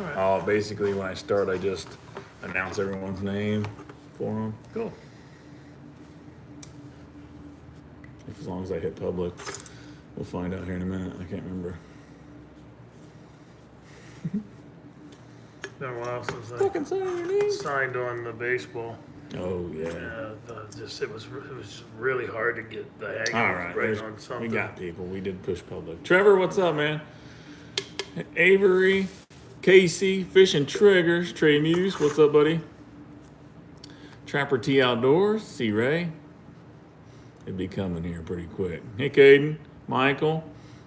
right. Basically, when I start, I just announce everyone's name for them. Cool. As long as I hit public. We'll find out here in a minute. I can't remember. Been a while since I Fucking sign your name. signed on the baseball. Oh, yeah. It was really hard to get the hang All of right. on something. We got people. We did push public. Trevor, what's up, man? Avery, Casey, Fishing Triggers, Trey Muse, what's up, buddy? Trapper T Outdoors, C Ray. It'd be coming here pretty quick. Hey, Caden, Michael,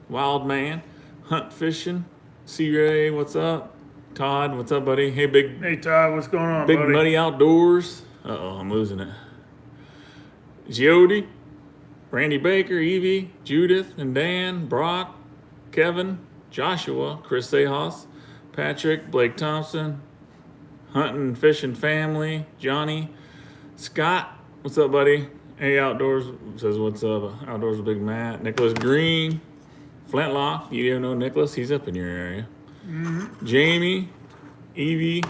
Wild Man, Hunt Fishing, C Ray, what's up? Todd, what's up, buddy? Hey, Hey, Todd, what's going on, Big buddy? Muddy Outdoors. Uh-oh, I'm losing it. Coyote, Randy Baker, Evie, Judith and Dan, Brock, Kevin, Joshua, Chris Sahas, Patrick, Blake Thompson, Hunting Fishing Family, Johnny, Scott, what's up, buddy? Hey, Outdoors says what's up. Outdoors with Big Matt, Nicholas Green, Flintlock. You don't know Nicholas? He's up in your area. Mm-hmm. Jamie, Evie,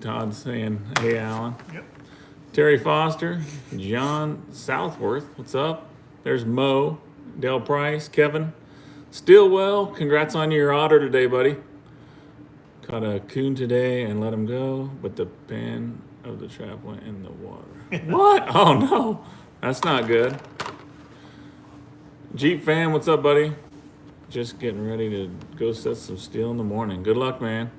Todd saying, hey, Alan. Yep. Terry Foster, John Southworth, what's up? There's Mo, Dale Price, Kevin. Stillwell, congrats on your otter today, buddy. Caught a coon today and let him go, but the pan of the trap went in the water. What? Oh, no. That's not good. Jeep fan, what's up, buddy? Just getting ready to go set some steel in the morning. Good luck, man.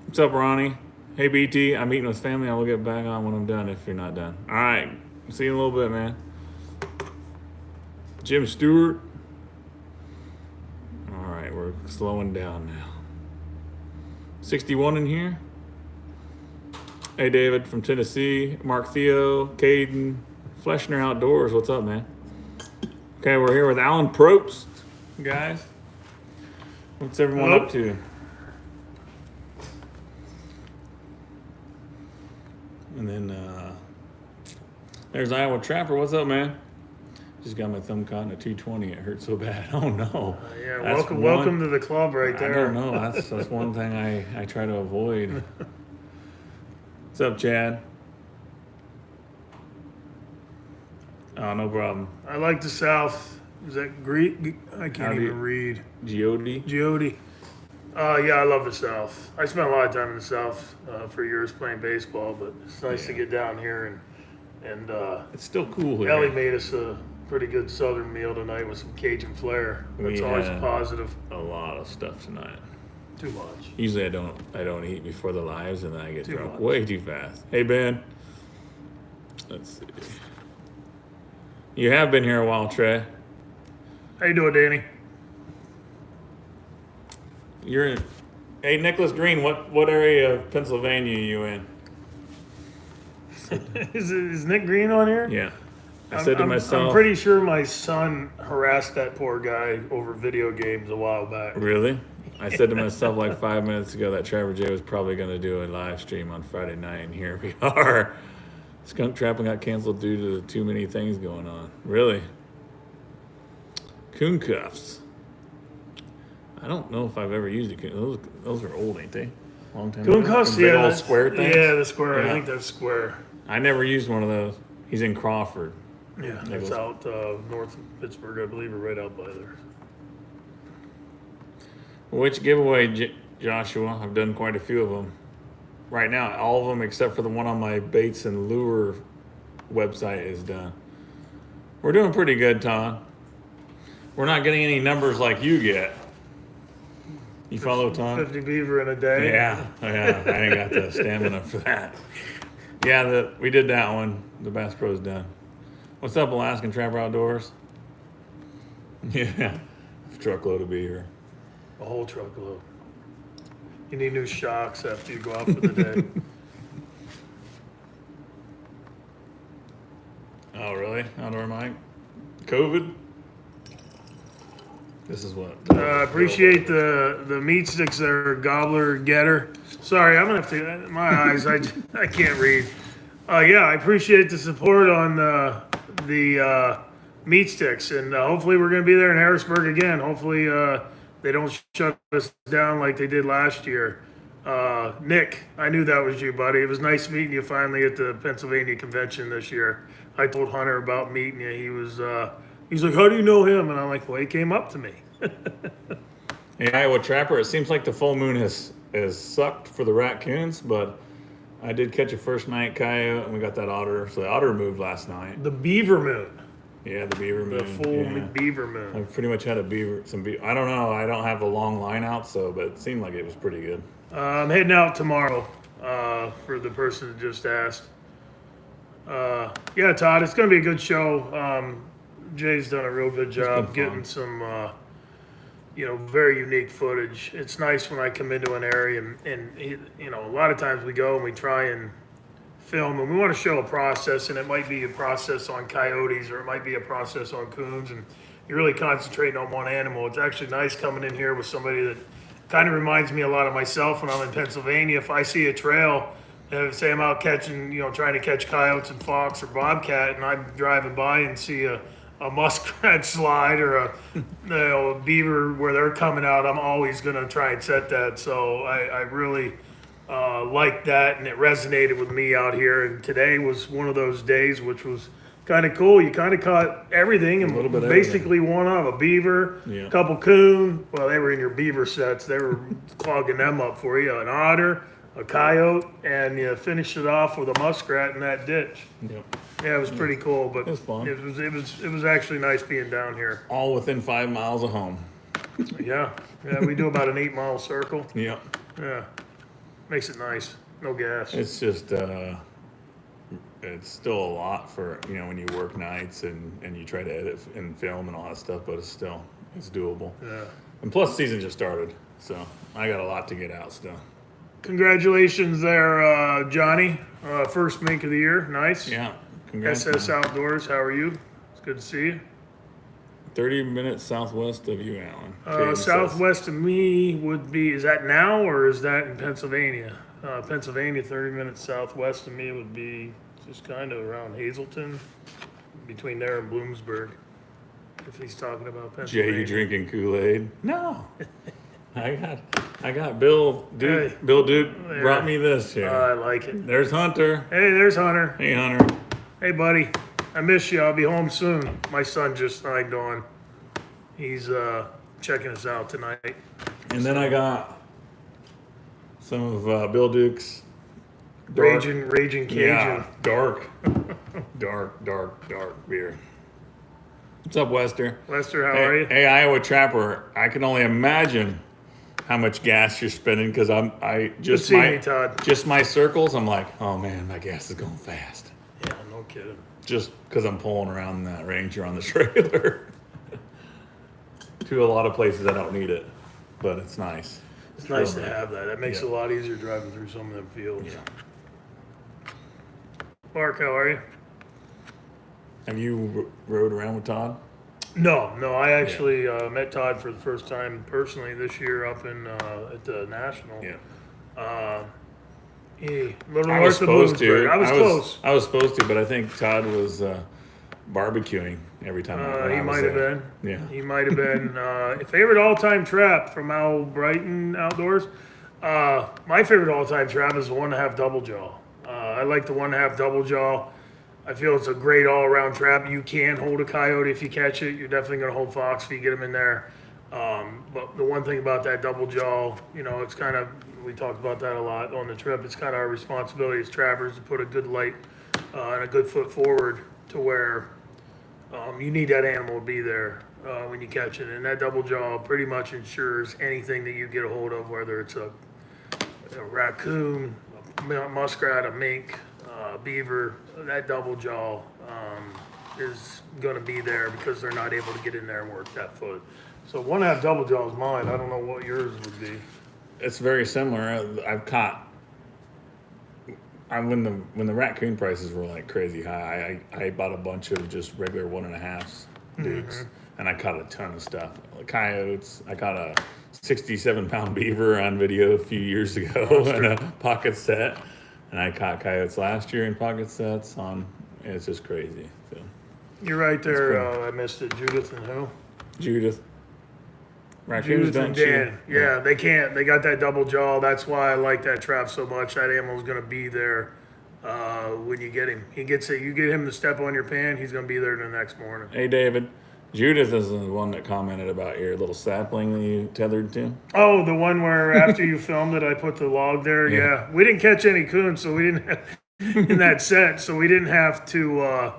What's up, Ronnie? Hey, BT, I'm eating with family. I will get back on when I'm done if you're not done. All right. See you in a little bit, man. Jim Stewart. All right, we're slowing down now. 61 in here. Hey, David from Tennessee. Mark Theo, Caden, Fleshner Outdoors. What's up, man? Okay, we're here with Alan Probst, guys. What's everyone up to? And then there's Iowa Trapper. What's up, man? Just got my thumb caught in a 220. It hurt so bad. Oh, no. Yeah, welcome to the club right there. I don't know. That's one thing I try to avoid. What's up, Chad? Oh, no problem. I like the South. Is that Greek? I can't even read. Coyote? Coyote. Yeah, I love the South. I spent a lot of time in the South for years playing baseball, but it's nice to get down here and it's still cool here. Ellie made us a pretty good Southern meal tonight with some Cajun flair. That's always a positive. A lot of stuff tonight. Too much. Usually I don't eat before the lives and then I get drunk much. way too fast. Hey, Ben. Let's see. You have been here a while, Trey. How you doing, Danny? You're in. Hey, Nicholas Green, what area of Pennsylvania are you in? Is Nick Green on here? Yeah. I said to myself. I'm pretty sure my son harassed that poor guy over video games a while back. Really? I said to myself like 5 minutes ago that Trevor J was probably going to do a live stream on Friday night, and here we are. Skunk trapping got canceled due to too many things going on. Really? Coon cuffs. I don't know if I've ever used a coon. Those are old, ain't they? Long time Coon ago. cuffs, Big yeah. old square things. Yeah, the square. Yeah. I think that's square. I never used one of those. He's in Crawford. Yeah, it's out north of Pittsburgh, I believe, or right out by there. Which giveaway, Joshua? I've done quite a few of them. Right now, all of them except for the one on my baits and lure website is done. We're doing pretty good, Tom. We're not getting any numbers like you get. You follow Tom? 50 beaver in a day. Yeah. I ain't got the stamina for that. Yeah, we did that one. The Bass Pro's done. What's up, Alaskan Trapper Outdoors? Yeah, truckload of beaver. A whole truckload. You need new shocks after you go out for the day. Oh, really? Outdoor Mike? COVID? This is what? I appreciate the meat sticks there, Gobbler, Getter. Sorry, I'm going to have to, my eyes, I can't read. Yeah, I appreciate the support on the meat sticks, and hopefully we're going to be there in Harrisburg again. Hopefully they don't shut us down like they did last year. Nick, I knew that was you, buddy. It was nice meeting you finally at the Pennsylvania convention this year. I told Hunter about meeting you. He's like, how do you know him? And I'm like, well, he came up to me. Hey, Iowa Trapper, it seems like the full moon has sucked for the raccoons, but I did catch a first night coyote, and we got that otter. So the otter moved last night. The beaver moon. Yeah, the beaver moon. The full beaver moon. I've pretty much had a beaver. I don't know. I don't have a long line out, but it seemed like it was pretty good. I'm heading out tomorrow for the person that just asked. Yeah, Todd, it's going to be a good show. Jay's done a real good job getting some, very unique footage. It's nice when I come into an area and a lot of times we go and we try and film and we want to show a process, and it might be a process on coyotes or it might be a process on coons, and you're really concentrating on one animal. It's actually nice coming in here with somebody that kind of reminds me a lot of myself when I'm in Pennsylvania. If I see a trail, say I'm out catching, trying to catch coyotes and fox or bobcat, and I'm driving by and see a muskrat slide or a beaver where they're coming out, I'm always going to try and set that. So I really like that, and it resonated with me out here. And today was one of those days which was kind of cool. You kind of caught everything, and basically one of a beaver, a couple coon. Well, they were in your beaver sets. They were clogging them up for you. An otter, a coyote, and you finished it off with a muskrat in that ditch. Yep. Yeah, it was pretty cool, but it was fun. It was actually nice being down here. All within 5 miles of home. Yeah, we do about an 8-mile circle. Yep. Yeah, makes it nice. No gas. It's just it's still a lot for when you work nights and you try to edit and film and all that stuff, but it's doable. Yeah. And plus, season just started, so I got a lot to get out still. Congratulations there, Johnny. First mink of the year. Nice. Yeah. Congrats. SS Outdoors. How are you? It's good to see you. 30 minutes southwest of you, Alan. Southwest of me would be, is that now or is that in Pennsylvania? Pennsylvania, 30 minutes southwest of me would be just kind of around Hazleton, between there and Bloomsburg, if he's talking about Pennsylvania. Jay, you drinking Kool-Aid? No. I got Bill Duke. Hey, Bill Duke brought me this here. I like it. There's Hunter. Hey, there's Hunter. Hey, Hunter. Hey, buddy. I miss you. I'll be home soon. My son just signed on. He's checking us out tonight. And then I got some of Bill Duke's Raging Cajun. Yeah, dark beer. What's up, Wester? Lester, how are you? Hey, Iowa Trapper. I can only imagine how much gas you're spending because just my circles. I'm like, oh man, my gas is going fast. Yeah, no kidding. Just because I'm pulling around that Ranger on the trailer to a lot of places I don't need it, but it's nice. It's nice to have that. That makes it a lot easier driving through some of them fields. Yeah. Mark, how are you? Have you rode around with Todd? No. I actually met Todd for the first time personally this year up in at the National. Yeah. A little north of Bloomsburg. I was close. I was supposed to, but I think Todd was barbecuing every time. He might have been. Yeah. He might have been. Favorite all-time trap from Al Brighton Outdoors. My favorite all-time trap is the 1.5 double jaw. I like the 1.5 double jaw. I feel it's a great all-around trap. You can hold a coyote if you catch it. You're definitely going to hold fox if you get them in there. But the one thing about that double jaw, it's kind of, we talked about that a lot on the trip. It's kind of our responsibility as trappers to put a good light and a good foot forward to where you need that animal to be there when you catch it. And that double jaw pretty much ensures anything that you get a hold of, whether it's a raccoon, a muskrat, a mink, beaver, that double jaw is going to be there because they're not able to get in there and work that foot. So 1.5 double jaw is mine. I don't know what yours would be. It's very similar. I've caught. When the raccoon prices were like crazy high, I bought a bunch of just regular 1.5s Dukes, and I caught a ton of stuff. Coyotes. I caught a 67-pound beaver on video a few years ago in a pocket set, and I caught coyotes last year in pocket sets. It's just crazy. So you're right there. I missed it. Judith and who? Judith. Raccoons Judith don't and chew. Dan. Yeah, they can't. They got that double jaw. That's why I like that trap so much. That animal's going to be there when you get him. He gets it. You get him to step on your pan, he's going to be there the next morning. Hey, David. Judith is the one that commented about your little sapling that you tethered to. Oh, the one where after you filmed it, I put the log there. Yeah, we didn't catch any coons, so we didn't have, in that set, so we didn't have to.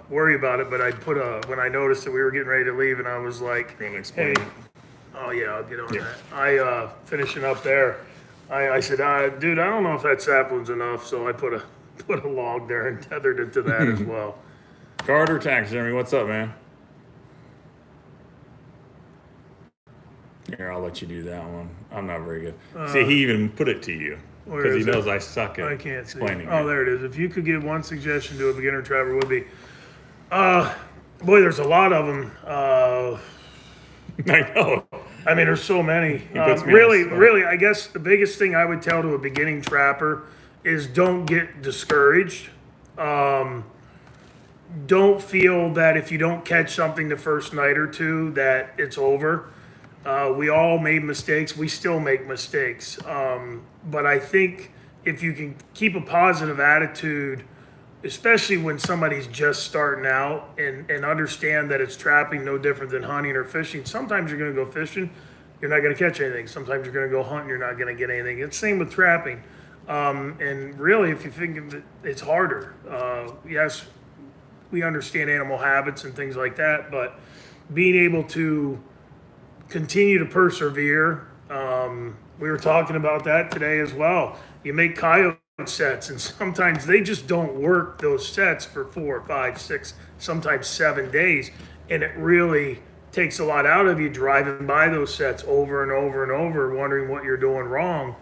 Worry about it. But I put when I noticed that we were getting ready to leave, and I was like, You're gonna explain "Hey, it. oh yeah, I'll get on that." I finishing up there. I said, "Dude, I don't know if that sapling's enough," so I put a log there and tethered it to that as well. Carter Taxidermy, what's up, man? Here, I'll let you do that one. I'm not very good. See, he even put it to you Where because he is it? knows I suck at I can't see. explaining Oh, it. there it is. If you could give one suggestion to a beginner trapper, would be, boy, there's a lot of them. I know. I mean, there's so many. puts me on Really, the spot. really, I guess the biggest thing I would tell to a beginning trapper is don't get discouraged. Don't feel that if you don't catch something the first night or two that it's over. We all made mistakes. We still make mistakes. But I think if you can keep a positive attitude, especially when somebody's just starting out and understand that it's trapping no different than hunting or fishing. Sometimes you're going to go fishing, you're not going to catch anything. Sometimes you're going to go hunting, you're not going to get anything. It's the same with trapping. And really, if you think of it, it's harder. Yes, we understand animal habits and things like that, but being able to continue to persevere. We were talking about that today as well. You make coyote sets, and sometimes they just don't work those sets for 4, 5, 6, sometimes 7 days, and it really takes a lot out of you driving by those sets over and over and over, wondering what you're doing wrong.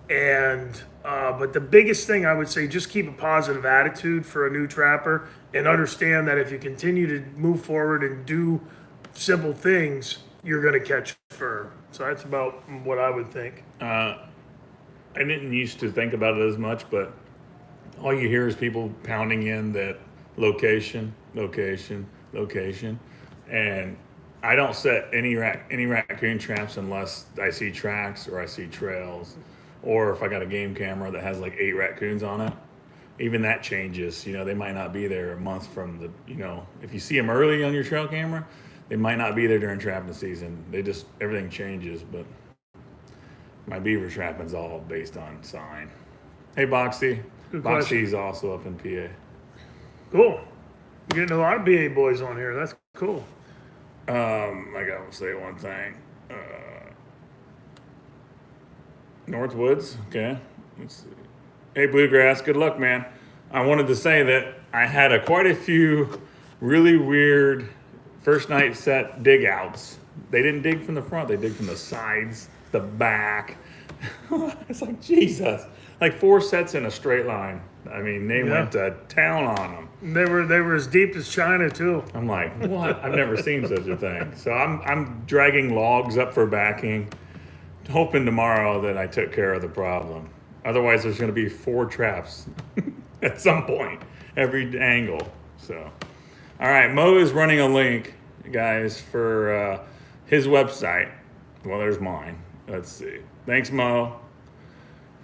And but the biggest thing I would say, just keep a positive attitude for a new trapper, and understand that if you continue to move forward and do simple things, you're going to catch fur. So that's about what I would think. I didn't used to think about it as much, but all you hear is people pounding in that location, and I don't set any raccoon traps unless I see tracks or I see trails, or if I got a game camera that has like 8 raccoons on it. Even that changes. You know, they might not be there a month from the. You know, if you see them early on your trail camera, they might not be there during trapping season. Everything changes, but my beaver trapping's all based on sign. Hey, Boxy. Good question. Boxy's also up in PA. Cool. You're getting a lot of BA boys on here. That's cool. I gotta say one thing. Northwoods, okay. Let's see. Hey, Bluegrass, good luck, man. I wanted to say that I had quite a few really weird first night set dig outs. They didn't dig from the front, they dig from the sides, the back. It's like, Jesus. Like 4 sets in a straight line. I mean, they went to town on them. They were as deep as China too. I'm like, what? I've never seen such a thing. So I'm dragging logs up for backing, hoping tomorrow that I took care of the problem. Otherwise, there's going to be 4 traps at some point, every angle. So, all right, Mo is running a link, guys, for his website. Well, there's mine. Let's see. Thanks, Mo.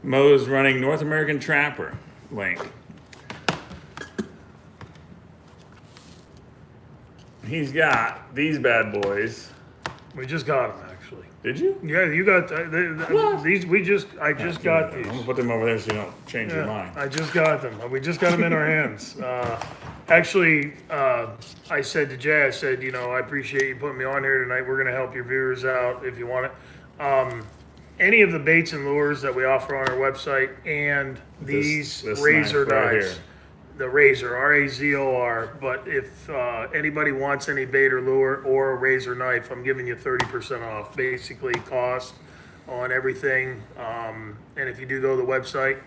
Mo is running North American Trapper link. He's got these bad boys. We just got them actually. Did you? Yeah, you got these. I just got I'm these. gonna put them over there so you don't change your mind. I just got them. We just got them in our hands. Actually, I said to Jay, I said, I appreciate you putting me on here tonight. We're going to help your viewers out if you want it. Any of the baits and lures that we offer on our website and these This razor knife right knives, here. the razor, RAZOR. But if anybody wants any bait or lure or a razor knife, I'm giving you 30% off, basically cost on everything. And if you do go to the website,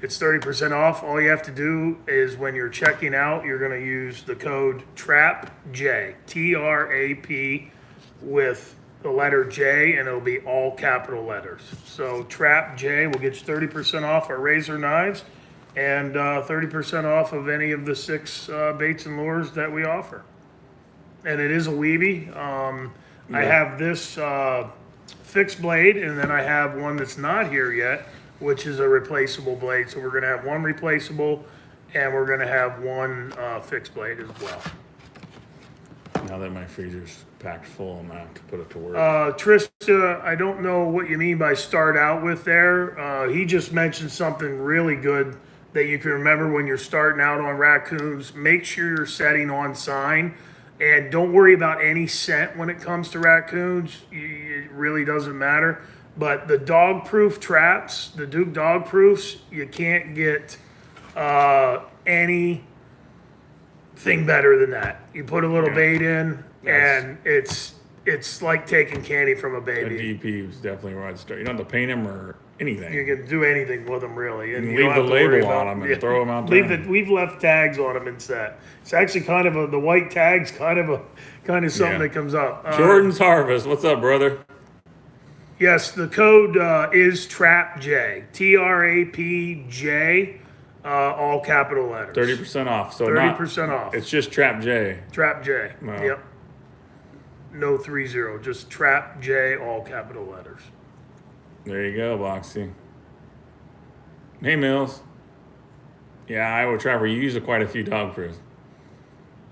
it's 30% off. All you have to do is when you're checking out, you're going to use the code TRAPJ, TRAP, with the letter J, and it'll be all capital letters. So TRAPJ will get you 30% off our razor knives and 30% off of any of the 6 baits and lures that we offer. And it is a weebie. I have this fixed blade, and then I have one that's not here yet, which is a replaceable blade. So we're going to have one replaceable, and we're going to have one fixed blade as well. Now that my freezer's packed full, I'm gonna have to put it to work. Trista, I don't know what you mean by start out with there. He just mentioned something really good that you can remember when you're starting out on raccoons. Make sure you're setting on sign, and don't worry about any scent when it comes to raccoons. It really doesn't matter. But the dog-proof traps, the Duke dog-proofs, you can't get anything better than that. You put a little bait in, and it's like taking candy from a baby. A DP is definitely where I'd start. You don't have to paint them or anything. You can do anything with them, really. And You you leave don't the have to worry label on about- them and throw them out there. We've left tags on them and set. It's actually kind of the white tag's kind of something that comes up. Jordan's Harvest. What's up, brother? Yes, the code is TRAPJ. TRAPJ, all capital letters. 30% off. So 30% off. It's just Trap J. TRAPJ. Wow. Yep. No 30, just TRAPJ, all capital letters. There you go, Boxy. Hey, Mills. Yeah, Iowa Trapper. You use quite a few dog proofs.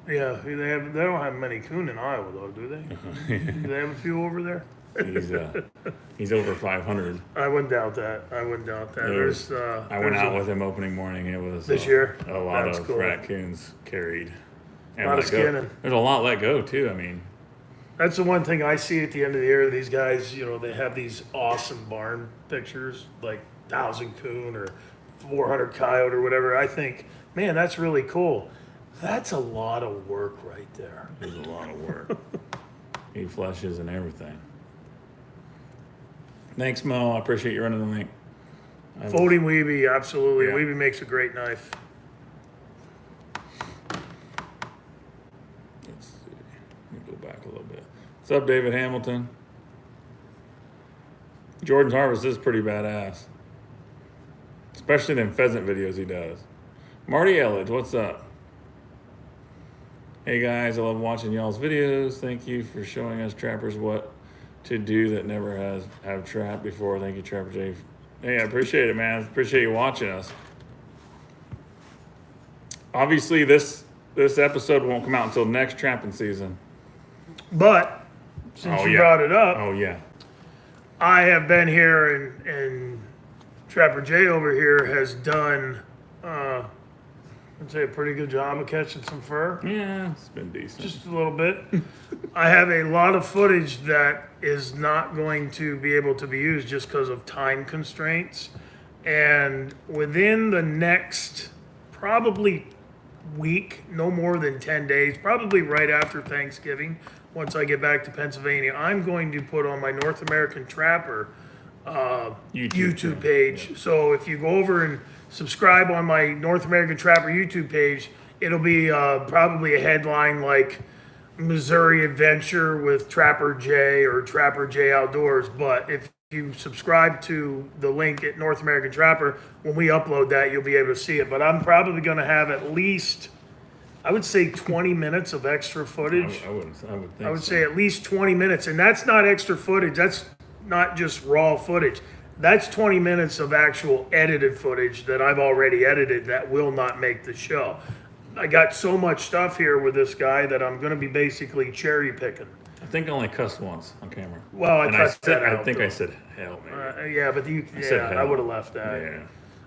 Yeah, they don't have many coon in Iowa though, do they? Do they have a few over there? He's over 500. I wouldn't doubt that. There's I went out with him opening morning. It was this year. a lot That's of cool. raccoons carried. And A lot of let go. skinning. There's a lot let go too. I mean, That's the one thing I see at the end of the year. These guys, they have these awesome barn pictures, like 1,000 coon or 400 coyote or whatever. I think, man, that's really cool. That's a lot of work right there. there's a lot of work. He flushes and everything. Thanks, Mo. I appreciate you running the link. Folding Weeby, absolutely. Yeah. Weeby makes a great knife. Let's see. Let me go back a little bit. What's up, David Hamilton? Jordan's Harvest is pretty badass. Especially them pheasant videos he does. Marty Elledge, what's up? Hey guys, I love watching y'all's videos. Thank you for showing us trappers what to do that never have trapped before. Thank you, Trapper J. Hey, I appreciate it, man. Appreciate you watching us. Obviously, this episode won't come out until next trapping season. But since you brought it up, Oh yeah. I have been here, and Trapper J over here has done, I'd say, a pretty good job of catching some fur. Yeah, it's been decent. Just a little bit. I have a lot of footage that is not going to be able to be used just because of time constraints. And within the next probably week, no more than 10 days, probably right after Thanksgiving, once I get back to Pennsylvania, I'm going to put on my North American Trapper YouTube page. Yeah. So if you go over and subscribe on my North American Trapper YouTube page, it'll be probably a headline like Missouri Adventure with Trapper J or Trapper J Outdoors. But if you subscribe to the link at North American Trapper, when we upload that, you'll be able to see it. But I'm probably going to have at least, I would say, 20 minutes of extra footage. I would say at least 20 minutes. And that's not extra footage. That's not just raw footage. That's 20 minutes of actual edited footage that I've already edited that will not make the show. I got so much stuff here with this guy that I'm going to be basically cherry picking. I think I only cussed once on camera. Well, I said hell, maybe. yeah, but I would have left that. Yeah.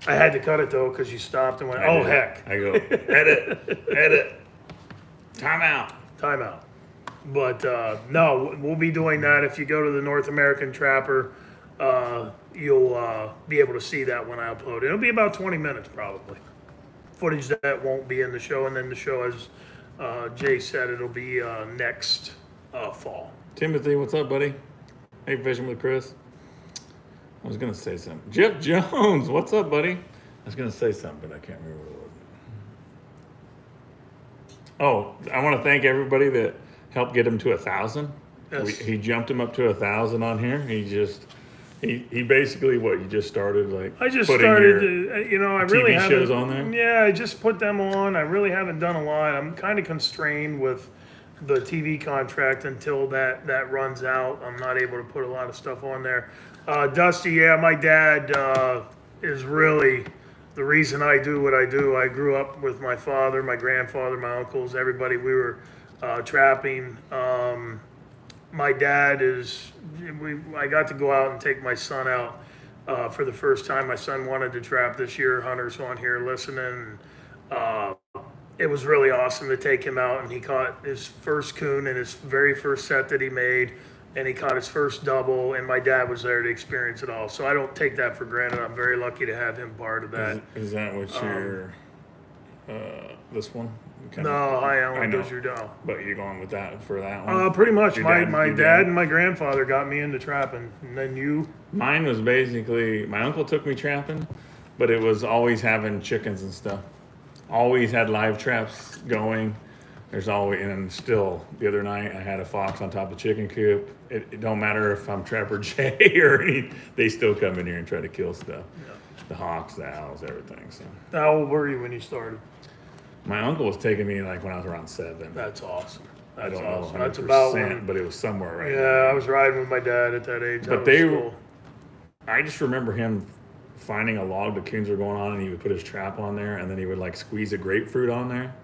I had to cut it though because you stopped and went, heck. I go, edit, time out. But no, we'll be doing that. If you go to the North American Trapper, you'll be able to see that when I upload it. It'll be about 20 minutes probably. Footage that won't be in the show, and then the show, as Jay said, it'll be next fall. Timothy, what's up, buddy? Hey, fishing with Chris. I was gonna say something. Jeff Jones, what's up, buddy? I was gonna say something, but I can't remember what it was. Oh, I want to thank everybody that helped get him to 1,000. Yes. He jumped him up to 1,000 on here. He basically you just started I just putting started your I really TV haven't shows on there. Yeah, I just put them on. I really haven't done a lot. I'm kind of constrained with the TV contract until that runs out. I'm not able to put a lot of stuff on there. Dusty, yeah, my dad is really the reason I do what I do. I grew up with my father, my grandfather, my uncles, everybody. We were trapping. My dad is. I got to go out and take my son out for the first time. My son wanted to trap this year. Hunter's on here listening. It was really awesome to take him out, and he caught his first coon in his very first set that he made, and he caught his first double, and my dad was there to experience it all. So I don't take that for granted. I'm very lucky to have him part of that. Is that what you're, this one? No, I Alan does your dough. But you're going with that for that one? Pretty much. Your My your dad and my grandfather got me into trapping, and then you. Mine was basically, my uncle took me trapping, but it was always having chickens and stuff. Always had live traps going. There's always, and still, the other night I had a fox on top of chicken coop. It don't matter if I'm Trapper Jay or any, they still come in here and try to kill stuff. Yeah. The hawks, the owls, everything. So How old were you when you started? my uncle was taking me like when I was around 7. That's awesome. I That's don't awesome. know 100%, That's about when. but it was somewhere right Yeah, I was riding with my dad at that age. But I was they- cool. I just remember him finding a log the coons were going on, and he would put his trap on there, and then he would like squeeze a grapefruit on there,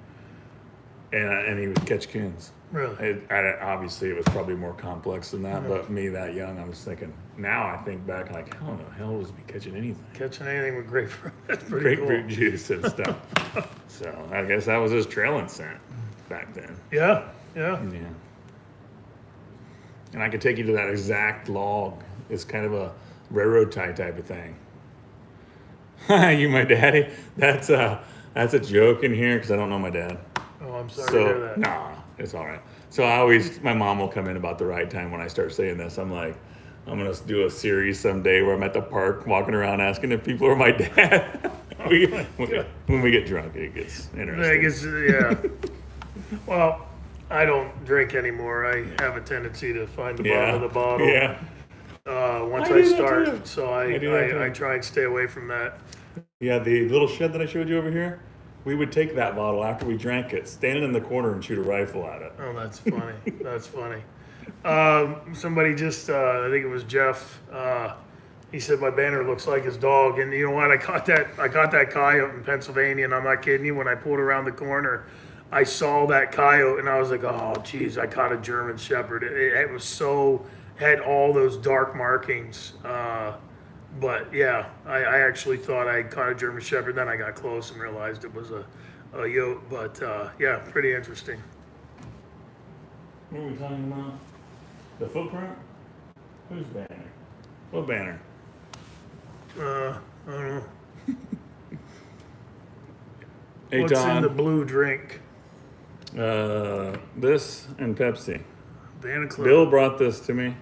and he would catch coons. Really? Obviously, it was probably more complex than that, but me that young, I was thinking. Now I think back, like, how in the hell was he catching anything? Catching anything with grapefruit. That's pretty Grapefruit cool. juice and stuff. So I guess that was his trailing scent back then. Yeah. Yeah. And I could take you to that exact log. It's kind of a railroad tie type of thing. You my daddy? That's a joke in here because I don't know my dad. Oh, I'm sorry to hear So that. nah, it's all right. So my mom will come in about the right time when I start saying this. I'm like, I'm gonna do a series someday where I'm at the park walking around asking if people are my dad. When we get drunk, it gets interesting. I guess, yeah. Well, I don't drink anymore. I have a tendency to find the bottom of the bottle. Yeah. Once I I do that start, too. so I do that too. I try and stay away from that. Yeah, the little shed that I showed you over here, we would take that bottle after we drank it, stand it in the corner and shoot a rifle at it. Oh, that's funny. That's funny. Somebody just, I think it was Jeff. He said my banner looks like his dog, and you know what? I caught that coyote in Pennsylvania, and I'm not kidding you. When I pulled around the corner, I saw that coyote, and I was like, oh, geez, I caught a German Shepherd. It was so had all those dark markings. But yeah, I actually thought I caught a German Shepherd. Then I got close and realized it was a yote. But yeah, pretty interesting. What are we talking about? The footprint? Whose banner? What banner? I don't know. Hey, What's in Todd. the blue drink? This and Pepsi. Banana Club. Bill brought this to me.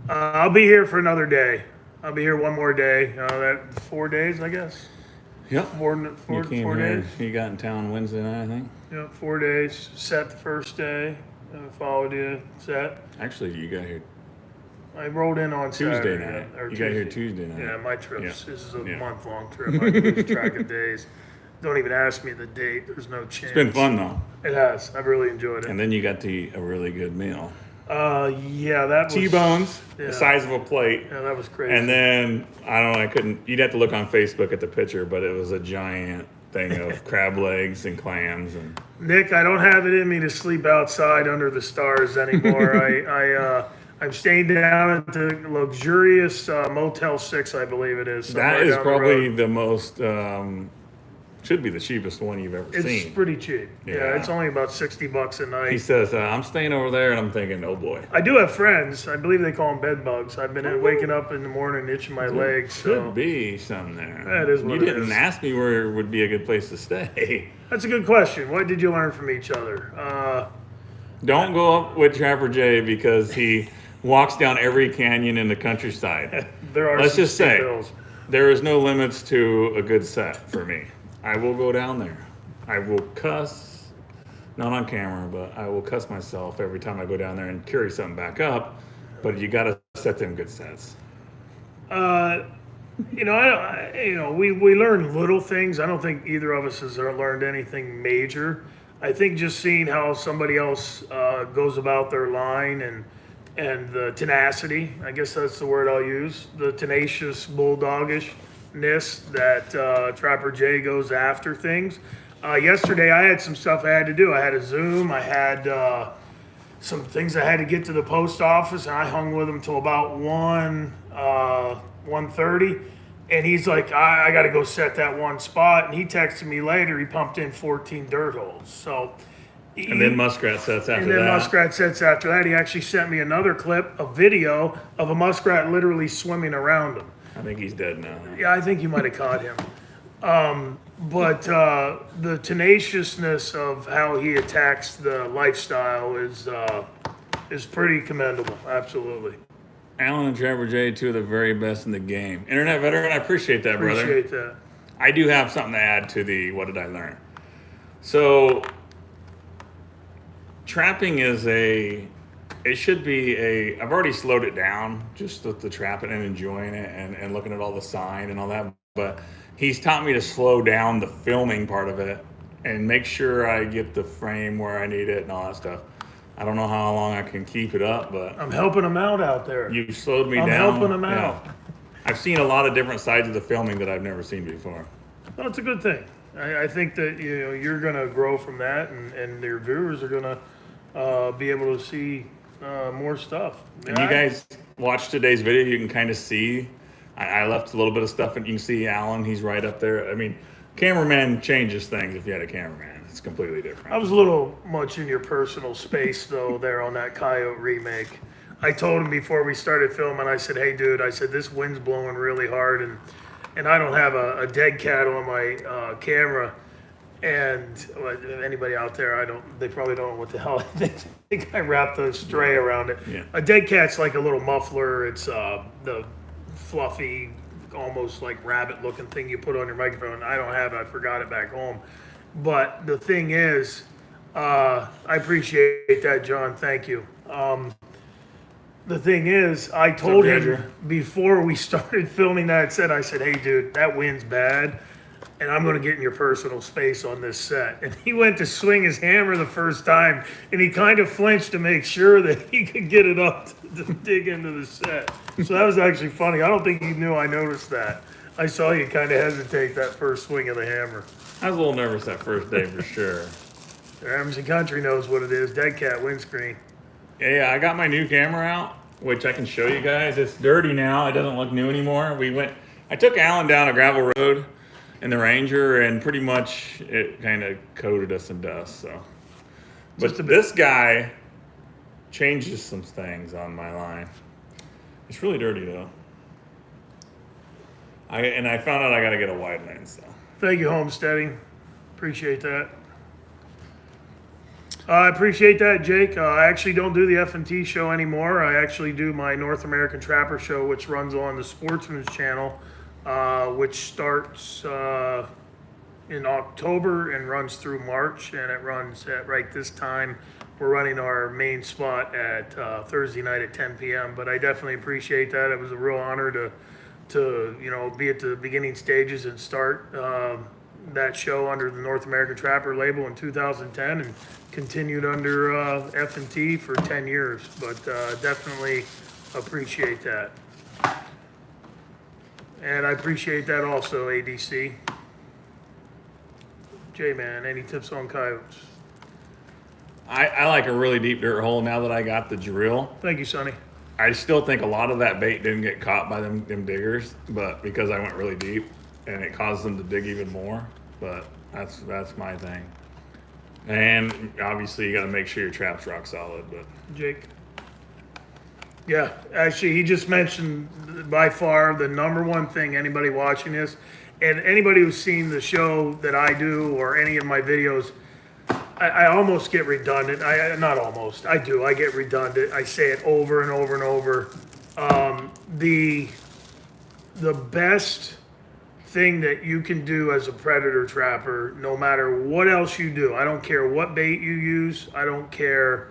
I'll be here for another day. I'll be here one more day. That 4 days, I guess. Yep. Four You came 4 here. days. You got in town Wednesday night, I think. Yeah, 4 days. Set the first day. Followed you. Set. Actually, you got here I rolled in on Tuesday Saturday, night. or You got here Tuesday night. Yeah, my trips. Yeah. This is a Yeah. month-long trip. I lose track of days. Don't even ask me the date. There's no chance. It's been fun though. It has. I've really enjoyed it. And then you got to eat a really good meal. Yeah, that was T-bones, yeah. the size of a plate. Yeah, that was crazy. And then, I don't know, you'd have to look on Facebook at the picture, but it was a giant thing of crab legs and clams. And Nick, I don't have it in me to sleep outside under the stars anymore. I'm staying down at the luxurious Motel 6, I believe it is. that somewhere is down the probably road. the most, should be the cheapest one you've ever It's seen. pretty cheap. Yeah, Yeah. it's only about $60 a He night. says, I'm staying over there, and I'm thinking, oh boy. I do have friends. I believe they call them bed bugs. I've been waking up in the morning itching my legs. Could So be some there. That is what You it didn't is. ask me where would be a good place to stay. that's a good question. What did you learn from each other? Don't go up with Trapper Jay because he walks down every canyon in the countryside. There are Let's some just say, steep hills. there is no limits to a good set for me. I will go down there. I will cuss, not on camera, but I will cuss myself every time I go down there and carry something back up. But you got to set them good sets. We learn little things. I don't think either of us has learned anything major. I think just seeing how somebody else goes about their line and the tenacity, I guess that's the word I'll use, the tenacious bulldogishness that Trapper Jay goes after things. Yesterday I had some stuff I had to do. I had a Zoom. I had some things I had to get to the post office, and I hung with him till about 1:30. And he's like, I got to go set that one spot. And he texted me later. He pumped in 14 dirt holes. So, And then muskrat sets after that. and then muskrat sets after that. He actually sent me another clip, a video of a muskrat literally swimming around him. I think he's dead now. Yeah, I think you might have caught him. But the tenaciousness of how he attacks the lifestyle is pretty commendable. Absolutely. Alan and Trapper Jay, two of the very best in the game. Internet veteran, I appreciate that, brother. Appreciate that. I do have something to add to the what did I learn. So, trapping is it should be I've already slowed it down just with the trapping and enjoying it and looking at all the sign and all that. But he's taught me to slow down the filming part of it and make sure I get the frame where I need it and all that stuff. I don't know how long I can keep it up, but I'm helping him out there. you've slowed me I'm down. helping him out. I've seen a lot of different sides of the filming that I've never seen before. Well, it's a good thing. I think that you're going to grow from that, and your viewers are going to be able to see more stuff. And you guys watch today's video, you can kind of see. I left a little bit of stuff, and you can see Alan. He's right up there. I mean, cameraman changes things if you had a cameraman. It's completely different. I was a little much in your personal space, though, there on that Coyote remake. I told him before we started filming, I said, hey, dude, I said, this wind's blowing really hard, and I don't have a dead cat on my camera. And anybody out there, they probably don't know what the hell I think I wrapped a stray around it. Yeah. A dead cat's like a little muffler. It's the fluffy, almost like rabbit looking thing you put on your microphone. I don't have it. I forgot it back home. But the thing is, I appreciate that, John. Thank you. The thing is, I told him before we started filming that set, I said, hey, dude, that wind's bad, and I'm going to get in your personal space on this set. And he went to swing his hammer the first time, and he kind of flinched to make sure that he could get it up to dig into the set. So that was actually funny. I don't think he knew I noticed that. I saw you kind of hesitate that first swing of the hammer. I was a little nervous that first day for sure. Ramsey Country knows what it is. Dead cat windscreen. Yeah, I got my new camera out, which I can show you guys. It's dirty now. It doesn't look new anymore. I took Alan down a gravel road in the Ranger, and pretty much it kind of coated us in dust. So, but this guy changes some things on my line. It's really dirty though. I found out I got to get a wide lens though. Thank you, Homesteading. Appreciate that. I appreciate that, Jake. I actually don't do the F&T show anymore. I actually do my North American Trapper show, which runs on the Sportsman's Channel, which starts in October and runs through March, and it runs at right this time. We're running our main spot at Thursday night at 10 p.m., but I definitely appreciate that. It was a real honor to be at the beginning stages and start that show under the North American Trapper label in 2010 and continued under F&T for 10 years, but definitely appreciate that. And I appreciate that also, ADC. J-Man, any tips on coyotes? I like a really deep dirt hole now that I got the drill. Thank you, Sonny. I still think a lot of that bait didn't get caught by them diggers, but because I went really deep and it caused them to dig even more. But that's my thing. And obviously you got to make sure your trap's rock solid. But Jake. Yeah, actually, he just mentioned by far the number one thing anybody watching this, and anybody who's seen the show that I do or any of my videos, I almost get redundant. Not almost. I do. I get redundant. I say it over and over and over. The best thing that you can do as a predator trapper, no matter what else you do, I don't care what bait you use, I don't care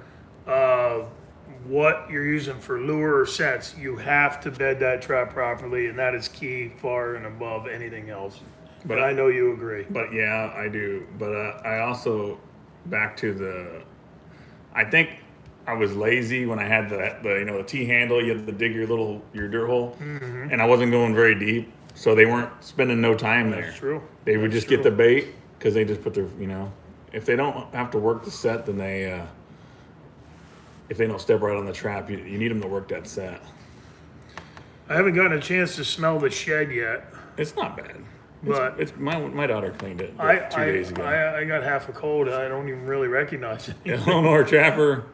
what you're using for lure or sets, you have to bed that trap properly, and that is key far and above anything else. But I know you agree. But yeah, I do. But I also back to the. I think I was lazy when I had the T handle. You had to dig your dirt hole, and I wasn't going very deep, so they weren't spending no time there. That's true. They would just get the bait because they just put their if they don't have to work the set, then they if they don't step right on the trap, you need them to work that set. I haven't gotten a chance to smell the shed yet. It's not bad. But it's my daughter cleaned it 2 days ago. I got half a cold. I don't even really recognize it. Eleanor Trapper,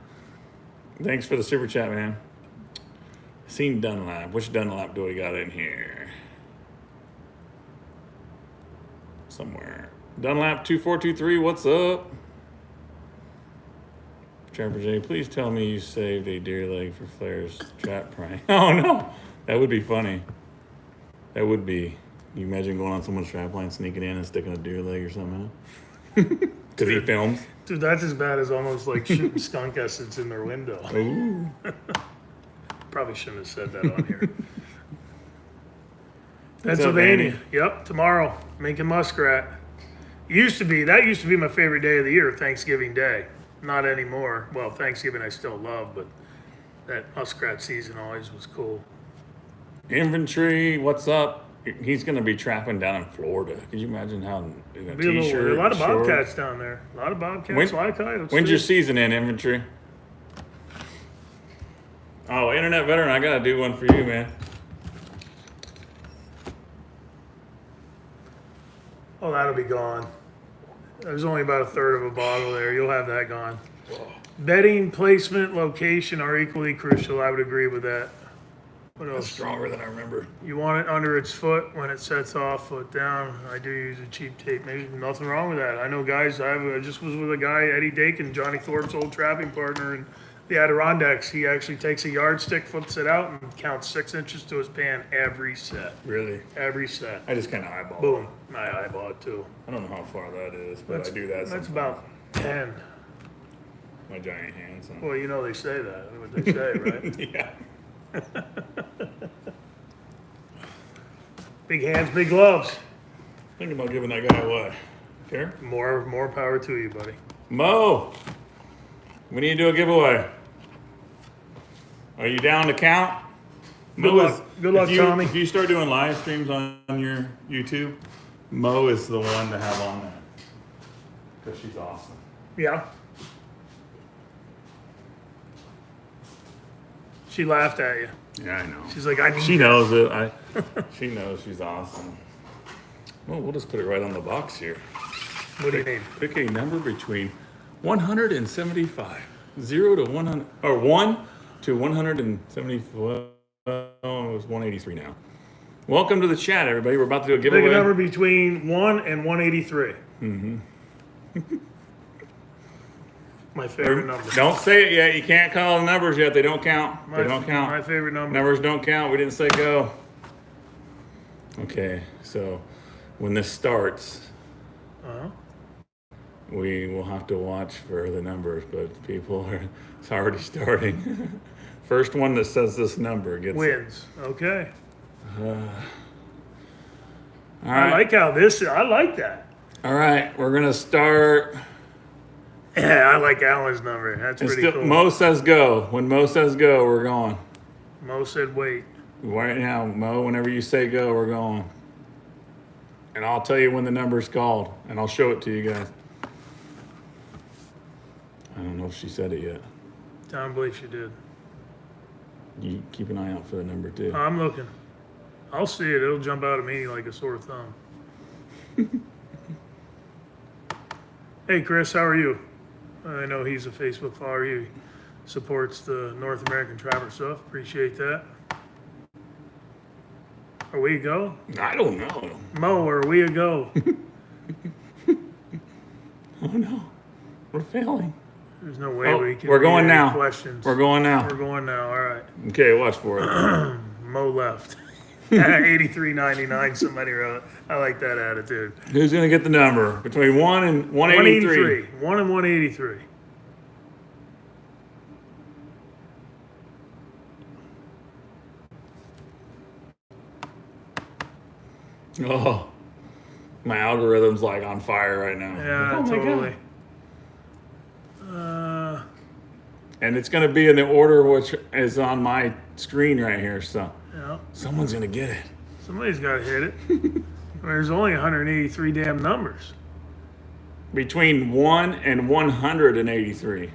thanks for the super chat, man. Seen Dunlap. Which Dunlap do we got in here? Somewhere. Dunlap 2423, what's up? Trapper J, please tell me you saved a deer leg for Flair's trap prank. Oh no, that would be funny. That would be. You imagine going on someone's trap line, sneaking in and sticking a deer leg or something in it? Because he films. Dude, that's as bad as almost like shooting skunk essence in their window. Ooh. Probably shouldn't have said that on here. Pennsylvania. Yep, tomorrow. Minking muskrat. That used to be my favorite day of the year, Thanksgiving Day. Not anymore. Well, Thanksgiving I still love, but that muskrat season always was cool. Infantry, what's up? He's going to be trapping down in Florida. Could you imagine how in a t-shirt? A lot of bobcats down there. A lot of bobcats. Like coyotes. When's your season in, Infantry? Oh, internet veteran, I got to do one for you, man. Oh, that'll be gone. There's only about a third of a bottle there. You'll have that gone. Bedding, placement, location are equally crucial. I would agree with that. What else? That's stronger than I remember. You want it under its foot when it sets off, foot down. I do use a cheap tape. Maybe nothing wrong with that. I know guys. I just was with a guy, Eddie Dakin, Johnny Thorpe's old trapping partner in the Adirondacks. He actually takes a yardstick, flips it out, and counts 6 inches to his pan every set. Really? Every set. I just kind of eyeball. Boom. I eyeball it too. I don't know how far that is, but I do that. That's about 10. My giant hands. Well, you know they say that. What they say, right? Yeah. Big hands, big gloves. Thinking about giving that guy away. Care? More power to you, buddy. Mo, we need to do a giveaway. Are you down to count? Good luck, Tommy. If you start doing live streams on your YouTube, Mo is the one to have on that. Because she's awesome. Yeah. She laughed at you. Yeah, I know. She's like, She knows it. She knows she's awesome. Well, we'll just put it right on the box here. What do you need? Pick a number between 175, 0 to 100, or 1 to 175. Oh, it was 183 now. Welcome to the chat, everybody. We're about to do a giveaway. Pick a number between 1 and 183. Mm-hmm. My favorite number. Don't say it yet. You can't call the numbers yet. They don't count. They don't count. My favorite number. Numbers don't count. We didn't say go. Okay, so when this starts, we will have to watch for the numbers, but it's already starting. First one that says this number gets wins. Okay. All right. I like that. All right, we're gonna start. Yeah, I like Alan's number. That's pretty cool. Mo says go. When Mo says go, we're going. Mo said wait. Right now, Mo, whenever you say go, we're going. And I'll tell you when the number's called, and I'll show it to you guys. I don't know if she said it yet. I don't believe she did. You keep an eye out for the number, too. I'm looking. I'll see it. It'll jump out at me like a sore thumb. Hey, Chris, how are you? I know he's a Facebook follower. He supports the North American Trapper stuff. Appreciate that. Are we a go? I don't know. Mo, are we a go? Oh, no. We're failing. There's no way we can. We're going now. Questions. We're going now. We're going now. All right. Okay, watch for it. Mo left. 83.99. Somebody wrote. I like that attitude. Who's going to get the number? Between 1 and 183. 1 and 183. Oh, my algorithm's like on fire right now. Yeah, oh totally. And it's going to be in the order which is on my screen right here. So Yeah. someone's going to get it. Somebody's got to hit it. There's only 183 damn numbers. Between 1 and 183.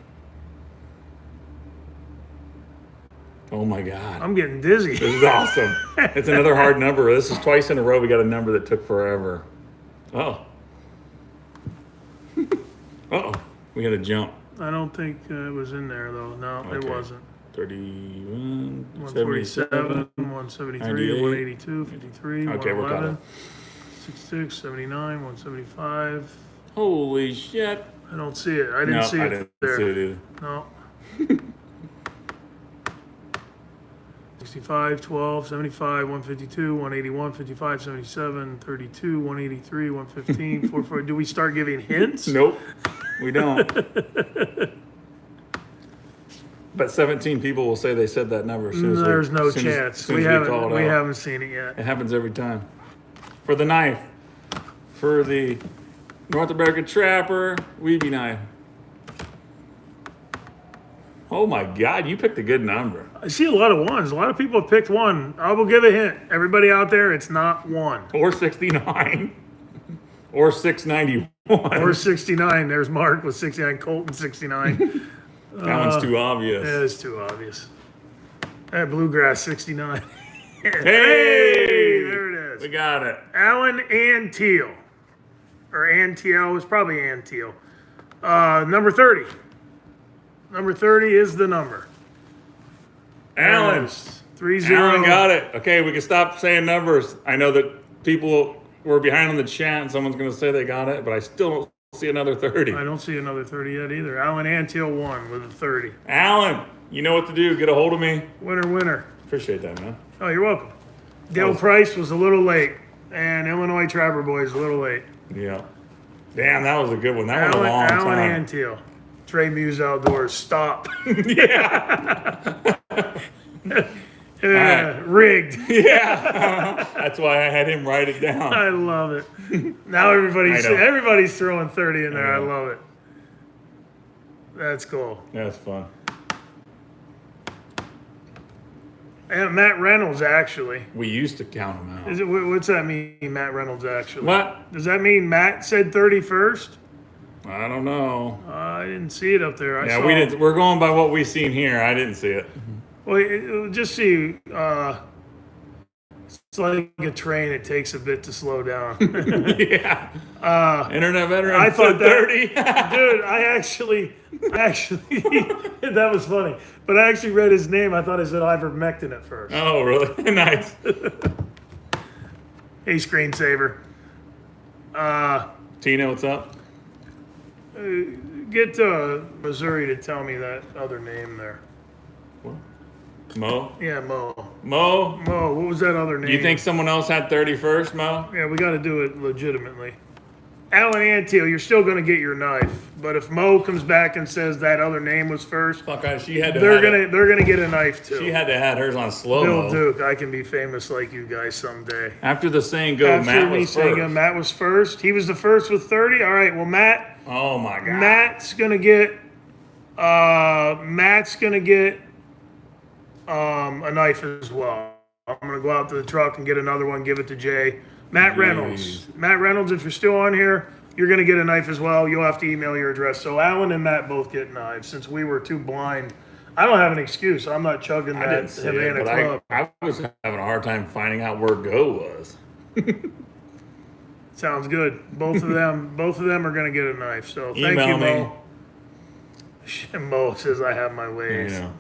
Oh my God. I'm getting dizzy. This is awesome. It's another hard number. This is twice in a row we got a number that took forever. Oh. Uh-oh. We had a jump. I don't think it was in there, though. No, it Okay. wasn't. 31, 147, 173, 98. 182, 53, Okay, we're caught 111, up. 66, 79, 175. Holy shit. I don't see it. I didn't see I it didn't there. see it either. No. 65, 12, 75, 152, 181, 55, 77, 32, 183, 115, 44. Do we start giving hints? Nope, we don't. But 17 people will say they said that number. As soon as There's no as soon as- chance. as soon We as call it out. haven't seen it yet. It happens every time. For the knife, for the North American Trapper Weeby knife. Oh my God, you picked a good number. I see a lot of ones. A lot of people have picked one. I will give a hint. Everybody out there, it's not one. Or 69. Or 691. Or 69. There's Mark with 69, Colton 69. That one's too obvious. It is too obvious. That Bluegrass 69. Hey! There it We is. got it. Alan Antiel. Or Antiel. It's probably Antiel. Number 30. Number 30 is the number. Alan. 3-0. Alan got it. Okay, we can stop saying numbers. I know that people were behind on the chat and someone's going to say they got it, but I still don't see another 30. I don't see another 30 yet either. Alan Antiel won with a 30. Alan, you know what to do. Get a hold of me. Winner, winner. Appreciate that, man. Oh, you're welcome. Dale Price was a little late, and Illinois Trapper Boys a little late. Yeah. Damn, that was a good one. That went a long Alan time. Antiel. Trey Muse Outdoors. Stop. Yeah. Rigged. Yeah. That's why I had him write it down. I love it. Now everybody's throwing 30 in there. I know. love it. That's cool. That's fun. And Matt Reynolds, actually. We used to count them out. What's that mean, Matt Reynolds, actually? What? Does that mean Matt said 30 first? I don't know. I didn't see it up there. Yeah, we didn't. We're going by what we seen here. I didn't see it. Well, just see. It's like a train. It takes a bit to slow down. Yeah. Internet veteran. I thought said that- 30. Dude, I actually, that was funny. But I actually read his name. I thought I said ivermectin at first. Oh, really? Nice. Hey, screensaver. Tina, what's up? Get Missouri to tell me that other name there. What? Mo? Yeah, Mo. Mo? Mo, what was that other name? You think someone else had 30 first, Mo? Yeah, we got to do it legitimately. Alan Antiel, you're still going to get your knife, but if Mo comes back and says that other name was first, Fuck, she had to they're have gonna get a knife too. She had to have hers on slow Bill mo. Duke, I can be famous like you guys someday. After the saying go, After Matt me was saying first. Matt was first. He was the first with 30. All right, well Matt, Oh my God. Matt's gonna get a knife as well. I'm gonna go out to the truck and get another one, give it to Jay. Matt Reynolds. Matt Reynolds, if you're still on here, you're gonna get a knife as well. You'll have to email your address. So Alan and Matt both get knives since we were too blind. I don't have an excuse. I'm not chugging I that didn't see Havana it, Club. but I was having a hard time finding out where go was. Sounds good. Both of them are gonna get a knife. So thank Email you, me. Mo. Mo says I have my You ways. know.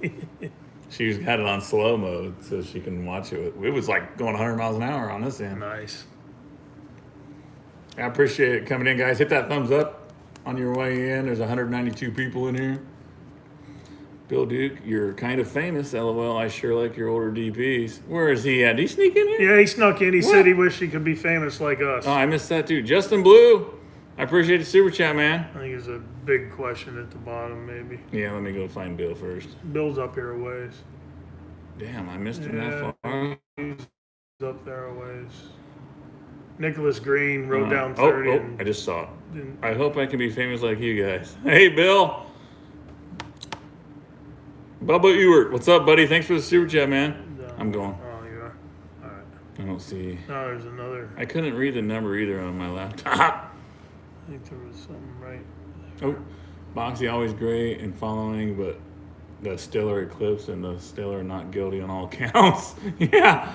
She's got it on slow mode so she can watch it. It was like going 100 miles an hour on this end. Nice. I appreciate it coming in, guys. Hit that thumbs up on your way in. There's 192 people in here. Bill Duke, you're kind of famous. LOL. I sure like your older DPs. Where is he at? Did he sneak in here? Yeah, he snuck in. He What? said he wished he could be famous like us. Oh, I missed that too. Justin Blue, I appreciate the super chat, man. I think there's a big question at the bottom, maybe. Yeah, let me go find Bill first. Bill's up here a ways. Damn, I missed him Yeah. that far. He's up there a ways. Nicholas Green wrote down 30. Oh, and I just saw it. didn't- I hope I can be famous like you guys. Hey, Bill. Bubba Ewert, what's up, buddy? Thanks for the super chat, man. I'm going. Oh, you are? All right. I don't see. No, there's another. I couldn't read the number either on my laptop. I think there was something right. Oh, Boxy always great and following, but the Stiller eclipse and the Stiller not guilty on all counts. Yeah.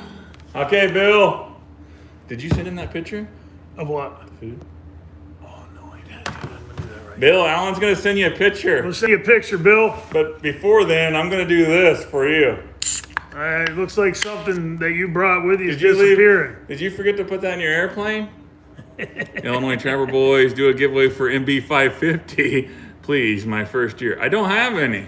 Okay, Bill. Did you send him that picture? Of what? Food. Oh, no, I didn't. I'm going to do that right Bill, Alan's going to send you a now. picture. We'll see a picture, Bill. But before then, I'm going to do this for you. All right, it looks like something that you brought with you is Did you leave- disappearing. Did you forget to put that in your airplane? Illinois Trapper Boys, do a giveaway for MB 550. Please, my first year. I don't have any.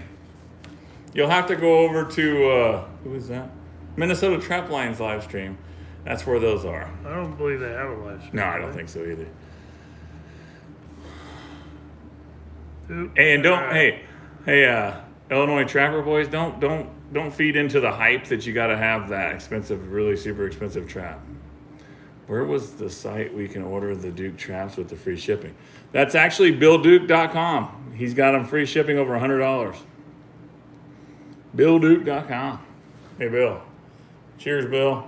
You'll have to go over to, who is that? Minnesota Trap Lines live stream. That's where those are. I don't believe they have a live stream. No, I don't think so either. Dude, And don't, all right. hey, Illinois Trapper Boys, don't feed into the hype that you got to have that expensive, really super expensive trap. Where was the site we can order the Duke traps with the free shipping? That's actually BillDuke.com. He's got them free shipping over $100. BillDuke.com. Hey, Bill. Cheers, Bill.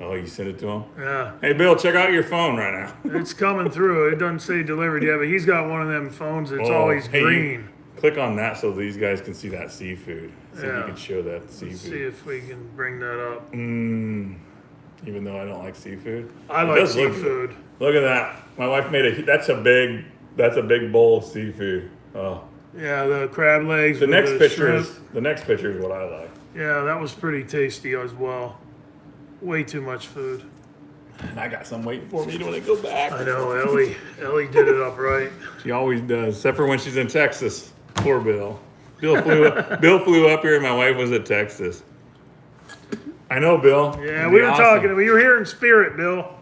Oh, you sent it to him? Yeah, Hey, Bill, check out your phone right now. it's coming through. It doesn't say delivered yet, but he's got one of them phones that's Oh, always hey, green. Click on that so these guys can see that seafood. See if you Yeah. can show that Let's see seafood. if we can bring that up. Even though I don't like seafood. I It like does look seafood. good. Look at that. My wife made that's a big bowl of seafood. Oh. Yeah, the crab legs. The with next the picture shrimp. is the next picture is what I like. Yeah, that was pretty tasty as well. Way too much food. And I got some waiting for me when I go back. I know, Ellie did it up right. She always does, except for when she's in Texas. Poor Bill. Bill flew up here and my wife was at Texas. I know, Bill. Yeah, It'd we be were awesome. talking. We were here in spirit, Bill.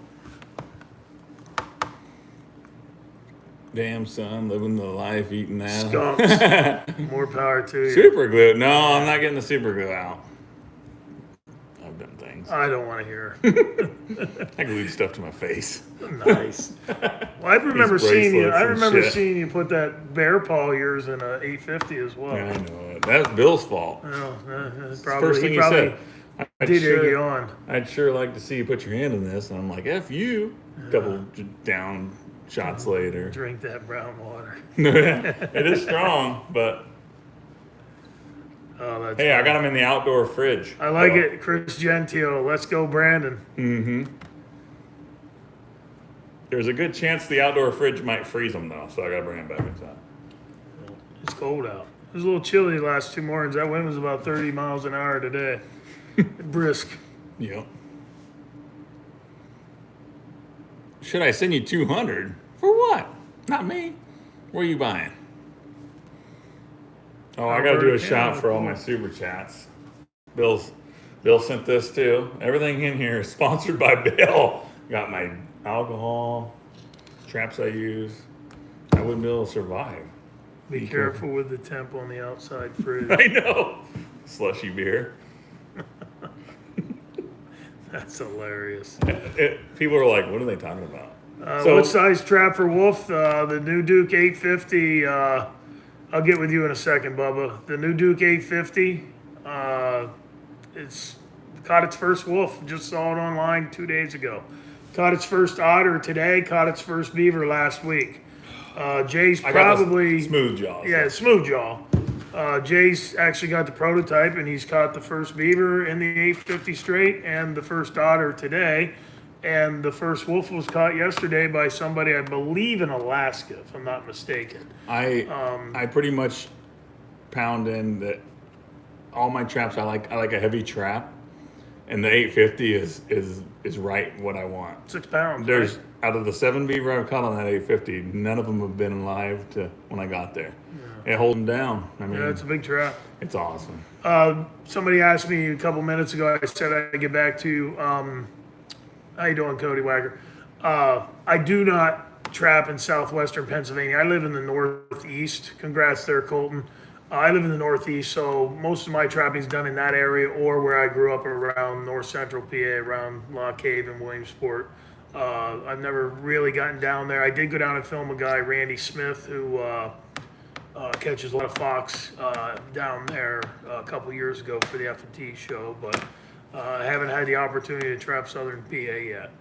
Damn son, living the life, eating that. Skunks. More power to you. Super glue. No, I'm not getting the super glue out. I've done things. I don't want to hear. I glued stuff to my face. Nice. Well, I remember These seeing you. bracelets I and remember shit. seeing you put that bear paw of yours in a 850 as well. Yeah, I know it. That's Bill's fault. Well, First thing he he probably said. I'd did egg you sure, on. I'd sure like to see you put your hand in this. And I'm like, F you. A couple down shots later. Drink that brown water. It is strong, but Oh, that's hey, I fine. got them in the outdoor fridge. I like it, Chris Gentile. Let's go, Brandon. Mm-hmm. There's a good chance the outdoor fridge might freeze them, though, so I got to bring them back inside. It's cold out. It was a little chilly the last 2 mornings. That wind was about 30 miles an hour today. Brisk. Yep. Should I send you 200? For what? Not me. Where are you buying? Oh, I got to do a Alberta, shot Canada, for all my cool. super chats. Bill sent this too. Everything in here is sponsored by Bill. Got my alcohol, traps I use. I wouldn't be able to survive. Be careful with the temp on the outside fridge. I know. Slushy beer. That's hilarious. People are like, what are they talking about? What size trap for Wolf? The new Duke 850. I'll get with you in a second, Bubba. The new Duke 850. It's caught its first wolf. Just saw it online 2 days ago. Caught its first otter today. Caught its first beaver last week. Jay's I got probably the smooth jaws. Yeah, smooth jaw. Jay's actually got the prototype, and he's caught the first beaver in the 850 straight and the first otter today. And the first wolf was caught yesterday by somebody, I believe, in Alaska, if I'm not mistaken. I pretty much pound in that all my traps. I like a heavy trap, and the 850 is right what I want. 6 pounds. There's right? out of the 7 beaver I've caught on that 850, none of them have been alive to when I got there. It hold them down. I mean, Yeah, it's a big trap. it's awesome. Somebody asked me a couple minutes ago. I said I'd get back to you. How you doing, Cody Wagger? I do not trap in southwestern Pennsylvania. I live in the Northeast. Congrats there, Colton. I live in the Northeast, so most of my trapping is done in that area or where I grew up around north central PA, around Lock Cave and Williamsport. I've never really gotten down there. I did go down and film a guy, Randy Smith, who catches a lot of fox down there a couple years ago for the F&T show, but I haven't had the opportunity to trap southern PA yet.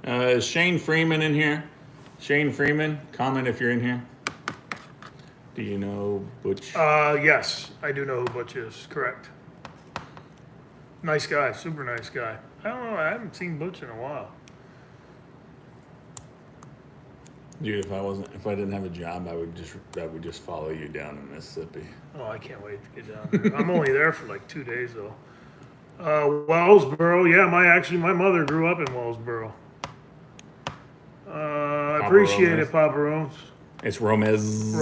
Is Shane Freeman in here? Shane Freeman, comment if you're in here. Do you know Butch? Yes, I do know who Butch is. Correct. Nice guy, super nice guy. I don't know. I haven't seen Butch in a while. Dude, if I didn't have a job, I would just follow you down to Mississippi. Oh, I can't wait to get down there. I'm only there for like 2 days though. Wellsboro, yeah. My mother grew up in Wellsboro. I appreciate it, Papa Romes. It's Romez.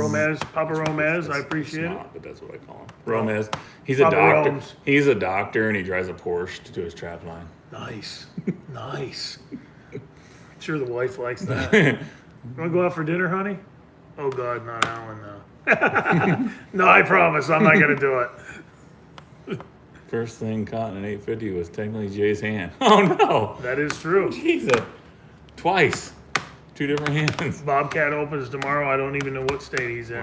Papa Romez. I appreciate it. But that's what I call him. Romez. He's a Papa doctor. Romes. He's a doctor, and he drives a Porsche to do his trap line. Nice, nice. Sure, the wife likes that. You want to go out for dinner, honey? Oh God, not Alan now. No, I promise I'm not gonna do it. First thing caught in an 850 was technically Jay's hand. Oh no, That is true. Jesus, twice, 2 different hands. Bobcat opens tomorrow. I don't even know what state he's in.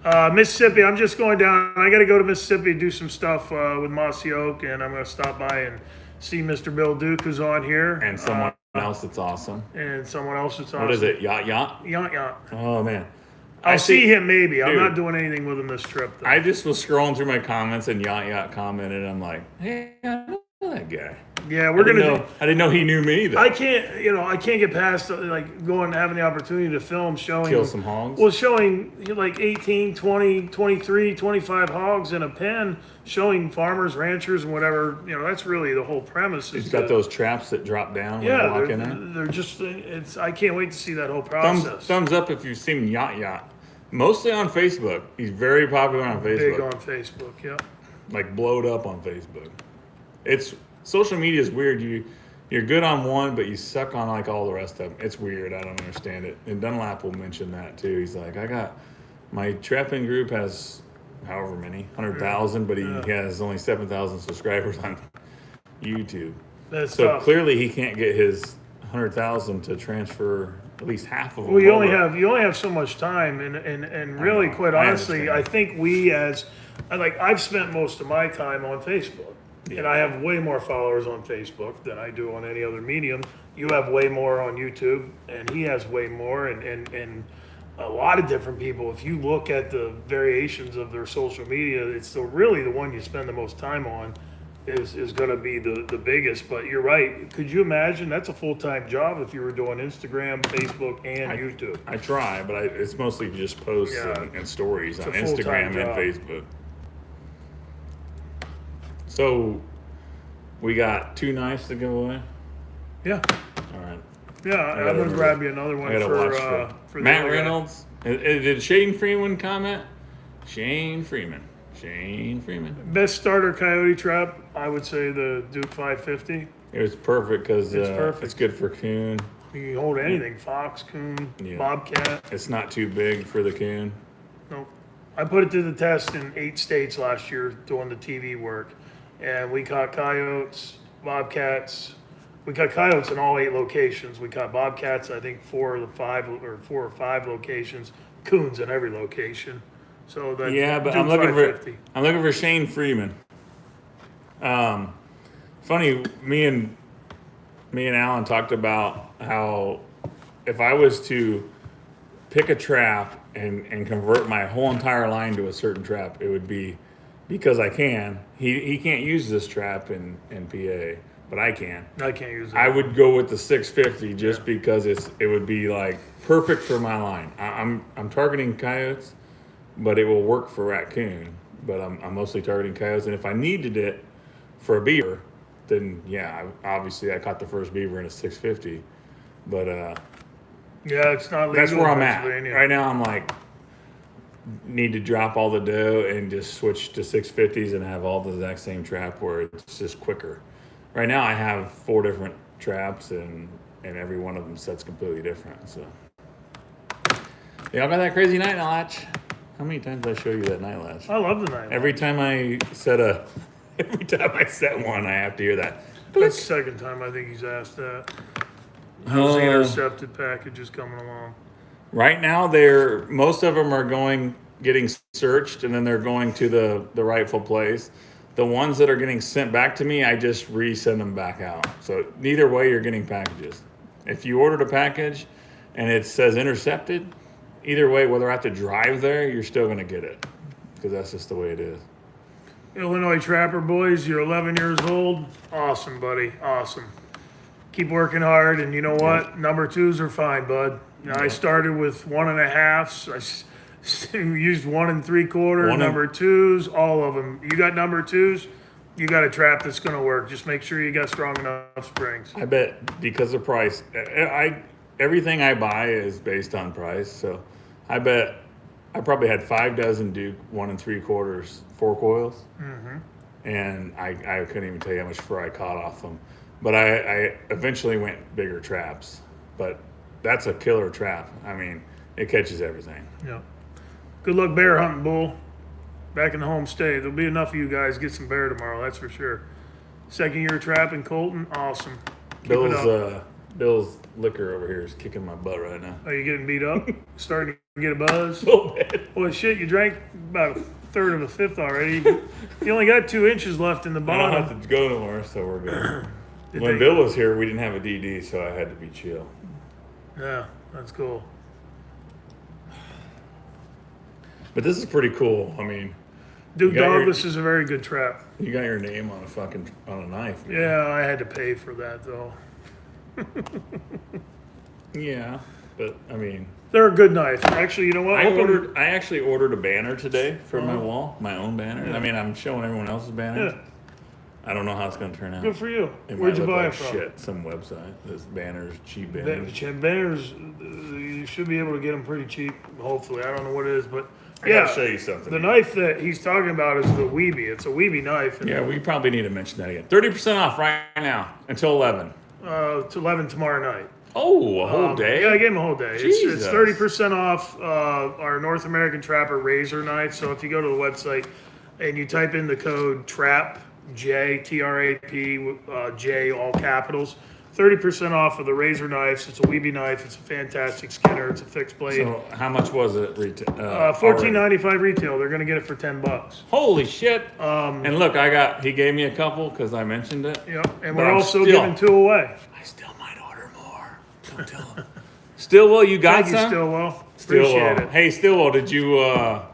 Wow. Mississippi. I'm just going down. I got to go to Mississippi, do some stuff with Mossy Oak, and I'm going to stop by and see Mr. Bill Duke, who's on here, And someone else that's awesome. and someone else that's awesome. What is it? Yacht? Yont. Oh man. I'll see him maybe. I'm Dude. not doing anything with him this trip, though. I just was scrolling through my comments and Yacht commented. I'm like, hey, I know that guy. Yeah, we're gonna. I didn't know he knew me though. I can't get past like going having the opportunity to film showing Kill some hogs. Well, showing like 18, 20, 23, 25 hogs in a pen, showing farmers, ranchers, and whatever. That's really the whole premise. He's got those traps that drop down when you Yeah, walk in there. they're just. I can't wait to see that whole process. Thumbs up if you've seen Yacht. Mostly on Facebook. He's very popular on Facebook. Big on Facebook. Yeah. Like blowed up on Facebook. It's social media is weird. You're good on one, but you suck on like all the rest of them. It's weird. I don't understand it. And Dunlap will mention that too. He's like, I got my trapping group has however many 100,000, but he has only 7,000 subscribers on YouTube. That's So tough. clearly he can't get his 100,000 to transfer at least half of them. Well, you over. only have so much time, and really, know. quite I honestly, understand. I think I've spent most of my time on Facebook, and I have way more followers on Facebook than I do on any other medium. You have way more on YouTube, and he has way more, and a lot of different people. If you look at the variations of their social media, it's really the one you spend the most time on. Is going to be the biggest, but you're right. Could you imagine? That's a full-time job if you were doing Instagram, Facebook, and YouTube. I try, but it's mostly just posts Yeah. and stories on a full-time Instagram and job. Facebook. So we got 2 knives to give away. Yeah, All right. yeah. I'm going to grab you another one I gotta watch for Matt the other guy. Reynolds. Did Shane Freeman comment? Shane Freeman. Best starter coyote trap, I would say the Duke 550. It was perfect because It's perfect. it's good for coon. You can hold anything, fox, coon, Yeah. bobcat. It's not too big for the coon. Nope. I put it to the test in 8 states last year doing the TV work, and we caught coyotes, bobcats. We caught coyotes in all 8 locations. We caught bobcats, I think 4 or 5 locations. Coons in every location. So the Yeah, but Duke I'm looking 550. for Shane Freeman. Funny, me and Alan talked about how if I was to pick a trap and convert my whole entire line to a certain trap, it would be because I can. He can't use this trap in PA, but I can. I can't use that. I would go with the 650 just because it would be like perfect for my line. I'm targeting coyotes, but it will work for raccoon. But I'm mostly targeting coyotes, and if I needed it for a beaver, then yeah, obviously I caught the first beaver in a 650. But Yeah, it's not legal. that's where in I'm at Pennsylvania. right now. I'm like need to drop all the dough and just switch to 650s and have all the exact same trap where it's just quicker. Right now I have 4 different traps and every one of them sets completely different. So y'all got that crazy night latch? How many times did I show you that night latch? I love the night. Every time I set one, I have to hear that. That's the second time I think he's asked that. How's the intercepted packages coming along? Right now, most of them are getting searched, and then they're going to the rightful place. The ones that are getting sent back to me, I just resend them back out. So neither way, you're getting packages. If you ordered a package and it says intercepted, either way, whether I have to drive there, you're still going to get it because that's just the way it is. Illinois Trapper Boys, you're 11 years old. Awesome, buddy. Awesome. Keep working hard, and you know what? Number twos are fine, bud. I started with 1.5s. I used 1 3/4. Number twos, all of them. You got number twos, you got a trap that's going to work. Just make sure you got strong enough springs. I bet because of price, everything I buy is based on price. So I bet I probably had 5 dozen Duke 1 3/4 4 coils, and I couldn't even tell you how much fur I caught off them. But I eventually went bigger traps. But that's a killer trap. I mean, it catches everything. Yeah. Good luck bear hunting, Bull. Back in the home state. There'll be enough of you guys get some bear tomorrow, that's for sure. Second year trapping, Colton, awesome. Keep it up. Bill's liquor over here is kicking my butt right now. Are you getting beat up? Starting to get a buzz? A little bit. Well, shit, you drank about 1/3 of a fifth already. You only got 2 inches left in the I bottom. don't have to go nowhere, so we're good. When Bill was here, we didn't have a DD, so I had to be chill. Yeah, that's cool. But this is pretty cool. I mean, Duke Douglas is a very good trap. you got your name on a knife. Man. Yeah, I had to pay for that though. Yeah, but I mean, they're a good knife. Actually, you know what? I actually ordered a banner today for my wall, my own banner. Yeah. I mean, I'm showing everyone else's banners. Yeah. I don't know how it's going to turn out. Good for you. It Where'd you buy buy it from? Shit, some website. There's banners, cheap banners. Banners, you should be able to get them pretty cheap. Hopefully, I don't know what it is, but I gotta show you something. The knife that he's talking about is the Weeby. It's a Weeby knife. Yeah, we probably need to mention that again. 30% off right now until 11. To 11 tomorrow night. Oh, a whole day? Yeah, I gave him a whole day. Jesus. It's 30% off our North American Trapper razor knife. So if you go to the website and you type in the code TRAP, J, T-R-A-P, J, all capitals, 30% off of the razor knives. It's a Weeby knife. It's a fantastic skinner. It's a fixed blade. So how much was it retail? $14.95 retail. They're going to get it for $10. Holy shit! And look, he gave me a couple because I mentioned it. Yeah, and we're also giving 2 away. I still might order more. Don't tell him. Stillwell, you got Thank some? you, Stillwell. Appreciate it. Hey, Stillwell, did you?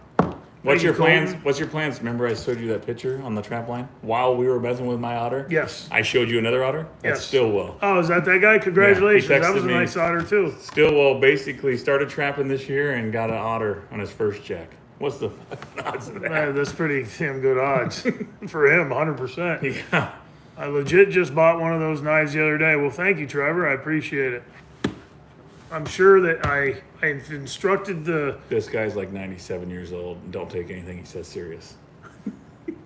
What's your plans? What's your plans? Remember, I showed you that picture on the trap line while we were messing with my otter. Yes. I showed you another otter. That's Stillwell. Oh, is that guy? Congratulations. Yeah, that was a nice otter too. Stillwell basically started trapping this year and got an otter on his first check. What's the fucking odds of that? Man, that's pretty damn good odds for him. 100%. Yeah. I legit just bought one of those knives the other day. Well, thank you, Trevor. I appreciate it. I'm sure that I've instructed This guy's like 97 years old and don't take anything he says serious.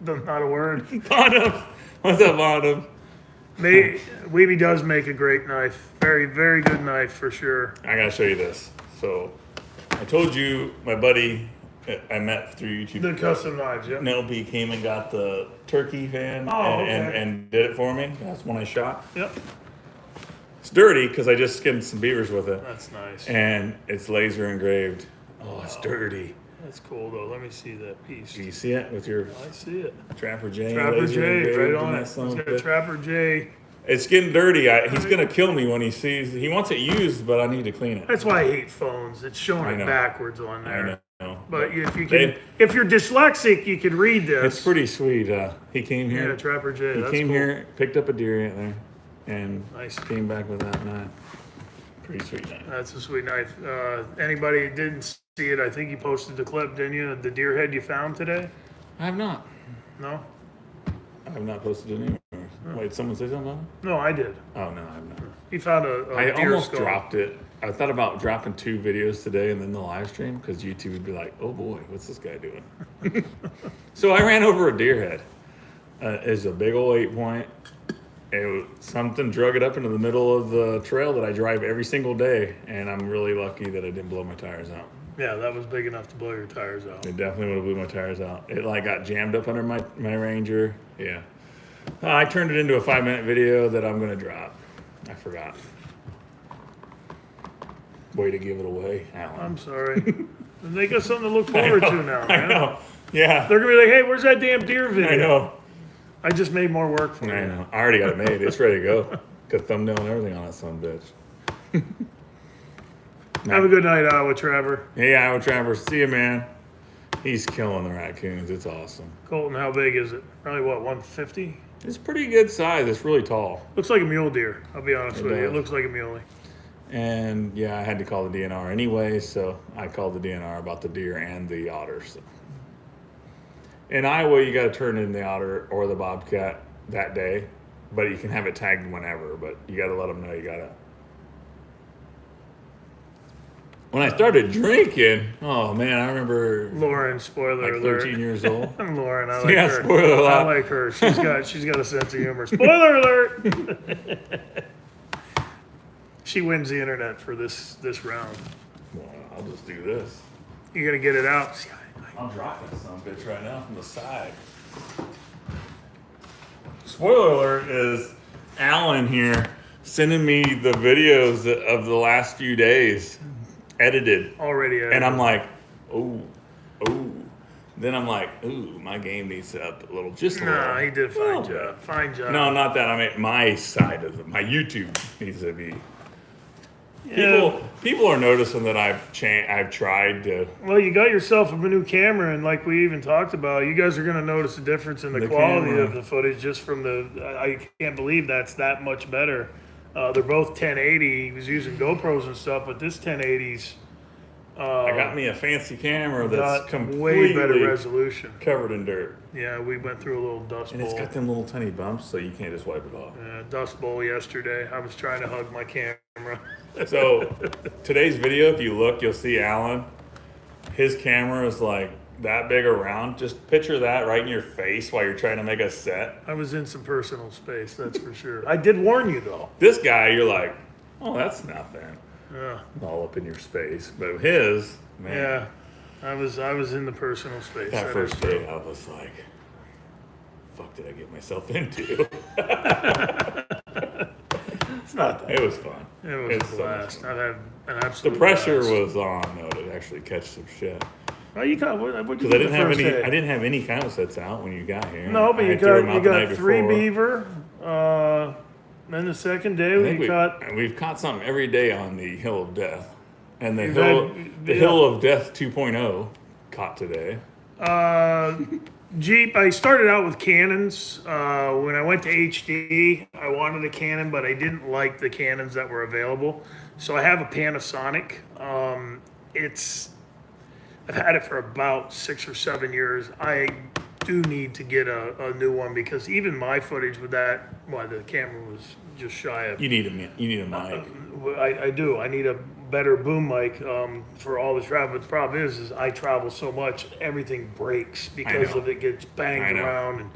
Not a word. Bottom. What's up, Bottom? Weeby does make a great knife. Very, very good knife for sure. I gotta show you this. So, I told you my buddy I met through YouTube. The custom knives, yeah. Nelby came and got the turkey fan and did it for me. That's one I shot. Yep. It's dirty because I just skinned some beavers with it. That's nice. And it's laser engraved. Oh, it's dirty. That's cool though. Let me see that piece. Do you see it with your? I see it. Trapper J. Trapper J, right on it. It's got a Trapper J. It's getting dirty. He's gonna kill me when he sees. He wants it used, but I need to clean it. That's why I hate phones. It's showing it backwards on there. I know. But if you're dyslexic, you can read this. It's pretty sweet. He came here. Yeah, Trapper J. He came here, picked up a deer antler, and nice. Came back with that knife. Pretty sweet knife. That's a sweet knife. Anybody that didn't see it, I think you posted the clip, didn't you? The deer head you found today? I have not. No? I have not posted it anywhere. Oh. Wait, someone say something about it? No, I did. Oh, no, I have not. He found a I deer almost skull. dropped it. I thought about dropping 2 videos today and then the live stream because YouTube would be like, oh boy, what's this guy doing? So I ran over a deer head. It's a big old 8-point. Something drug it up into the middle of the trail that I drive every single day, and I'm really lucky that I didn't blow my tires out. Yeah, that was big enough to blow your tires out. It definitely would have blew my tires out. It got jammed up under my Ranger. Yeah. I turned it into a 5-minute video that I'm going to drop. I forgot. Way to give it away, Alan. I'm sorry. They got something to look forward to now, man. I know. Yeah. They're gonna be like, hey, where's that damn deer video? I know. I just made more work for you. I know. I already got it made. It's ready to go. Got a thumbnail and everything on that son of a bitch. Have a good night, Iowa Trapper. Hey, Iowa Travers. See you, man. He's killing the raccoons. It's awesome. Colton, how big is it? Probably what, 150? It's pretty good size. It's really tall. Looks like a mule deer. I'll be honest with you. It does. looks like a muley. And yeah, I had to call the DNR anyway, so I called the DNR about the deer and the otter. So. In Iowa, you got to turn in the otter or the bobcat that day, but you can have it tagged whenever. But you got to let them know you got to. When I started drinking, oh man, I remember Lauren, spoiler like alert. 13 years old. Lauren, I like Yeah, her. spoiler alert. I like her. She's got a sense of humor. Spoiler alert. She wins the internet for this round. Well, I'll just do this. You gotta get it out. See, I'm dropping this son of a bitch right now from the side. Spoiler alert is Alan here sending me the videos of the last few days, edited. Already edited. And I'm like, oh. Then I'm like, ooh, my game needs to up a little, just a little. No, he did a fine little job. bit. Fine job. No, not that. I mean, my side of it. My YouTube needs to be. Yeah. People are noticing that I've tried to. Well, you got yourself a new camera, and like we even talked about, you guys are going to notice a difference in the The quality camera. of the footage just from the. I can't believe that's that much better. They're both 1080. He was using GoPros and stuff, but this 1080's I got me a fancy camera that's got completely way better resolution. covered in dirt. Yeah, we went through a little dust And bowl. it's got them little tiny bumps, so you can't just wipe it off. Dust bowl yesterday. I was trying to hug my camera. So today's video, if you look, you'll see Alan. His camera is like that big around. Just picture that right in your face while you're trying to make a set. I was in some personal space, that's for sure. I did warn you though. This guy, you're like, oh, that's nothing. Yeah. All up in your space. But his, man. Yeah. I was in the personal space. That That first is true. day, I was like, fuck did I get myself into? It's not that. It was fun. It was It's a so blast. much I've had an The absolute pressure blast. was on though to actually catch some shit. Oh, you got what you Because did I didn't the have first any. day? I didn't have any count sets out when you got here. No, but I you had threw 'em out the night got three before. beaver. Then the second day I think we caught. we've caught something every day on the Hill of Death, and the You've hill had- the yeah. Hill of Death 2.0 caught today. Jeep, I started out with cannons. When I went to HD, I wanted a cannon, but I didn't like the cannons that were available. So I have a Panasonic. I've had it for about 6 or 7 years. I do need to get a new one because even my footage with that, the camera was just shy of. You need a mic. I do. I need a better boom mic for all the travel. But the problem is I travel so much, everything breaks because know. of it gets I banged know. around,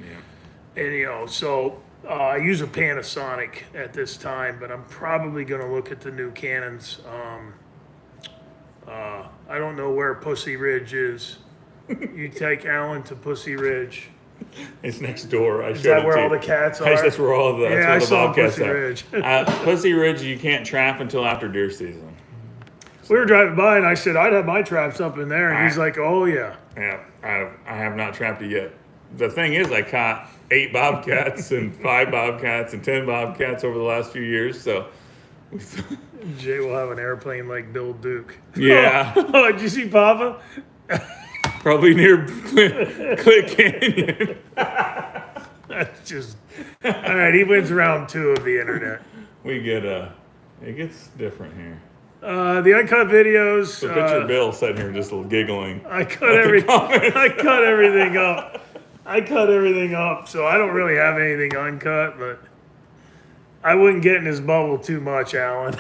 Yeah. and so I use a Panasonic at this time. But I'm probably going to look at the new Canons. I don't know where Pussy Ridge is. You take Alan to Pussy Ridge. It's next door. Is that where all the cats are? That's where all the, that's Yeah, where I the saw bobcats Pussy are. Ridge. Pussy Ridge, you can't trap until after deer season. We were driving by, and I said I'd have my traps up in there, and he's like, "Oh yeah." Yeah, I have not trapped it yet. The thing is, I caught 8 bobcats and 5 bobcats and 10 bobcats over the last few years. So, Jay will have an airplane like Bill Duke. yeah, Oh, did you see Papa? probably near Click Canyon. That's just all right. He wins round 2 of the internet. We get it gets different here. The uncut videos. So picture Bill sitting here just giggling. I cut everything. comments. I cut everything up. I cut everything up, so I don't really have anything uncut. But I wouldn't get in his bubble too much, Alan.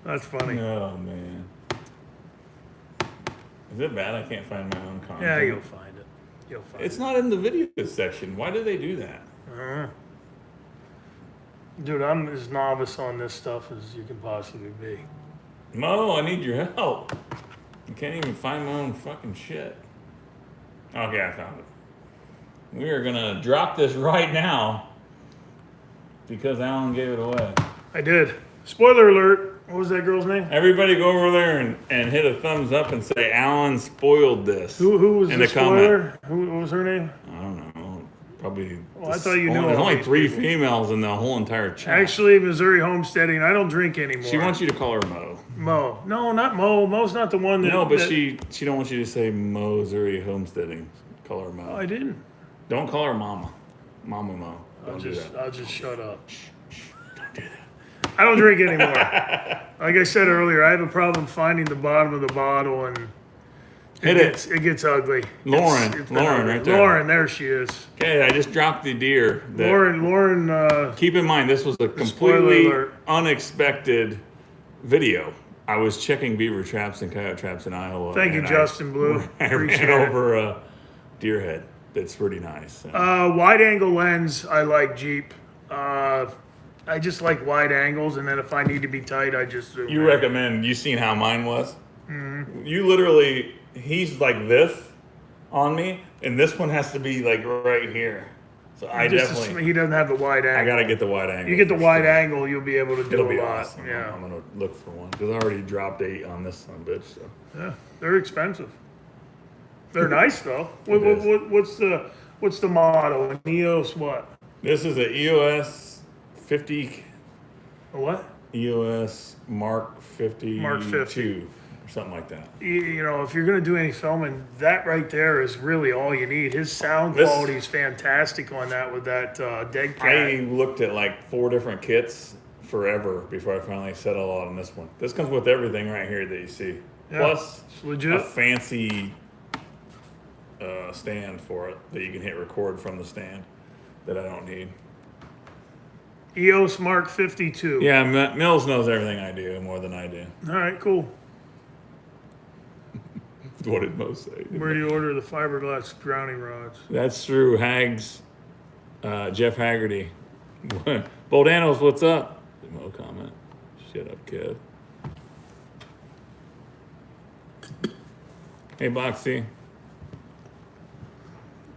That's funny. Oh man, is it bad? I can't find my own content. Yeah, you'll find it. You'll find It's not in the video section. Why do they do that? it. Dude, I'm as novice on this stuff as you can possibly be. Mo, I need your help. I can't even find my own fucking shit. Okay, I found it. We are gonna drop this right now because Alan gave it away. I did. Spoiler alert. What was that girl's name? Everybody go over there and hit a thumbs up and say Alan spoiled this. Who was in the spoiler? comment. What was her name? I don't know. Probably. Well, I thought you knew There's all only these 3 people. females in the whole entire chat. Actually, Missouri homesteading. I don't drink anymore. She wants you to call her Mo. Mo. No, not Mo. Mo's not the one that. No, but that, she don't want you to say Missouri homesteading. Call her Mo. Oh, I didn't. Don't call her Mama. Mama Mo. Don't do that. I'll just shut up. Don't do that. I don't drink anymore. Like I said earlier, I have a problem finding the bottom of the bottle, and it gets ugly. Lauren, It's Lauren, right there. Lauren, there she is. Okay, I just dropped the deer. Lauren. Keep in mind, this was a completely unexpected video. I was checking beaver traps and coyote traps in Iowa. Thank you, Justin Blue. I Appreciate ran it. over a deer head. That's pretty nice. Wide angle lens, I like Jeep. I just like wide angles, and then if I need to be tight, I just zoom You in. recommend, you seen how mine was? Mm-hmm. You literally, he's like this on me, and this one has to be like right here. So He doesn't have the wide angle. I gotta get the wide angle. You get the wide angle, you'll be able to do It'll a be lot. awesome. Yeah. I'm gonna look for one because I already dropped 8 on this son of a bitch. So. Yeah, they're expensive. They're nice though. What's the model? An EOS what? This is a EOS 50. A what? EOS Mark 50. Mark 50. Or something like that. You know, if you're going to do any filming, that right there is really all you need. His sound quality is fantastic on that with that dead cat. I looked at like 4 different kits forever before I finally settled on this one. This comes with everything right here that you see. Yeah, Plus it's legit. a fancy stand for it that you can hit record from the stand that I don't need. EOS Mark 52. Yeah, Mills knows everything I do more than I do. All right, cool. What did Mo say? Where do you order the fiberglass drowning rods? That's through Hags, Jeff Haggerty. Boldanos, what's up? Mo comment. Shut up, kid. Hey, Boxy.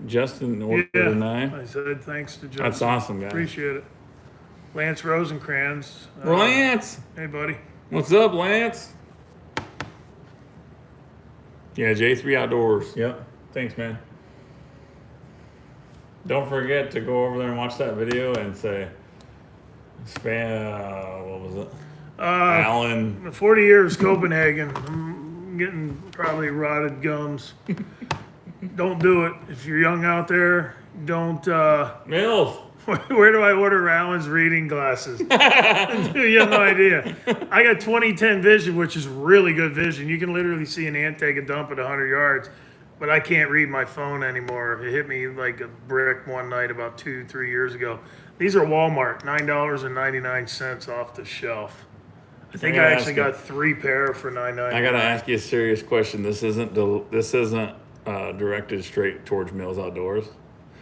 Justin ordered a knife. I said thanks to Justin. That's awesome, guys. Appreciate it. Lance Rosencrantz. Lance! Hey, buddy. What's up, Lance? Yeah, J3 Outdoors. Yep. Thanks, man. Don't forget to go over there and watch that video and say, what was it? Alan. 40 years Copenhagen. I'm getting probably rotted gums. Don't do it. If you're young out there, don't. Mills. Where do I order Alan's reading glasses? You have no idea. I got 20/10 vision, which is really good vision. You can literally see an ant take a dump at 100 yards, but I can't read my phone anymore. It hit me like a brick one night about 2-3 years ago. These are Walmart, $9.99 off the shelf. I think I actually got 3 pair for $9.99. I gotta ask you a serious question. This isn't directed straight towards Mills Outdoors.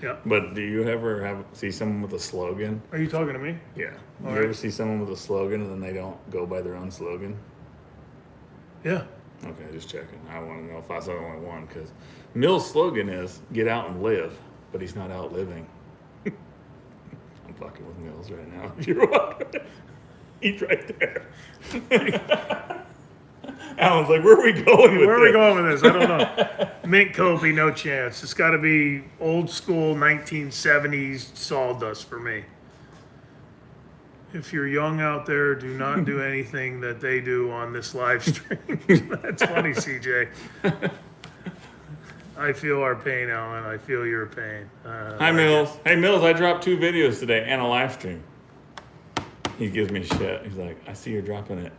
Yeah. But do you ever see someone with a slogan? Are you talking to me? Yeah. All You right. ever see someone with a slogan and then they don't go by their own slogan? Yeah. Okay, just checking. I want to know if I saw the only one because Mill's slogan is "Get out and live," but he's not out living. I'm fucking with Mills right now. You're welcome. He's right there. Alan's like, "Where are we going with Where are this?" we going with this? I don't know. Mint Kobe, no chance. It's got to be old school 1970s sawdust for me. If you're young out there, do not do anything that they do on this live stream. That's funny, CJ. I feel our pain, Alan. I feel your pain. Hi, Mills. Hey, Mills, I dropped 2 videos today and a live stream. He gives me shit. He's like, I see you're dropping it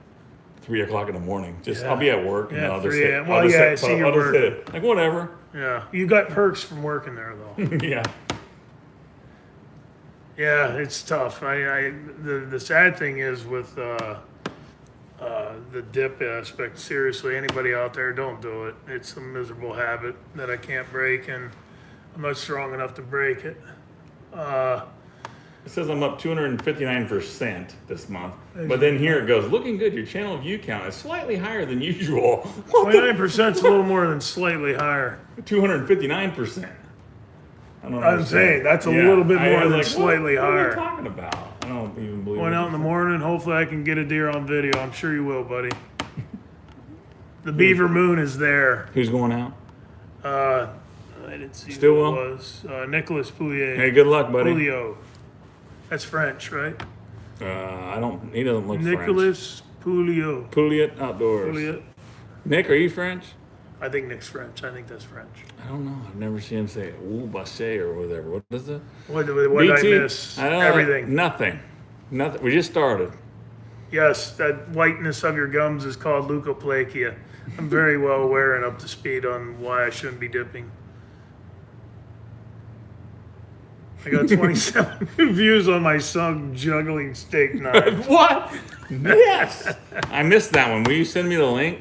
3 o'clock in the morning. I'll be at work. Yeah, and I'll just 3 hit, a.m. Well, yeah, I see you're I'll just hit working. it. Like, whatever. Yeah, you got perks from working there, though. Yeah. Yeah, it's tough. The sad thing is with the dip aspect. Seriously, anybody out there, don't do it. It's a miserable habit that I can't break, and I'm not strong enough to break it. It says I'm up 259% this month. But then here it goes. Looking good. Your channel view count is slightly higher than usual. 29% is a little more than slightly higher. 259%. I don't I'm saying that's a little bit more than slightly what higher. are you talking about? I don't even believe Going it. out in the morning. Hopefully I can get a deer on video. I'm sure you will, buddy. The Beaver moon is there. Who's going out? I didn't see Still who will? it was. Nicholas Pouillet. Hey, good luck, buddy. Pouliot. That's French, right? I don't. He doesn't look Nicholas Pouliot. French. Pouliot Outdoors. Pouliot. Nick, are you French? I think Nick's French. I think that's French. I don't know. I've never seen him say "ooh, basse" or whatever. What is it? What did I miss? I don't know. Everything. Nothing. We just started. Yes, that whiteness of your gums is called leukoplakia. I'm very well aware and up to speed on why I shouldn't be dipping. I got 27 views on my son juggling steak knife. What? Yes. I missed that one. Will you send me the link?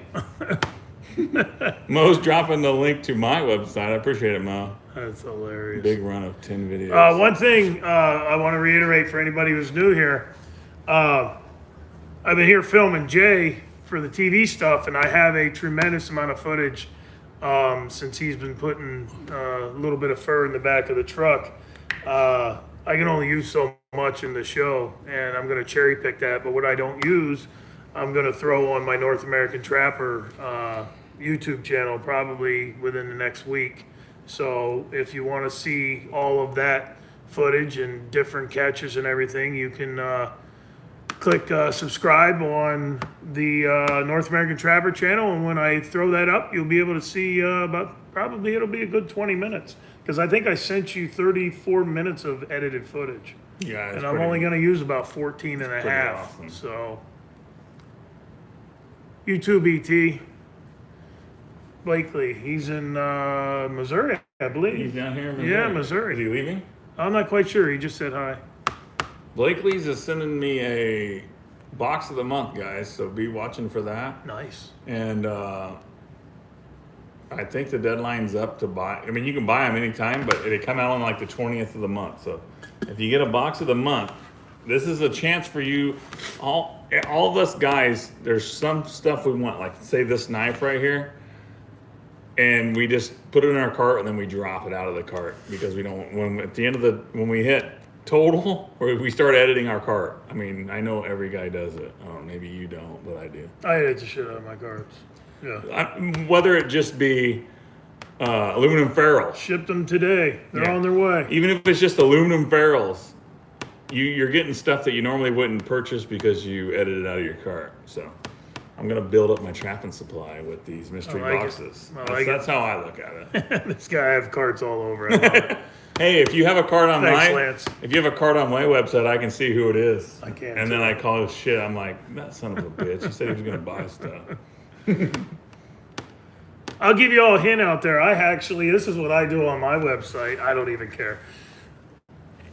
Mo's dropping the link to my website. I appreciate it, Mo. That's hilarious. Big run of 10 videos. One thing I want to reiterate for anybody who's new here, I've been here filming Jay for the TV stuff, and I have a tremendous amount of footage since he's been putting a little bit of fur in the back of the truck. I can only use so much in the show, and I'm going to cherry pick that. But what I don't use, I'm going to throw on my North American Trapper YouTube channel probably within the next week. So if you want to see all of that footage and different catches and everything, you can click subscribe on the North American Trapper channel. And when I throw that up, you'll be able to see probably it'll be a good 20 minutes. Because I think I sent you 34 minutes of edited footage. Yeah, and I'm only going to use about 14 and a half. Awesome. So, YouTube ET. Blakely, he's in Missouri, I believe. He's down here in Missouri. Yeah, Missouri. Is he leaving? I'm not quite sure. He just said hi. Blakely's is sending me a box of the month, guys. So be watching for that. Nice. And I think the deadline's up to buy. I mean, you can buy them anytime, but they come out on like the 20th of the month. So if you get a box of the month, this is a chance for you. All of us guys, there's some stuff we want, like say this knife right here. And we just put it in our cart and then we drop it out of the cart because we don't, when we hit total or we start editing our cart. I mean, I know every guy does it. Oh, maybe you don't, but I do. I edit the shit out of my carts. Yeah. Whether it just be aluminum ferrules. Shipped them today. They're Yeah. on their way. Even if it's just aluminum ferrules, you're getting stuff that you normally wouldn't purchase because you edited it out of your cart. So I'm going to build up my trapping supply with these mystery boxes. That's how I look at it. This guy, I have carts all over. I love it. Hey, if you have a cart on Thanks, Lance. if you have a cart on my website, I can see who it is. I can, And too. then I call his shit. I'm like, that son of a bitch. He said he was going to buy stuff. I'll give you all a hint out there. This is what I do on my website. I don't even care.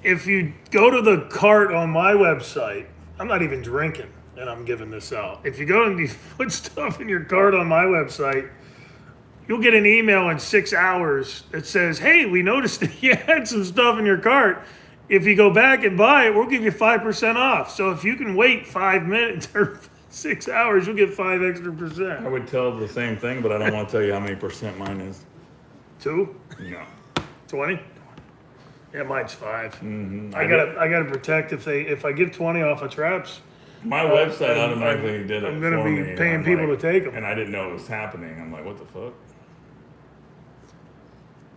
If you go to the cart on my website, I'm not even drinking and I'm giving this out. If you go and you put stuff in your cart on my website, you'll get an email in 6 hours that says, hey, we noticed that you had some stuff in your cart. If you go back and buy it, we'll give you 5% off. So if you can wait 5 minutes or 6 hours, you'll get 5 extra percent. I would tell the same thing, but I don't want to tell you how many percent mine is. 2? No. 20? Yeah, mine's 5. Mm-hmm. I gotta protect if I give 20 off of traps. My website automatically did it. I'm gonna for be me, paying and I'm people like- to take them. And I didn't know it was happening. I'm like, what the fuck?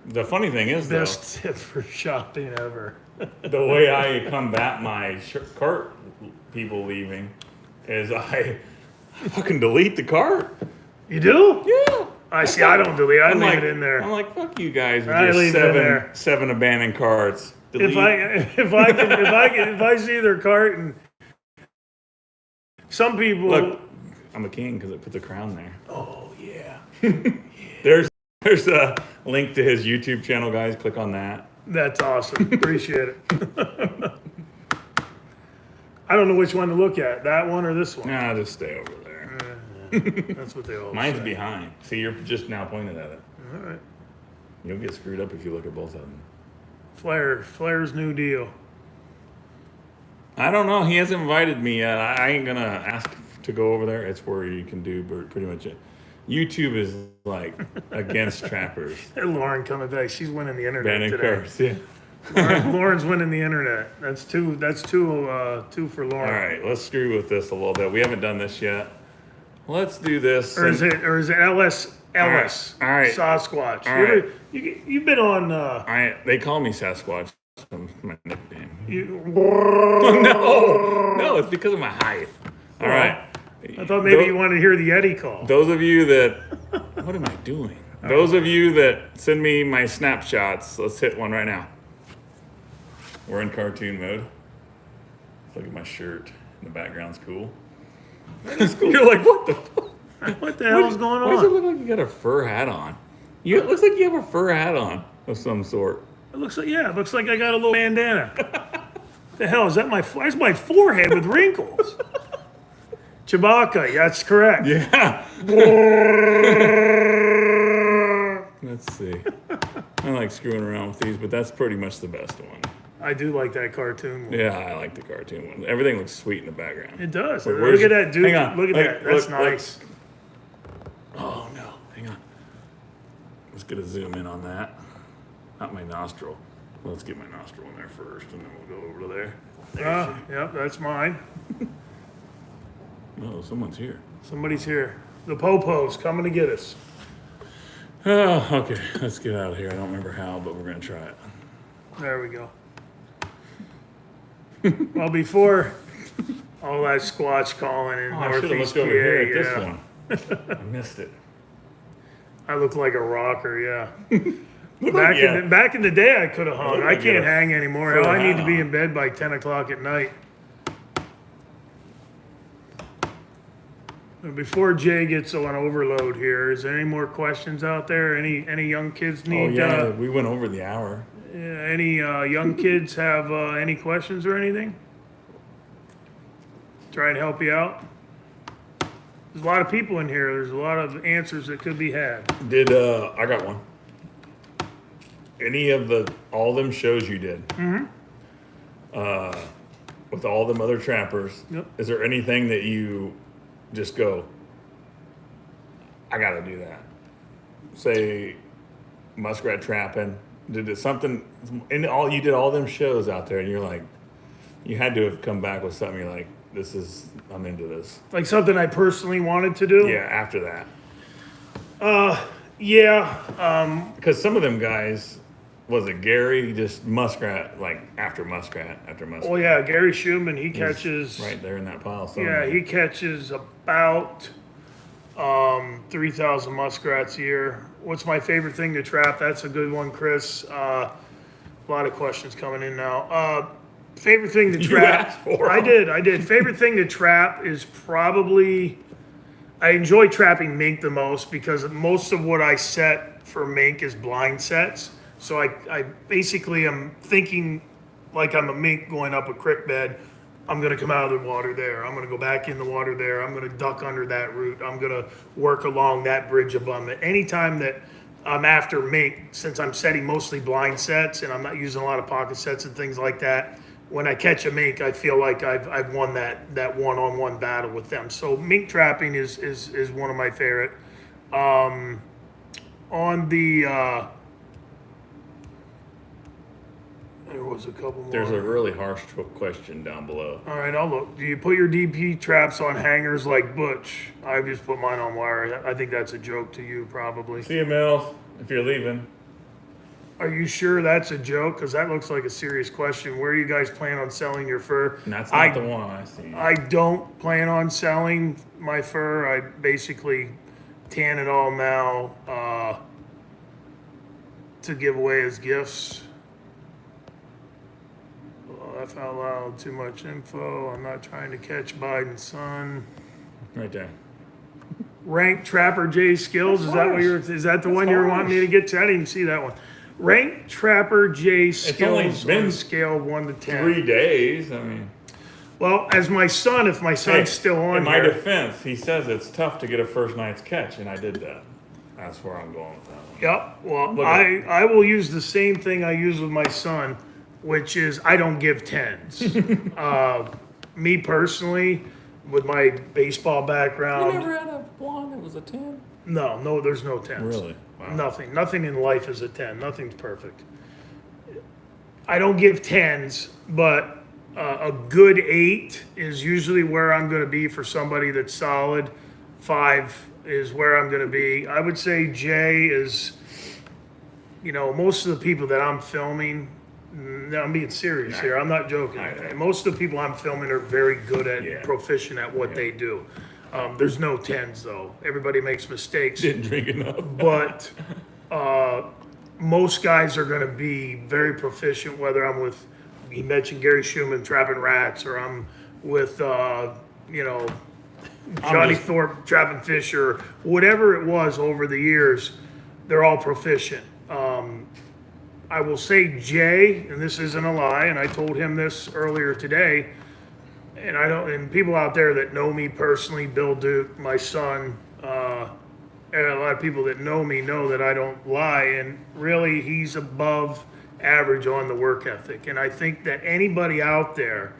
The funny thing is, though, Best tip for shopping ever. the way I combat my cart people leaving is I fucking delete the cart. You do? Yeah. I see. I don't delete. I I'm leave like, it in there. I'm like, fuck you guys with I your leave it in there. seven abandoned carts. Delete. If I see their cart and some people. Look, I'm a king because I put the crown there. Oh yeah. There's a link to his YouTube channel, guys. Click on that. That's awesome. Appreciate it. I don't know which one to look at. That one or this one. Nah, just stay over there. That's what they all Mine's say. behind. See, you're just now pointing at it. All right. You'll get screwed up if you look at both of them. Flair's new deal. I don't know. He hasn't invited me yet. I ain't gonna ask to go over there. It's where you can do pretty much it. YouTube is like against trappers. Hey, Lauren coming back. She's winning the internet Banning today. cars, yeah. Lauren's winning the internet. That's two for Lauren. All right, let's screw with this a little bit. We haven't done this yet. Let's do this. Or is it Ellis? All right. Sasquatch. All right. You've been on. They call me Sasquatch. That's my nickname. No, No, it's because of my height. All right. I thought maybe you wanted to hear the Eddie call. Those of you that, what am I doing? Those of you that send me my snapshots, let's hit one right now. We're in cartoon mode. Look at my shirt. The background's cool. You're like, what the fuck? What the hell is going on? Why does it look like you got a fur hat on? It looks like you have a fur hat on of some sort. It looks like I got a little bandana. The hell is that? That's my forehead with wrinkles. Chewbacca, that's correct. Yeah. Let's see. I like screwing around with these, but that's pretty much the best one. I do like that cartoon one. Yeah, I like the cartoon one. Everything looks sweet in the background. It does. Wait, Look at that, dude. Hang on. Look at that. That's nice. Oh, no. Hang on. Let's get a zoom in on that. Not my nostril. Let's get my nostril in there first, and then we'll go over to there. Yep, that's mine. Oh, someone's here. Somebody's here. The Popo's coming to get us. Oh, okay. Let's get out of here. I don't remember how, but we're going to try it. There we go. Well, before all that squatch calling in I should have Northeast looked PA, over here at this one. I missed it. I look like a rocker, yeah. Yeah. Back in the day, I could have hung. look I like you can't had a hang anymore. full Hell, I need hat to be on. in bed by 10 o'clock at night. Before Jay gets on overload here, is there any more questions out there? Any young kids Oh, need? yeah. We went over the hour. Any young kids have any questions or anything? Try and help you out. There's a lot of people in here. There's a lot of answers that could be had. I got one. Any of all them shows you did? Mm-hmm. With all them other trappers, Yep. is there anything that you just go, I gotta do that? Say, muskrat trapping. Did it something? You did all them shows out there, and you're like, you had to have come back with something. You're like, I'm into this. Like something I personally wanted to do? Yeah. After that, Yeah. because some of them guys, was it Gary? Just muskrat, like after muskrat after muskrat. Oh yeah, Gary Schumann, he He's catches. right there in that pile. Yeah, he catches about 3,000 muskrats a year. What's my favorite thing to trap? That's a good one, Chris. A lot of questions coming in now. Favorite thing to You trap? asked for I them. did. Favorite thing to trap is probably. I enjoy trapping mink the most because most of what I set for mink is blind sets. So I basically am thinking like I'm a mink going up a creek bed. I'm going to come out of the water there. I'm going to go back in the water there. I'm going to duck under that root. I'm going to work along that bridge above it. Anytime that I'm after mink, since I'm setting mostly blind sets and I'm not using a lot of pocket sets and things like that, when I catch a mink, I feel like I've won that one-on-one battle with them. So mink trapping is one of my favorite. On the there was a couple more. There's a really harsh question down below. All right, I'll look. Do you put your DP traps on hangers like Butch? I just put mine on wire. I think that's a joke to you, probably. See you, Mills, if you're leaving. Are you sure that's a joke? Because that looks like a serious question. Where do you guys plan on selling your fur? And that's not the one I see. I don't plan on selling my fur. I basically tan it all now to give away as gifts. Laugh out loud, too much info. I'm not trying to catch Biden's son. Right there. Rank Trapper J Skills. Is that the one you were wanting me to get to? I didn't even see that one. Rank Trapper J Skills been on a scale of 1 to 10. 3 days. I mean, Well, as my son, if my son's still on in my here. defense, he says it's tough to get a first night's catch, and I did that. That's where I'm going with that one. Yep. Well, Look at- I will use the same thing I use with my son, which is I don't give 10s. Me personally, with my baseball background, had a one that was a 10? no, there's no 10s. Really? Wow. Nothing in life is a 10. Nothing's perfect. I don't give 10s, but a good 8 is usually where I'm going to be for somebody that's solid. 5 is where I'm going to be. I would say J is, most of the people that I'm filming, I'm being serious here. I'm not joking. Most of the people I'm filming are very good at, proficient at what they do. There's no 10s though. Everybody makes mistakes. Didn't drink enough. But most guys are going to be very proficient, whether I'm with, you mentioned Gary Schumann trapping rats, or I'm with, Johnny Thorpe trapping fish, or whatever it was over the years, they're all proficient. I will say Jay, and this isn't a lie, and I told him this earlier today, and people out there that know me personally, Bill Duke, my son, and a lot of people that know me know that I don't lie, and really he's above average on the work ethic. And I think that anybody out there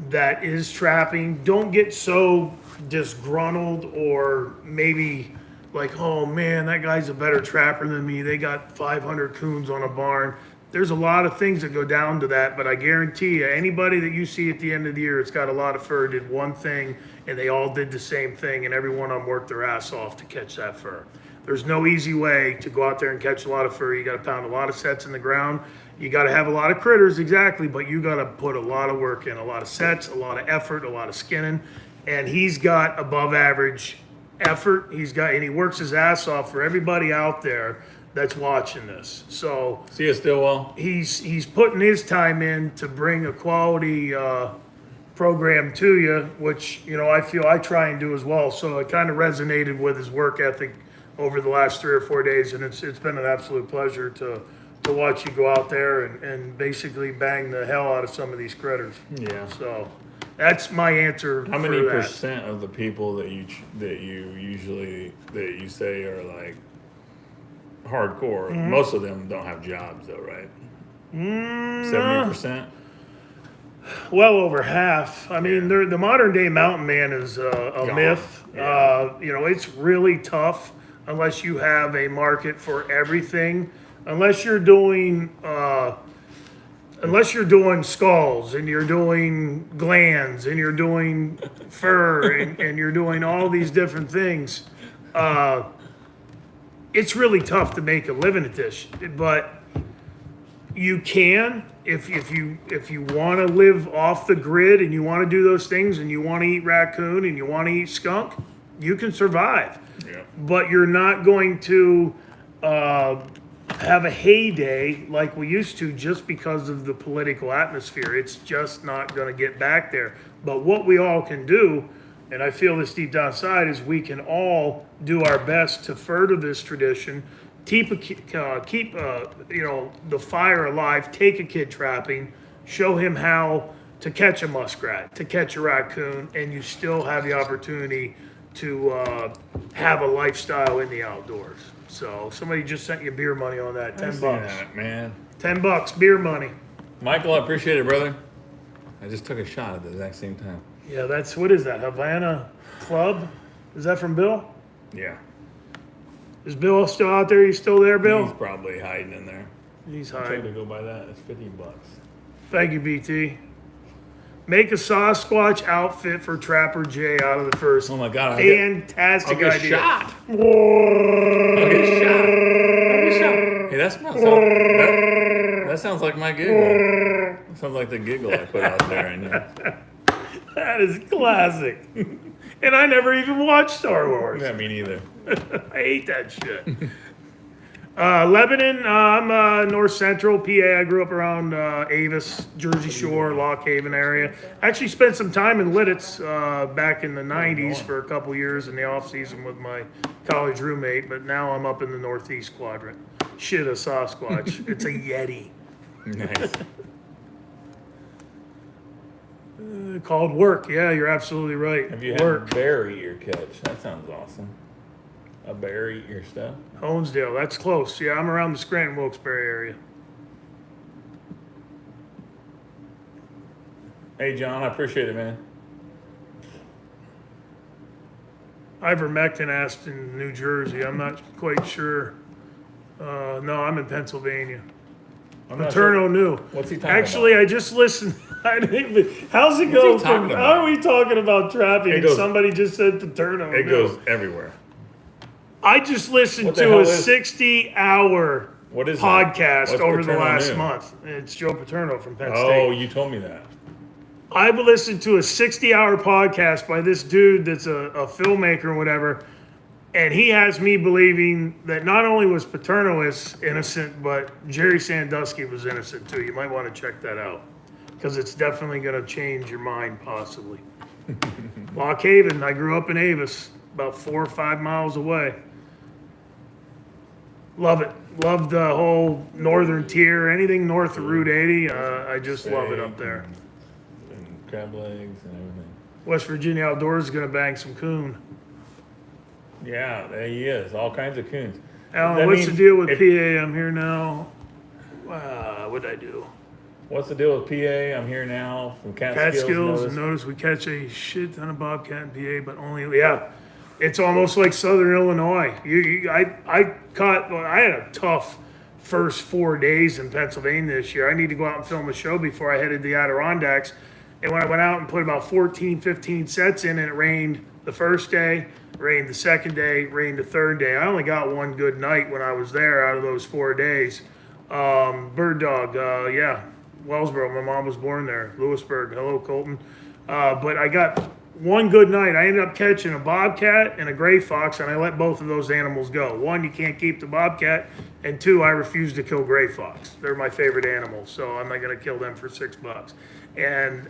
that is trapping, don't get so disgruntled or maybe like, oh man, that guy's a better trapper than me. They got 500 coons on a barn. There's a lot of things that go down to that, but I guarantee you, anybody that you see at the end of the year, it's got a lot of fur, did one thing, and they all did the same thing, and every one of them worked their ass off to catch that fur. There's no easy way to go out there and catch a lot of fur. You got to pound a lot of sets in the ground. You got to have a lot of critters, exactly, but you got to put a lot of work in, a lot of sets, a lot of effort, a lot of skinning, and he's got above average effort. And he works his ass off for everybody out there that's watching this. So See you, Stillwell. he's putting his time in to bring a quality program to you, which I feel I try and do as well. So it kind of resonated with his work ethic over the last 3 or 4 days, and it's been an absolute pleasure to watch you go out there and basically bang the hell out of some of these critters. Yeah. So that's my answer. How many for that. percent of the people that you say are like hardcore? Mm-hmm. Most of them don't have jobs though, right? 70%. Well over half. I mean, the modern day mountain man is a myth. Yeah. It's really tough unless you have a market for everything. Unless you're doing skulls, and you're doing glands, and you're doing fur, and you're doing all these different things, it's really tough to make a living at this. But you can, if you want to live off the grid and you want to do those things, and you want to eat raccoon and you want to eat skunk, you can survive. Yeah. But you're not going to have a heyday like we used to just because of the political atmosphere. It's just not going to get back there. But what we all can do, and I feel this deep down inside, is we can all do our best to further this tradition, keep the fire alive, take a kid trapping, show him how to catch a muskrat, to catch a raccoon, and you still have the opportunity to have a lifestyle in the outdoors. So somebody just sent you beer money on that, $10. That, man. $10 beer money. Michael, I appreciate it, brother. I just took a shot at the exact same time. Yeah, what is that, Havana Club? Is that from Bill? Yeah. Is Bill still out there? He's still there, Bill? He's probably hiding in there. He's I tried to hiding. go by that. It's $50. Thank you, BT. Make a Sasquatch outfit for Trapper Jay out of the first. Oh my God! Fantastic I'll get idea. shot. I'll get shot. Hey, that sounds like my giggle. That sounds like the giggle I put out there. And That is classic. And I never even watched Star Wars. yeah, me neither. I hate that shit. Lebanon, I'm North Central PA. I grew up around Avis, Jersey Shore, Lock Haven area. I actually spent some time in Lidditz back in the 90s for a couple years in the off season with my college roommate, but now I'm up in the Northeast quadrant. Shit, a Sasquatch. It's a Yeti. Nice. Called work. Yeah, you're absolutely right. Have you had Work. a bear eat your catch? That sounds awesome. A bear eat your stuff? Honesdale, that's close. Yeah, I'm around the Scranton Wilkes-Barre area. Hey, John, I appreciate it, man. Ivermectin asked in New Jersey. I'm not quite sure. No, I'm in Pennsylvania. I'm not Paterno sure. knew. What's he talking Actually, about? I just listened. I didn't even, how's it What's go he talking from, about? how are we talking about trapping It and goes- somebody just said Paterno It knew? goes everywhere. I just listened What the to hell a is- 60-hour What is that? podcast What's over the Paterno last New? month. It's Joe Paterno from Penn Oh, State. you told me that. I've listened to a 60-hour podcast by this dude that's a filmmaker or whatever, and he has me believing that not only was Paterno innocent, but Jerry Sandusky was innocent too. You might want to check that out because it's definitely going to change your mind possibly. Lock Haven, I grew up in Avis, about 4 or 5 miles away. Love it. Love the whole northern tier, anything north of Route 80. I just love it up there. And crab legs and everything. West Virginia Outdoors is going to bang some coon. Yeah, there he is. All kinds of coons. Alan, That what's the means deal with if- PA? I'm here now. What'd I do? What's the deal with PA? I'm here now from Catskills. Catskills, and notice we catch a shit ton of bobcat in PA, but only, yeah. It's almost like Southern Illinois. I had a tough first 4 days in Pennsylvania this year. I need to go out and film a show before I headed to the Adirondacks. And when I went out and put about 14, 15 sets in, and it rained the first day, rained the second day, rained the third day. I only got one good night when I was there out of those 4 days. Bird dog, yeah, Wellsboro. My mom was born there. Lewisburg. Hello, Colton. But I got one good night. I ended up catching a bobcat and a gray fox, and I let both of those animals go. One, you can't keep the bobcat, and two, I refuse to kill gray fox. They're my favorite animals, so I'm not going to kill them for $6. And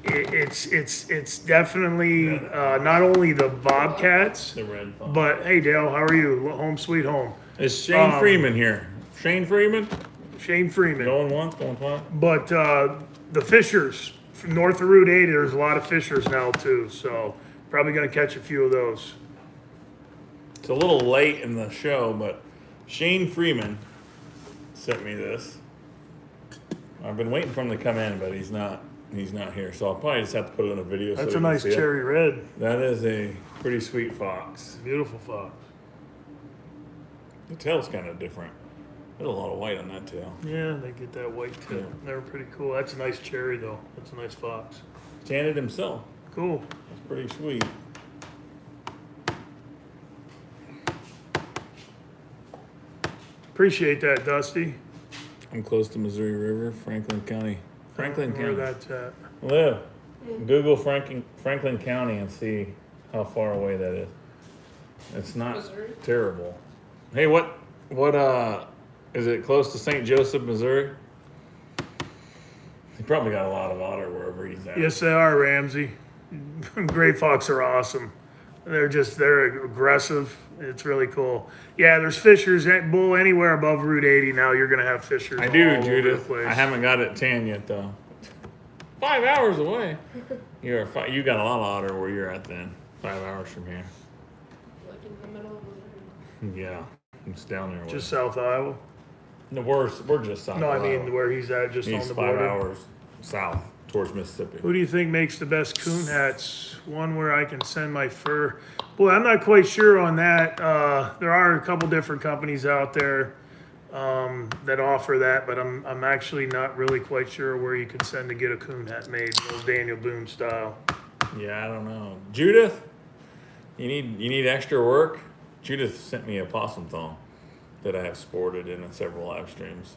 it's definitely not only the bobcats, The red fox. but hey, Dale, how are you? Home sweet home. Is Shane Freeman here? Shane Freeman? Shane Freeman. Going once, going twice? But the fishers from north of Route 80, there's a lot of fishers now too. So probably going to catch a few of those. It's a little late in the show, but Shane Freeman sent me this. I've been waiting for him to come in, but he's not here. So I'll probably just have to put it in a video. That's so a you can nice see it. cherry red. That is a pretty sweet fox. Beautiful fox. The tail's kind of different. There's a lot of white on that tail. Yeah, they get that white tip. Yeah. They're pretty cool. That's a nice cherry though. That's a nice fox. Tanned it himself. Cool. That's pretty sweet. Appreciate that, Dusty. I'm close to Missouri River, Franklin County. Franklin Where County. that's at. Liv, Google Franklin County and see how far away that is. It's not Missouri? terrible. Hey, what is it close to St. Joseph, Missouri? He probably got a lot of otter wherever he's at. Yes, they are, Ramsey. Gray fox are awesome. They're aggressive. It's really cool. Yeah, there's fishers at Bull anywhere above Route 80 now. You're gonna have fishers. I do, all over the Judith. place. I haven't got it tan yet though. 5 hours away. You got a lot of otter where you're at then. 5 hours from here. Like in the middle of Missouri. Yeah, it's down there. Just South Iowa. No, we're just south. No, I of mean Iowa. where he's at, just He's on the 5 border. hours south towards Mississippi. Who do you think makes the best coon hats? One where I can send my fur. Boy, I'm not quite sure on that. There are a couple different companies out there that offer that, but I'm actually not really quite sure where you can send to get a coon hat made, old Daniel Boone style. Yeah, I don't know. Judith, you need extra work? Judith sent me a possum thong that I have sported in several live streams.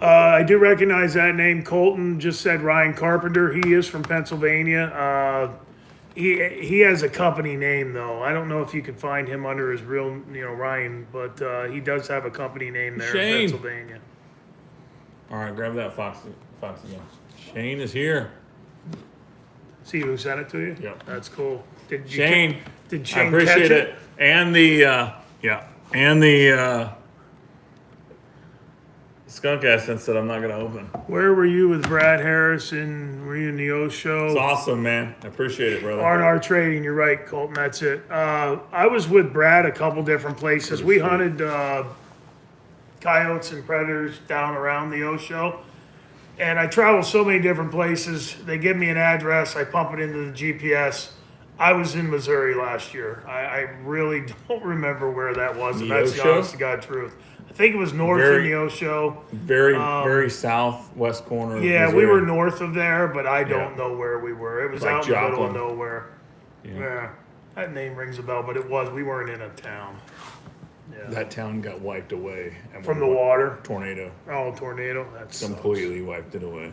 I do recognize that name. Colton just said Ryan Carpenter. He is from Pennsylvania. He has a company name though. I don't know if you can find him under his real, Ryan, but he does have a company name there Shane. in Pennsylvania. All right, grab that fox again. Shane is here. See who sent it to you? Yep. That's cool. Did you Shane, Did I Shane appreciate catch it. And the skunk essence that I'm not gonna open. Where were you with Brad Harrison? Were you in the O show? It's awesome, man. I appreciate it, brother. R&R Trading, you're right, Colton, that's it. I was with Brad a couple different places. We hunted coyotes and predators down around the O show. And I travel so many different places. They give me an address, I pump it into the GPS. I was in Missouri last year. I really don't remember where that was, and The that's O the show? honest to God truth. I I think it was north Very- in Neosho. Very southwest corner. of Yeah, we Missouri. were north of there, but I don't Yeah. know where we were. It was Like out in the middle Joplin. of nowhere. Yeah. Yeah, that name rings a bell, but it was. We weren't in a town. Yeah. That town got wiped away at From the one point. water. Tornado Oh, tornado. That's completely wiped it away.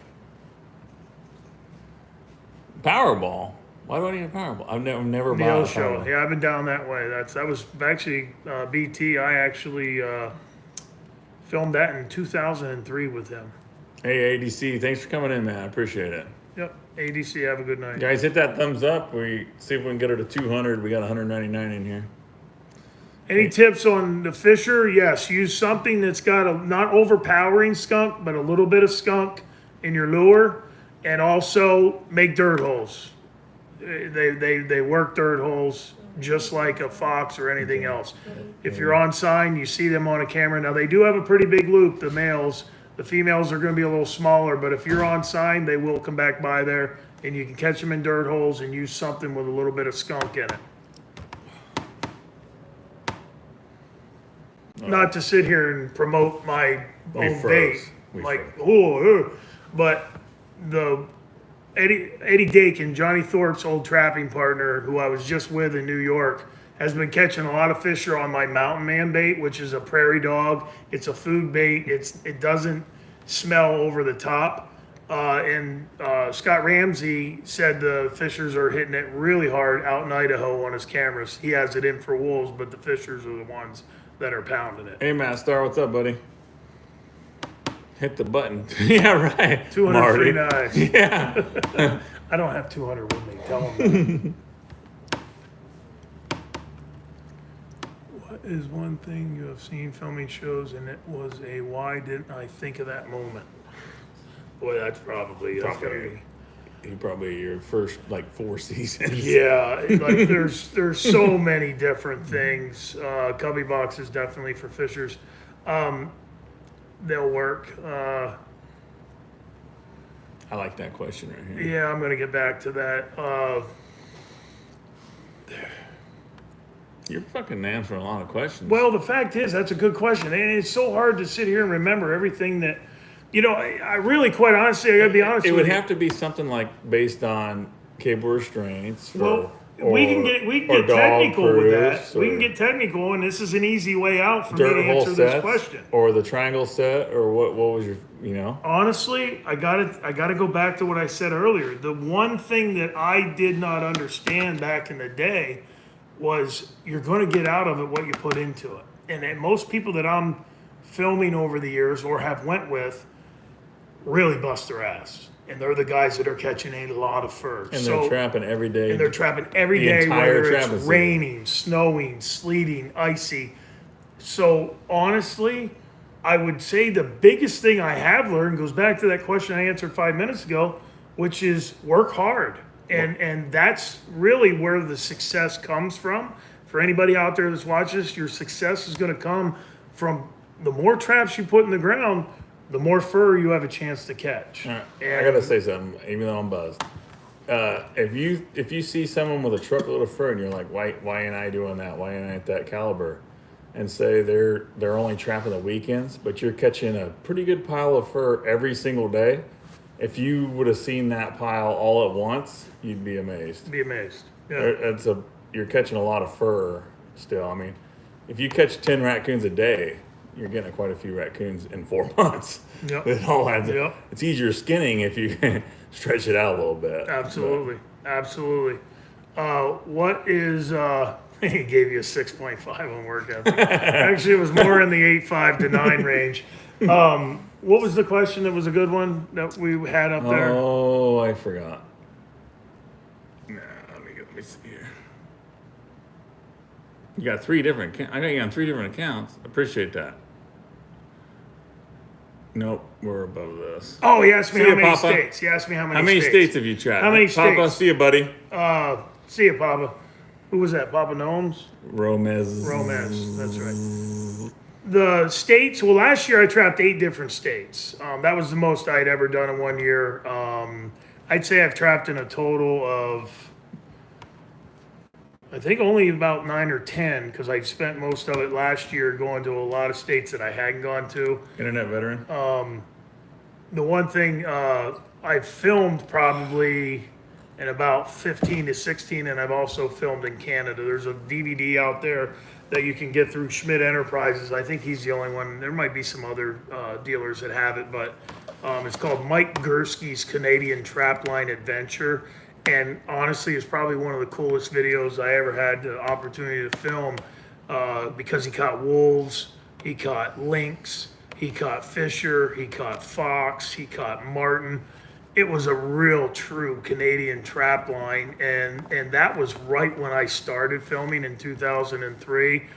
Powerball. Why do I need a Powerball? I've never bought a Neosho. Powerball. Yeah, I've been down that way. That was actually BT. I actually filmed that in 2003 with him. Hey ADC, thanks for coming in, man. I appreciate it. Yep. ADC. Have a good night. Guys, hit that thumbs up. We see if we can get her to 200. We got 199 in here. Any tips on the Fisher? Yes, use something that's got a not overpowering skunk, but a little bit of skunk in your lure, and also make dirt holes. They work dirt holes just like a fox or anything else. If you're on sign, you see them on a camera. Now they do have a pretty big loop, the males. The females are going to be a little smaller, but if you're on sign, they will come back by there, and you can catch them in dirt holes and use something with a little bit of skunk in it. Not to sit here and promote my own bait, like but the Eddie Dakin, Johnny Thorpe's old trapping partner, who I was just with in New York, has been catching a lot of Fisher on my Mountain Man bait, which is a prairie dog. It's a food bait. It doesn't smell over the top. And Scott Ramsey said the Fishers are hitting it really hard out in Idaho on his cameras. He has it in for wolves, but the Fishers are the ones that are pounding it. Hey, Matt Star, what's up, buddy? Hit the button. Yeah, right. 200 free Marty. knives. Yeah. I don't have 200 with me. Tell them that. What is one thing you have seen filming shows and it was a why didn't I think of that moment? Boy, that's gotta be. You probably your first like 4 seasons. Yeah, like there's so many different things. Cubby box is definitely for fishers. They'll work. I like that question right here. Yeah, I'm gonna get back to that. You're fucking answering a lot of questions. Well, the fact is, that's a good question, and it's so hard to sit here and remember everything that, I really, quite honestly, I gotta be honest it with would you. have to be something like based on cable restraints. Well, we can get technical with that. We can get technical, and this is an easy way out for me to dirt hole answer this sets, question. or the triangle set, or what was your, Honestly, I gotta go back to what I said earlier. The one thing that I did not understand back in the day was you're going to get out of it what you put into it. And most people that I'm filming over the years or have went with really bust their ass. And they're the guys that are catching a lot of fur. and they're trapping every day. And they're trapping every The day, entire whether it's trapping season. raining, snowing, sleeting, icy. So honestly, I would say the biggest thing I have learned goes back to that question I answered 5 minutes ago, which is work hard. And that's really where the success comes from. For anybody out there that's watching this, your success is going to come from the more traps you put in the ground, the more fur you have a chance to catch. All right, I gotta say something, even though I'm buzzed. If you see someone with a truckload of fur and you're like, why ain't I doing that? Why ain't I at that caliber? And say they're only trapping the weekends, but you're catching a pretty good pile of fur every single day. If you would have seen that pile all at once, you'd be amazed. Be amazed. Yeah. You're catching a lot of fur still. I mean, if you catch 10 raccoons a day, you're getting quite a few raccoons in 4 months. Yep. It all adds up. Yep. It's easier skinning if you stretch it out a little bit. Absolutely. Absolutely. What is, he gave you a 6.5 on work ethic. Actually, it was more in the 8.5 to 9 range. What was the question that was a good one that we had up there? Oh, I forgot. Nah, let me see here. You got 3 different. I got you on 3 different accounts. Appreciate that. Nope, we're above this. Oh, he asked me See how ya, many Papa. states. He asked me how many How many states have you trapped? How many Papa, states? see you, buddy. See ya, Papa. Who was that? Papa Gnomes? Romez. That's right. The states, well, last year I trapped 8 different states. That was the most I'd ever done in 1 year. I'd say I've trapped in a total of I think only about 9 or 10, because I spent most of it last year going to a lot of states that I hadn't gone to. Internet veteran. The one thing I've filmed probably in about 15 to 16, and I've also filmed in Canada. There's a DVD out there that you can get through Schmidt Enterprises. I think he's the only one. There might be some other dealers that have it, but it's called Mike Gursky's Canadian Trapline Adventure. And honestly, it's probably one of the coolest videos I ever had the opportunity to film because he caught wolves, he caught lynx, he caught fisher, he caught fox, he caught marten. It was a real true Canadian trap line, and that was right when I started filming in 2003.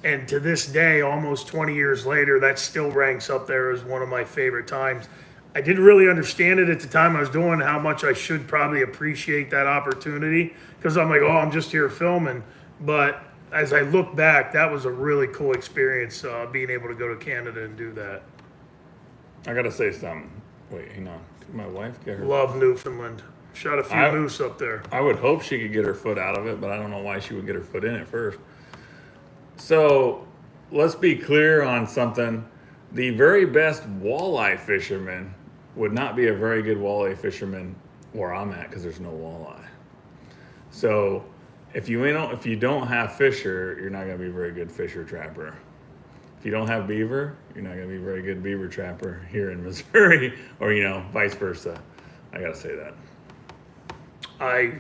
And to this day, almost 20 years later, that still ranks up there as one of my favorite times. I didn't really understand it at the time I was doing, how much I should probably appreciate that opportunity, because I'm like, oh, I'm just here filming. But as I look back, that was a really cool experience, being able to go to Canada and do that. I gotta say something. Wait, hang on. Did my wife get her? Love Newfoundland. Shot a few moose up there. I would hope she could get her foot out of it, but I don't know why she would get her foot in it first. So let's be clear on something. The very best walleye fisherman would not be a very good walleye fisherman where I'm at, because there's no walleye. So if you don't have fisher, you're not gonna be a very good fisher trapper. If you don't have beaver, you're not gonna be a very good beaver trapper here in Missouri, or vice versa. I gotta say that. I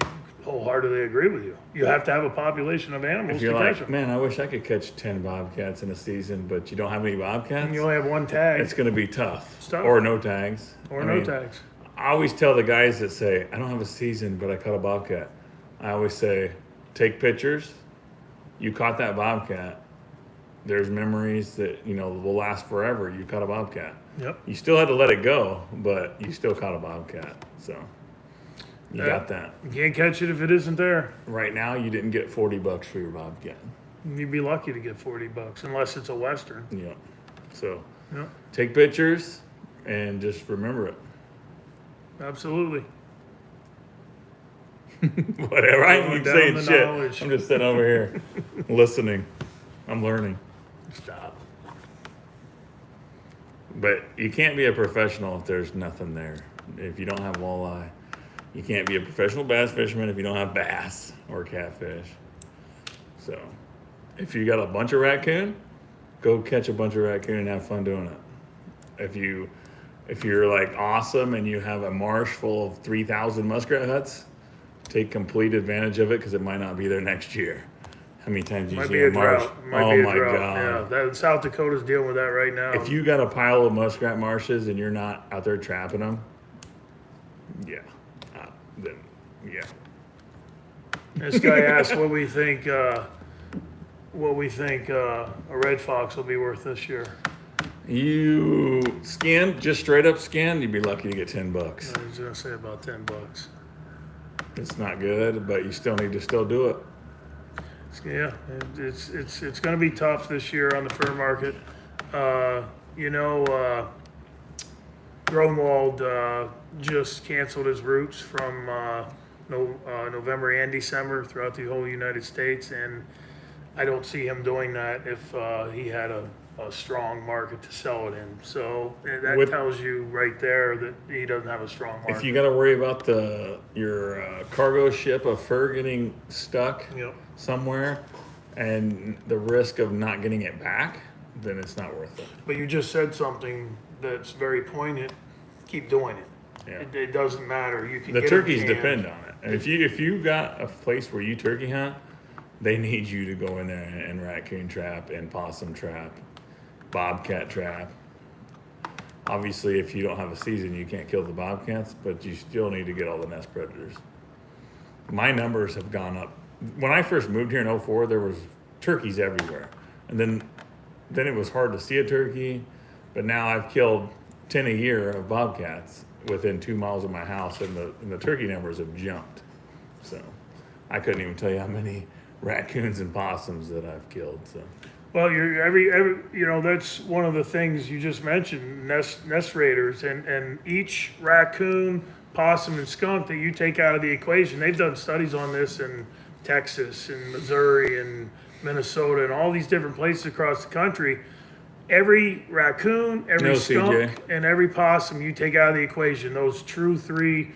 wholeheartedly agree with you. You have to have a population of animals If to you're catch like, them. man, I wish I could catch 10 bobcats in a season, but you don't have any bobcats, And you only have one tag. it's gonna be tough. It's tough. Or no tags. Or I no mean, tags. I always tell the guys that say, I don't have a season, but I caught a bobcat. I always say, take pictures. You caught that bobcat. There's memories that, will last forever. You caught a bobcat. Yep. You still had to let it go, but you still caught a bobcat. So you got that. You can't catch it if it isn't there. Right now, you didn't get $40 for your bobcat. You'd be lucky to get $40, unless it's a Western. Yeah. So Yep. take pictures and just remember it. Absolutely. Whatever. I ain't Going even down saying the shit. knowledge. I'm just sitting over here listening. I'm learning. Stop. But you can't be a professional if there's nothing there. If you don't have walleye, you can't be a professional bass fisherman if you don't have bass or catfish. So if you got a bunch of raccoon, go catch a bunch of raccoon and have fun doing it. If you're like awesome and you have a marsh full of 3,000 muskrat huts, take complete advantage of it, because it might not be there next year. How many times do you Might see be a a marsh? drought. Might Oh be a my drought. God. Yeah, South Dakota's dealing with that right now. If you got a pile of muskrat marshes and you're not out there trapping them, then yeah. This guy asked what we think a red fox will be worth this year. You just straight up skinned, you'd be lucky to get $10. I was gonna say about $10. It's not good, but you still need to still do it. Yeah, it's going to be tough this year on the fur market. Grunwald just canceled his routes from November and December throughout the whole United States, and I don't see him doing that if he had a strong market to sell it in. So that tells you right there that he doesn't have a strong market. If you got to worry about your cargo ship of fur getting stuck Yep. somewhere and the risk of not getting it back, then it's not worth it. But you just said something that's very poignant. Keep doing it. Yeah. It doesn't matter. You can The get 'em turkeys canned. depend on it. And if you got a place where you turkey hunt, they need you to go in there and raccoon trap and possum trap, bobcat trap. Obviously, if you don't have a season, you can't kill the bobcats, but you still need to get all the nest predators. My numbers have gone up. When I first moved here in 2004, there was turkeys everywhere. And then it was hard to see a turkey, but now I've killed 10 a year of bobcats within 2 miles of my house, and the turkey numbers have jumped. So I couldn't even tell you how many raccoons and possums that I've killed. So Well, you're every that's one of the things you just mentioned, nest raiders, and each raccoon, possum, and skunk that you take out of the equation. They've done studies on this in Texas and Missouri and Minnesota and all these different places across the country, every raccoon, every No, skunk, CJ. and every possum you take out of the equation, those true 3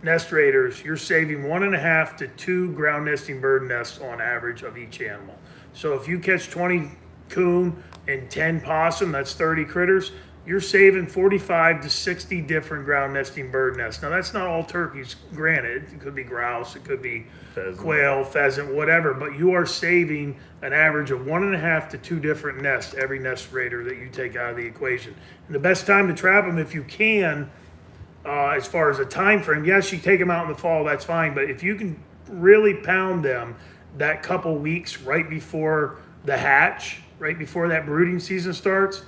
nest raiders, you're saving 1.5 to 2 ground nesting bird nests on average of each animal. So if you catch 20 coon and 10 possum, that's 30 critters, you're saving 45 to 60 different ground nesting bird nests. Now that's not all turkeys, granted. It could be grouse, it could be Pheasant. quail, pheasant, whatever, but you are saving an average of 1.5 to 2 different nests every nest raider that you take out of the equation. And the best time to trap them, if you can, as far as a time frame, yes, you take them out in the fall, that's fine, but if you can really pound them that couple weeks right before the hatch, right before that brooding season starts,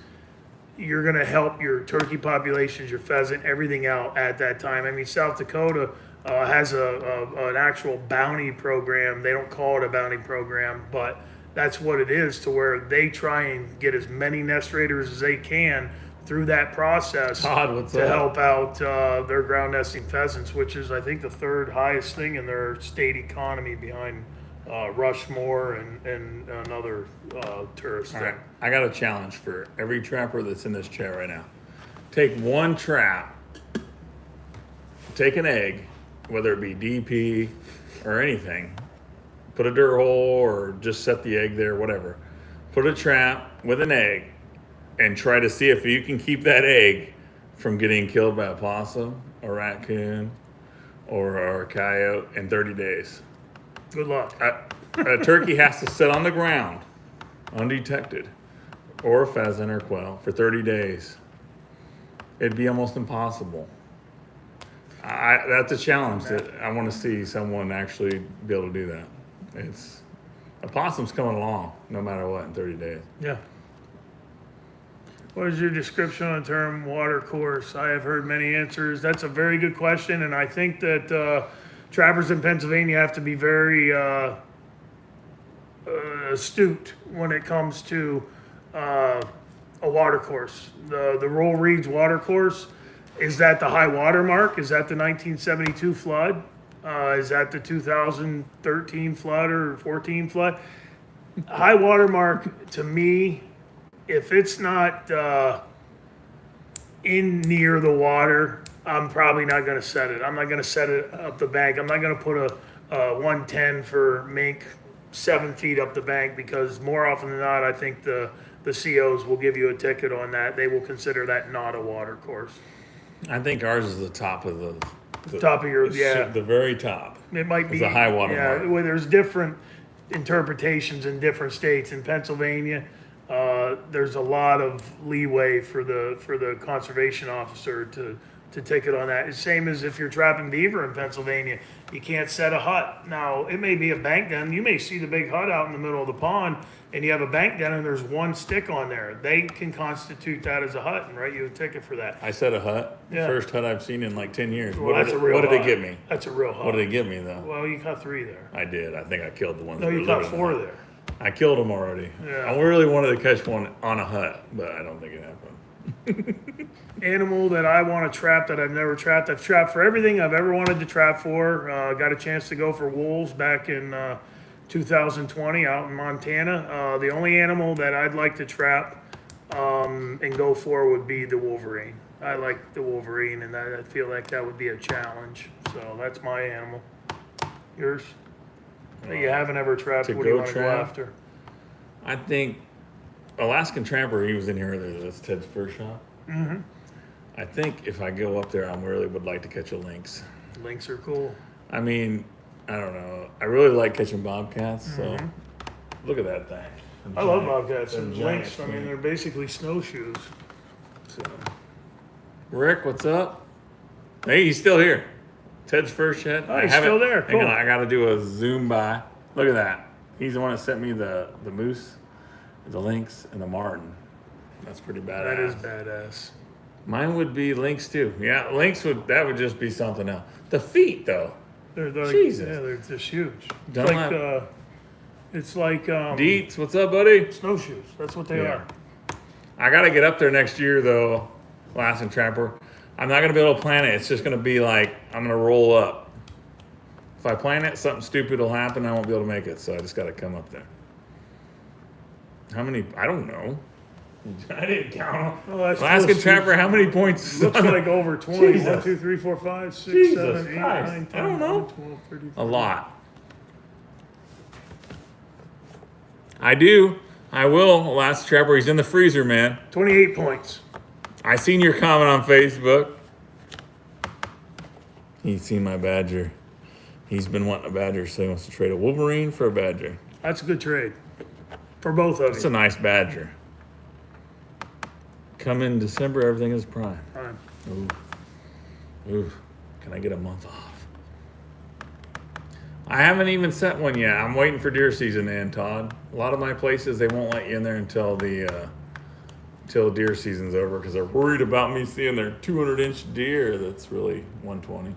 you're going to help your turkey populations, your pheasant, everything out at that time. I mean, South Dakota has an actual bounty program. They don't call it a bounty program, but that's what it is, to where they try and get as many nest raiders as they can through that process Todd, what's to up? help out their ground nesting pheasants, which is, I think, the 3rd highest thing in their state economy behind Rushmore and another tourist All thing. right, I got a challenge for every trapper that's in this chair right now. Take one trap, take an egg, whether it be DP or anything, put a dirt hole or just set the egg there, whatever. Put a trap with an egg and try to see if you can keep that egg from getting killed by a possum, a raccoon, or a coyote in 30 days. Good luck. A turkey has to sit on the ground undetected, or a pheasant or quail, for 30 days. It'd be almost impossible. That's a challenge that I want to see someone actually be able to do that. It's a possum's coming along no matter what in 30 days. Yeah. What is your description on the term water course? I have heard many answers. That's a very good question, and I think that trappers in Pennsylvania have to be very astute when it comes to a water course. The Roll Reed's water course, is that the high water mark? Is that the 1972 flood? Is that the 2013 flood or 14 flood? High water mark, to me, if it's not in near the water, I'm probably not going to set it. I'm not going to set it up the bank. I'm not going to put a 110 for mink 7 feet up the bank, because more often than not, I think the COs will give you a ticket on that. They will consider that not a water course. I think ours is the top of the Top of your, yeah. the very top. It might be It's a high water yeah, mark. well, there's different interpretations in different states. In Pennsylvania, there's a lot of leeway for the conservation officer to ticket on that. It's same as if you're trapping beaver in Pennsylvania. You can't set a hut. Now, it may be a bank den. You may see the big hut out in the middle of the pond, and you have a bank den and there's one stick on there. They can constitute that as a hut and write you a ticket for that. I set a hut. Yeah. First hut I've seen in like 10 years. Well, that's a real what did they hut. give me? That's a real hut. What did they give me though? Well, you caught 3 there. I did. I think I killed the ones. No, that you were caught living in 4 the hut. there. I killed them already. Yeah. I really wanted to catch one on a hut, but I don't think it happened. Animal that I want to trap that I've never trapped. I've trapped for everything I've ever wanted to trap for. Got a chance to go for wolves back in 2020 out in Montana. The only animal that I'd like to trap and go for would be the wolverine. I like the wolverine, and I feel like that would be a challenge. So that's my animal. Yours? That you haven't ever trapped. to What do you go want to go trap? after? I think Alaskan Tramper, he was in here earlier. That's Ted's first shot. Mm-hmm. I think if I go up there, I really would like to catch a lynx. Lynx are cool. I mean, I don't know. I really like catching bobcats, so look at that thing. I love bobcats Them and giant lynx. I mean, things. they're basically snowshoes. So, Rick, what's up? Hey, he's still here. Ted's first shot. Oh, he's still there. Hang on, Cool. I got to do a zoom by. Look at that. He's the one that sent me the moose, the lynx, and the marten. That's pretty badass. That is badass. Mine would be lynx too. Yeah, lynx would just be something else. The feet though. They're Jesus. Yeah, they're just huge. Don't It's like Deets, what's up, buddy? snowshoes. That's what they Yeah. are. I got to get up there next year though, Alaskan Trapper. I'm not gonna be able to plan it. It's just gonna be like I'm gonna roll up If I plan it, something stupid will happen. I won't be able to make it, so I just got to come up there. How many? I don't know. I didn't count. Oh, that's Alaska close. Trapper, how many points? Looks like over 20. Jesus. 1, 2, 3, 4, 5, 6, Jesus 7, 8, Christ. 9, 10, I don't know. 11, 12, 13, A lot. I do. I will. Alaska Trapper, he's in the freezer, man. 28 points. I seen your comment on Facebook. He's seen my badger. He's been wanting a badger, so he wants to trade a Wolverine for a badger. That's a good trade for both of It's you. a nice badger. Come in December, everything is prime. Fine. Ooh. Can I get a month off? I haven't even set one yet. I'm waiting for deer season to end, Todd. A lot of my places, they won't let you in there until deer season's over because they're worried about me seeing their 200-inch deer that's really 120.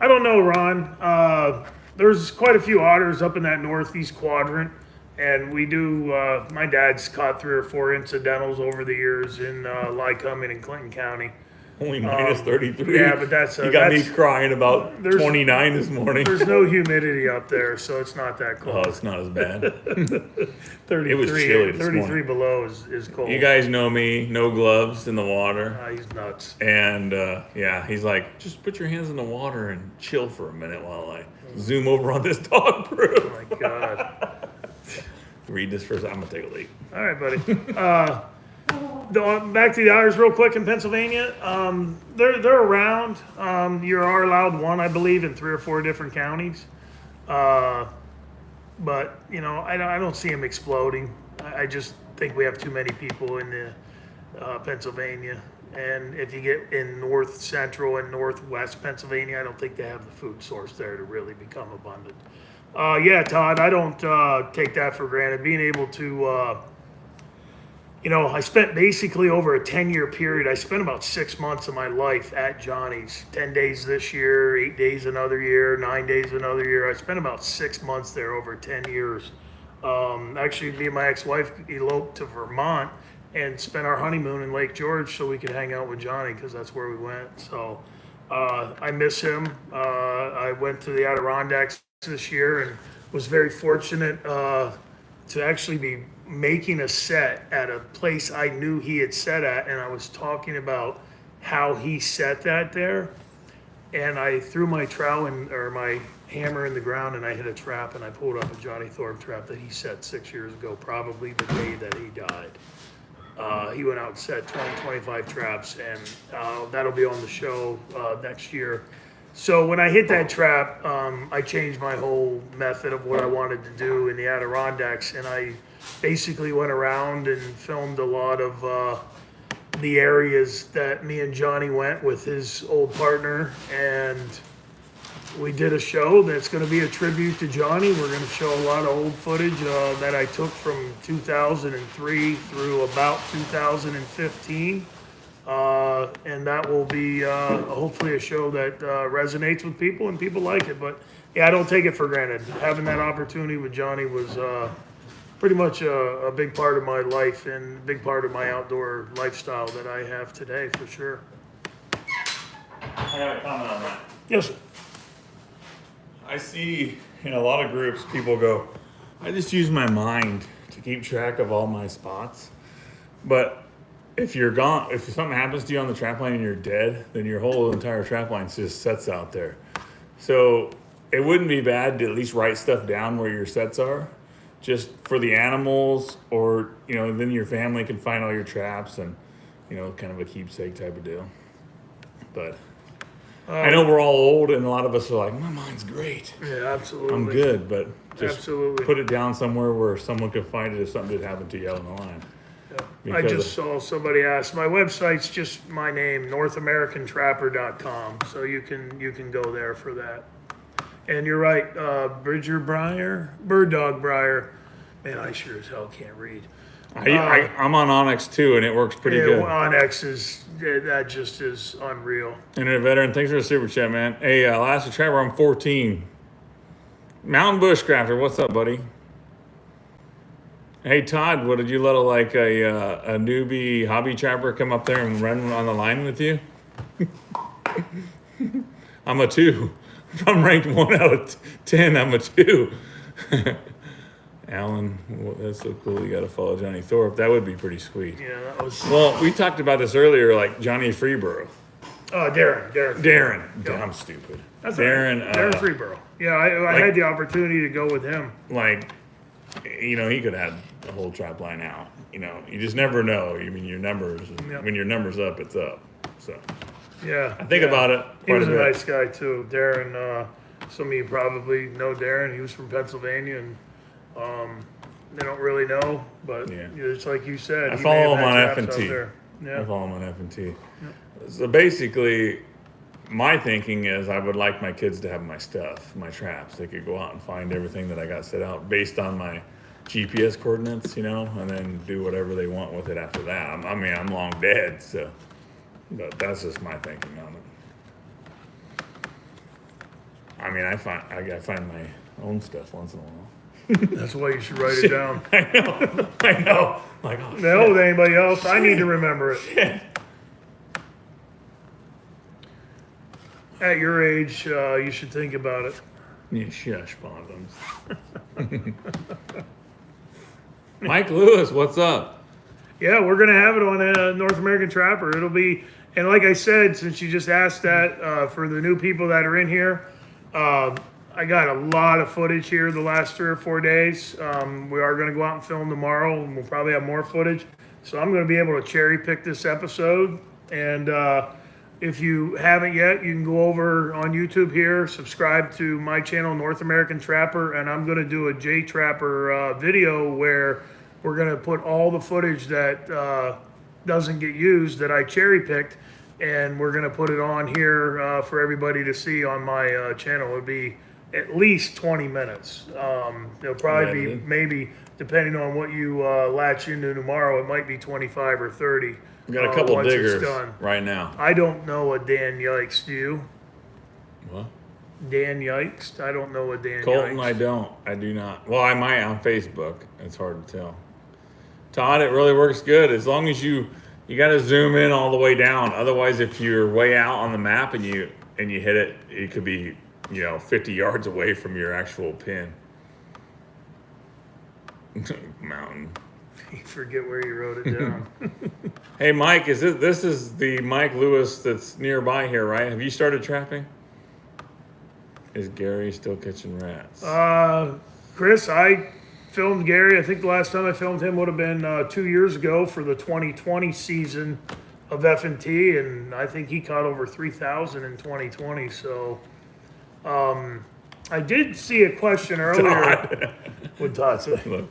I don't know, Ron. There's quite a few otters up in that northeast quadrant. And we do, my dad's caught 3 or 4 incidentals over the years in Lycoming and Clinton County. Only minus 33. Yeah, but that's you got me that's- crying about there's- 29 this morning. There's no humidity up there, so it's not that Oh, cold. it's not as bad. 33, it was chilly this 33 morning. below is cold. You guys know me, no gloves in the water. He's nuts. And yeah, he's like, just put your hands in the water and chill for a minute while I zoom over on this dog proof. Oh my God. Read this first. I'm going to take a leak. All right, buddy. Back to the otters real quick in Pennsylvania. They're around. You are allowed one, I believe, in 3 or 4 different counties. But, you know, I don't see them exploding. I just think we have too many people in the Pennsylvania. And if you get in north central and northwest Pennsylvania, I don't think they have the food source there to really become abundant. Yeah, Todd, I don't take that for granted. Being able to, you know, I spent basically over a 10-year period. I spent about 6 months of my life at Johnny's. 10 days this year, 8 days another year, 9 days another year. I spent about 6 months there over 10 years. Actually, me and my ex-wife eloped to Vermont and spent our honeymoon in Lake George so we could hang out with Johnny because that's where we went. So I miss him. I went to the Adirondacks this year and was very fortunate to actually be making a set at a place I knew he had set at, and I was talking about how he set that there, and I threw my trowel or my hammer in the ground and I hit a trap and I pulled up a Johnny Thorpe trap that he set 6 years ago, probably the day that he died. He went out and set 20, 25 traps, and that'll be on the show next year. So when I hit that trap, I changed my whole method of what I wanted to do in the Adirondacks, and I basically went around and filmed a lot of the areas that me and Johnny went with his old partner, and we did a show that's going to be a tribute to Johnny. We're going to show a lot of old footage that I took from 2003 through about 2015. And that will be hopefully a show that resonates with people and people like it. But yeah, I don't take it for granted. Having that opportunity with Johnny was pretty much a big part of my life and a big part of my outdoor lifestyle that I have today, for sure. I got a comment on that. Yes, sir. I see in a lot of groups, people go, I just use my mind to keep track of all my spots. But if you're gone, if something happens to you on the trap line and you're dead, then your whole entire trap line just sets out there. So it wouldn't be bad to at least write stuff down where your sets are, just for the animals, or, you know, then your family can find all your traps and, you know, kind of a keepsake type of deal. But I know we're all old, and a lot of us are like, my mind's great. Yeah, absolutely. I'm good, but just Absolutely. put it down somewhere where someone can find it if something did happen to you out on the line. Yeah. I just saw somebody ask. My website's just my name, NorthAmericanTrapper.com. So you can go there for that. And you're right, Bird Dog Briar. Man, I sure as hell can't read. I'm on Onyx too, and it works pretty Yeah, good. Onyx that just is unreal. And a veteran, thanks for the super chat, man. Hey, Alaska Trapper, I'm 14. Mountain Bushcrafter, what's up, buddy? Hey, Todd, what did you let a newbie hobby trapper come up there and run on the line with you? I'm a 2. If I'm ranked 1 out of 10, I'm a 2. Alan, well, that's so cool. You got to follow Johnny Thorpe. That would be pretty sweet. Yeah, that was. Well, we talked about this earlier, like Johnny Freeborough. Oh, Darren. Darren. Yep. I'm stupid. That's Darren. Right. Darren Freeborough. Yeah, I had the opportunity to go with him. Like, he could have the whole trap line out. You just never know. I mean, your numbers. Yep. When your number's up, it's up. So. Yeah. I think about it. He was a nice guy too, Darren. Some of you probably know Darren. He was from Pennsylvania, and they don't really know, but it's like you said. I follow him on F&T. Yeah. I follow him on F&T. Yep. So basically, my thinking is I would like my kids to have my stuff, my traps. They could go out and find everything that I got set out based on my GPS coordinates, and then do whatever they want with it after that. I'm long dead, so. But that's just my thinking on it. I mean, I find my own stuff once in a while. That's why you should write it down. I know. Like, oh, no, with anybody else, I need to remember it. Shit. At your age, you should think about it. Yeah, shush, Bondoms. Mike Lewis, what's up? Yeah, we're gonna have it on North American Trapper. It'll be, and like I said, since you just asked that, for the new people that are in here, I got a lot of footage here the last 3 or 4 days. We are gonna go out and film tomorrow, and we'll probably have more footage. So I'm gonna be able to cherry pick this episode. And if you haven't yet, you can go over on YouTube here, subscribe to my channel, North American Trapper, and I'm gonna do a J Trapper video where we're going to put all the footage that doesn't get used that I cherry picked, and we're going to put it on here for everybody to see on my channel. It'll be at least 20 minutes. It'll probably be maybe, depending on what you latch into tomorrow, it might be 25 or 30. We got a couple once diggers it's done. right now. I don't know a Dan Yikes, do you? What? Dan Yikes? I don't know a Dan Colton, Yikes. I do not. Well, I might on Facebook. It's hard to tell. Todd, it really works good as long as you got to zoom in all the way down. Otherwise, if you're way out on the map and you hit it, it could be 50 yards away from your actual pin. Mountain. You forget where you wrote it down. Hey, Mike, this is the Mike Lewis that's nearby here, right? Have you started trapping? Is Gary still catching rats? Chris, I filmed Gary. I think the last time I filmed him would have been 2 years ago for the 2020 season of F&T, and I think he caught over 3,000 in 2020. So I did see a question earlier. What Todd said. Look,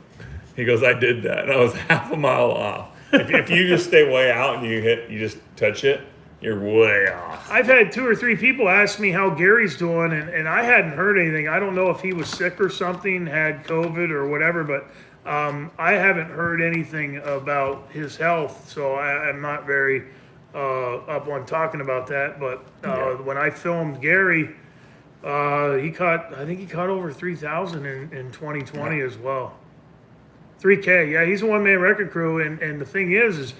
he goes, I did that. And I was half a mile off. If you just stay way out and you just touch it, you're way off. I've had 2 or 3 people ask me how Gary's doing, and I hadn't heard anything. I don't know if he was sick or something, had COVID or whatever, but I haven't heard anything about his health, so I'm not very up on talking about that. But when I filmed Gary, I think he caught over 3,000 in 2020 as well. 3K, yeah, he's a one-man record crew, and the thing is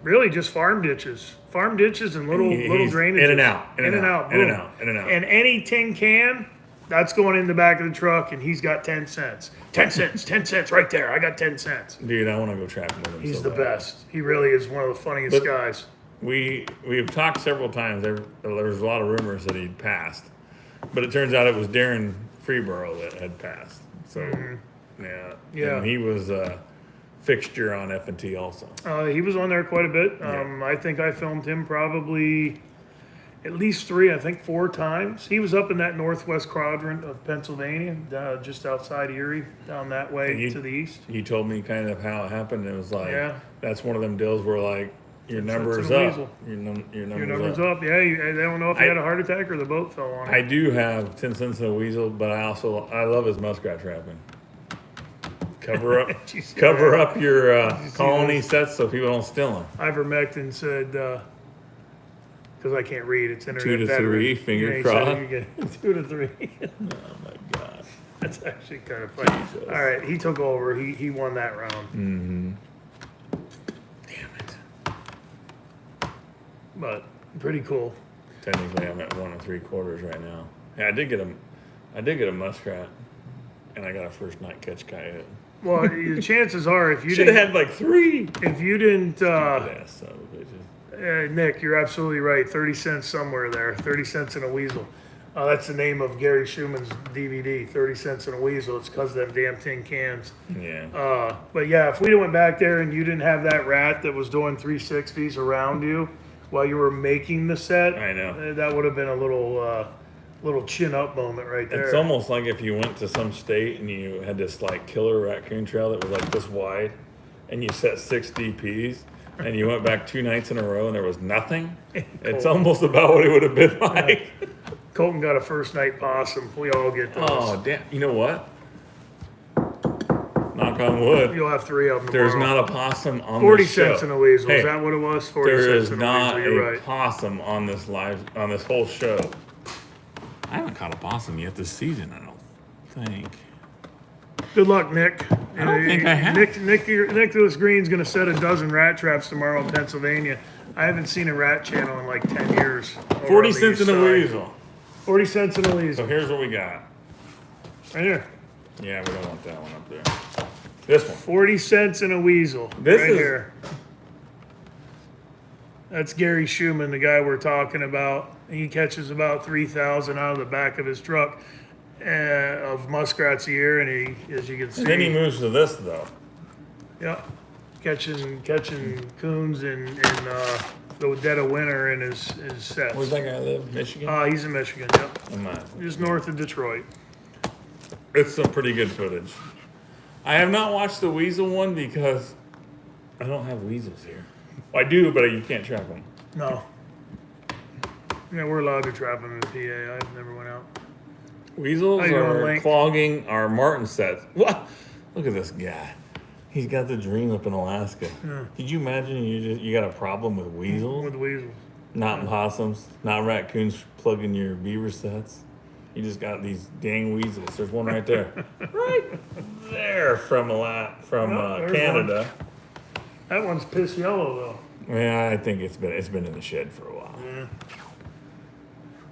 really just farm ditches and little drainages. In and out. And any tin can, that's going in the back of the truck, and he's got 10 cents. 10 cents, 10 cents right there. I got 10 cents. Dude, I want to go trapping with him. He's so the bad. best. He really is one of the funniest guys. We've talked several times. There was a lot of rumors that he'd passed, but it turns out it was Darren Freeborough that had passed. So, yeah. And he was a fixture on F&T also. He was on there quite a bit. I think I filmed him probably at least 4 times. He was up in that northwest quadrant of Pennsylvania, just outside Erie, down that way to the east. He told me kind of how it happened. It was like, that's one of them deals where like, your number is up. Your number's up. Yeah, they don't know if he had a heart attack or the boat fell on him. I do have 10 cents in a weasel, but I love his muskrat trapping. Cover up your colony sets so people don't steal them. Ivermectin said, because I can't read, it's internet 2 to 3, finger crossed. 2 to 3. Oh my God. That's actually kind of funny. Jesus. All right, he took over. He won that round. Mm-hmm. Damn it. But pretty cool. Technically, I'm at 1 3/4 right now. Yeah, I did get a muskrat, and I got a first night catch coyote. Well, the chances are if you Should have didn't, had like 3. if you didn't, Ass son of a bitches. Nick, you're absolutely right. 30 cents somewhere there. 30 cents in a weasel. That's the name of Gary Schumann's DVD. 30 cents in a weasel. It's because of them damn tin cans. Yeah. But yeah, if we went back there and you didn't have that rat that was doing 360s around you while you were making the set, I know. that would have been a little chin up moment right there. It's almost like if you went to some state and you had this like killer raccoon trail that was like this wide, and you set 6 DPs, and you went back 2 nights in a row and there was nothing. It's almost about what it would have been like. Colton got a first night possum. We all get those. Oh damn! You know what? Knock on wood. You'll have 3 of them. There's tomorrow. not a possum on 40 this show. cents in a weasel. Hey, Is that what it was? 40 there cents is in not a weasel. You're a right. possum on this whole show. I haven't caught a possum yet this season. I don't think. Good luck, Nick. I don't think I have. Nicholas Green's going to set a dozen rat traps tomorrow in Pennsylvania. I haven't seen a rat channel in like 10 years. over 40 on the cents east in a side. weasel. 40 cents in a So weasel. here's what we got. Right here. Yeah, we don't want that one up there. This one. 40 cents in a weasel. This right is- here. That's Gary Schumann, the guy we're talking about. He catches about 3,000 out of the back of his truck of muskrats a year, and he, as you can see, And then he moves to this though. yeah, catching coons in the dead of winter in his sets. Where's that guy live? Michigan? He's in Michigan. Yep, I'm not. just north of Detroit. It's some pretty good footage. I have not watched the weasel one because I don't have weasels here. I do, but you can't trap them. No. Yeah, we're allowed to trap them in PA. I never went out. Weasels How you doing, are Link? clogging our marten sets. What? Look at this guy. He's got the dream up in Alaska. Yeah. Could you imagine you got a problem with weasels? With weasels. Not possums, not raccoons plugging your beaver sets. You just got these dang weasels. There's one right there. Right there from there's Canada. That one's piss yellow Yeah, I think it's been in the shed for a while. though. Yeah.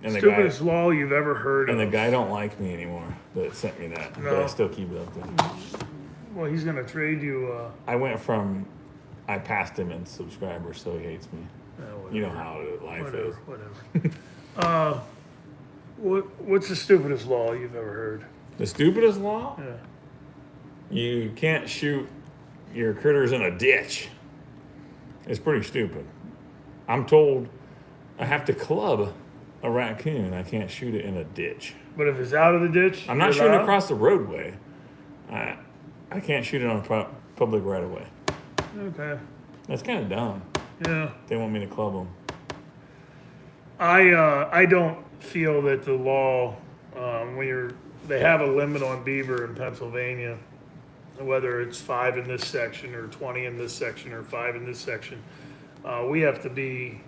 And the Stupidest guy law you've ever heard and of. the guy don't like me anymore that sent me that. But I No. still keep it up there. Well, he's gonna trade you. I passed him in subscribers, so he hates me. Whatever. You know how life is. Whatever. What's the stupidest law you've ever heard? The stupidest law? Yeah. You can't shoot your critters in a ditch. It's pretty stupid. I'm told I have to club a raccoon. I can't shoot it in a ditch. But if it's out of the ditch, I'm not you're shooting allowed? across the roadway. I can't shoot it on public right away. Okay. That's kind of dumb. Yeah. They want me to club them. I don't feel that the law they have a limit on beaver in Pennsylvania, whether it's 5 in this section or 20 in this section or 5 in this section. We have to be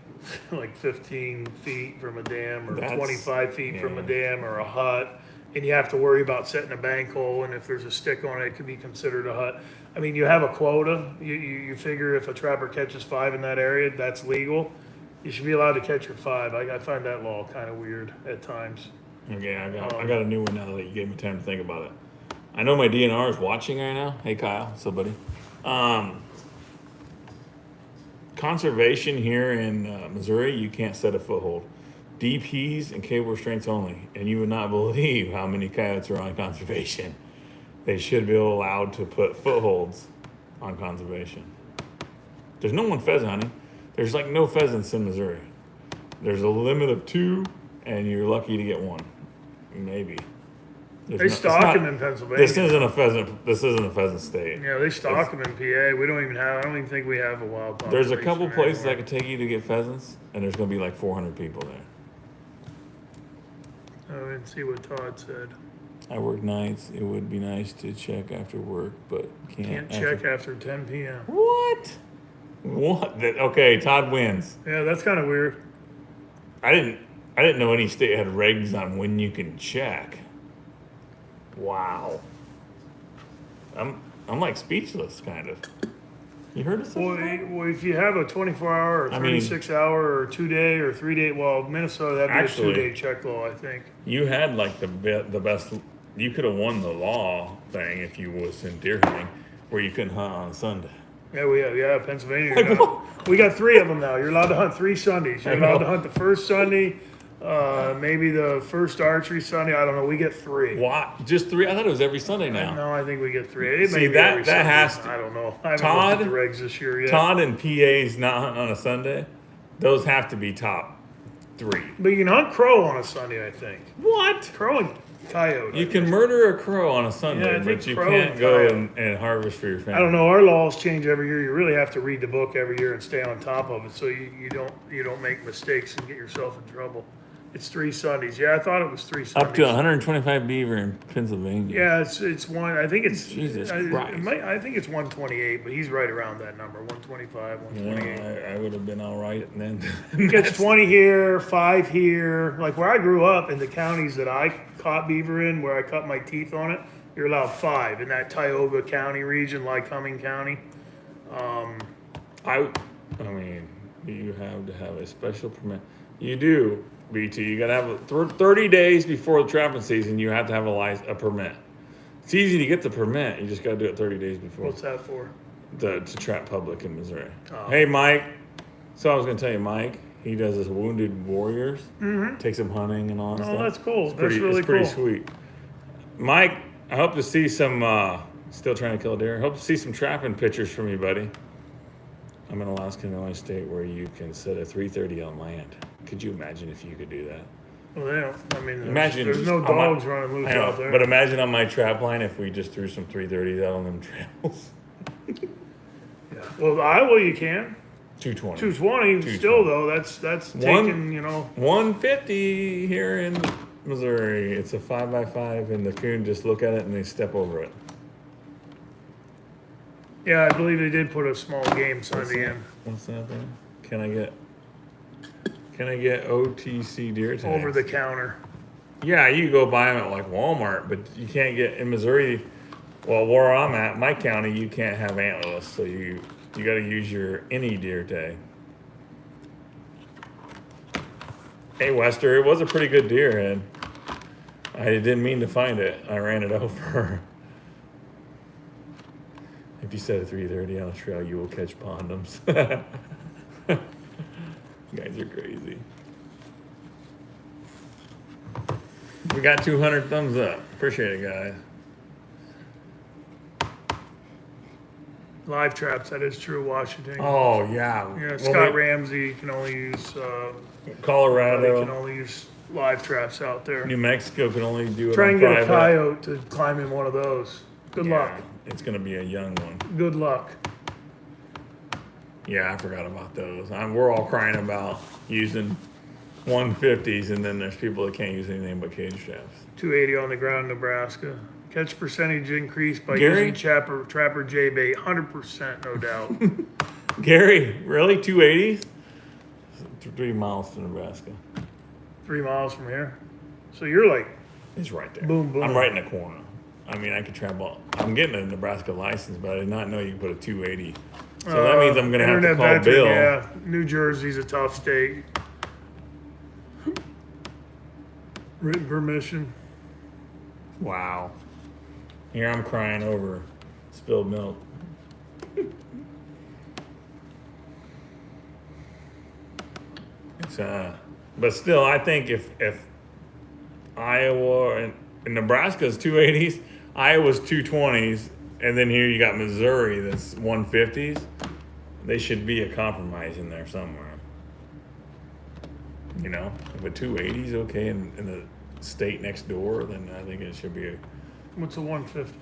like 15 feet from a dam or That's- 25 feet from a yeah. dam or a hut, and you have to worry about setting a bank hole, and if there's a stick on it, it could be considered a hut. I mean, you have a quota. You figure if a trapper catches 5 in that area, that's legal. You should be allowed to catch your 5. I find that law kind of weird at times. Okay, I got a new one now that you gave me time to think about it. I know my DNR is watching right now. Hey, Kyle. What's up, buddy? Conservation here in Missouri, you can't set a foothold. DPs and cable restraints only. And you would not believe how many coyotes are on conservation. They should be allowed to put footholds on conservation. There's no one pheasant hunting. There's like no pheasants in Missouri. There's a limit of 2, and you're lucky to get 1. Maybe. They stock them in Pennsylvania. This isn't a pheasant state. Yeah, they stock them in PA. We don't even have. I don't even think we have a wild population. There's a couple there places I anymore. could take you to get pheasants, and there's going to be like 400 people there. Oh, and see what Todd said. I work nights. It would be nice to check after work, but Can't check after 10 p.m. What? Okay, Todd wins. Yeah, that's kind of weird. I didn't know any state had regs on when you can check. Wow. I'm like speechless, kind of. You heard of something? like that? Well, if you have a 24-hour or I mean- 36-hour or 2-day or 3-day, well, Minnesota, that'd be Actually- a 2-day check law, I think. You had like the best. You could have won the law thing if you was in deer hunting, where you couldn't hunt on Sunday. Yeah, Pennsylvania. I know. We got 3 of them now. You're allowed to hunt 3 Sundays. You're I allowed know. to hunt the first Sunday, maybe the first archery Sunday. I don't know. We get 3. What? Just 3? I thought it was every Sunday now. No, I think we get 3. It See, may be that- every that Sunday. has to- I don't know. I haven't Todd- looked at the regs this year yet. Todd and PA's not hunting on a Sunday. Those have to be top 3. But you can hunt crow on a Sunday, I think. What? Crow and coyote. You can murder a crow on a Sunday, Yeah, I think but you crow can't and go coyote. and harvest for your family. I don't know. Our laws change every year. You really have to read the book every year and stay on top of it, so you don't make mistakes and get yourself in trouble. It's 3 Sundays. Yeah, I thought it was 3 Sundays. Up to 125 beaver in Pennsylvania. Yeah, it's one. I think it's. Jesus I, Christ. I think it's 128, but he's right around that number. 125, 128. I would have been all right, and then He gets 20 here, 5 here. Like where I grew up in the counties that I caught beaver in, where I cut my teeth on it, you're allowed 5 in that Tioga County region, Lycoming County. I mean, you have to have a special permit. You do, BT. You got to have 30 days before the trapping season. You have to have a permit. It's easy to get the permit. You just got to do it 30 days before. What's that for? To trap public in Missouri. Oh. Hey, Mike. So I was going to tell you, Mike. He does this wounded warriors. Mm-hmm. Takes them hunting and all that stuff. Oh, that's cool. It's pretty, That's really it's pretty cool. sweet. Mike, I hope to see some. Still trying to kill a deer. I hope to see some trapping pictures from you, buddy. I'm in Alaska, the only state where you can set a 330 on land. Could you imagine if you could do that? Well, they don't. I mean, Imagine there's no on my- dogs running loose I know, out there. but imagine on my trap line if we just threw some 330s out on them trails. Yeah. Well, Iowa, you can. 220. 220. Still though, that's One- taking, you know. 150 here in Missouri. It's a 5x5, and the coon just look at it and they step over it. Yeah, I believe they did put a small game Sunday in. What's that thing? Can I get OTC deer tags? Over the counter. Yeah, you go buy them at like Walmart, but you can't get in Missouri. Well, where I'm at, my county, you can't have antlerless, so you got to use your any deer tag. Hey, Wester, it was a pretty good deer head. I didn't mean to find it. I ran it over. If you set a 330 on a trail, you will catch pondems. You guys are crazy. We got 200 thumbs up. Appreciate it, guys. Live traps, that is true, Washington. Oh, yeah. Yeah, Well, Scott Ramsey can only use, they can Colorado, only use live traps out there. New Mexico can only do it Try on and get private. a coyote to climb in one of those. Good luck. Yeah, it's going to be a young one. Good luck. Yeah, I forgot about those. We're all crying about using 150s, and then there's people that can't use anything but cage traps. 280 on the ground, Nebraska. Catch percentage increase by Gary? using Trapper J bait. 100%, no doubt. Gary, really? 280s? 3 miles to Nebraska. 3 miles from here. So you're like, It's right there. Boom, boom. I'm right in the corner. I mean, I could travel. I'm getting a Nebraska license, but I did not know you could put a 280. So that means I'm going to have to internet call veteran, Bill. Yeah, New Jersey's a tough state. Written permission. Wow. Here I'm crying over spilled milk. It's but still, I think if Iowa and Nebraska's 280s, Iowa's 220s, and then here you got Missouri that's 150s, they should be a compromise in there somewhere. You know, if a 280's okay in the state next door, then I think it should be a What's a 150?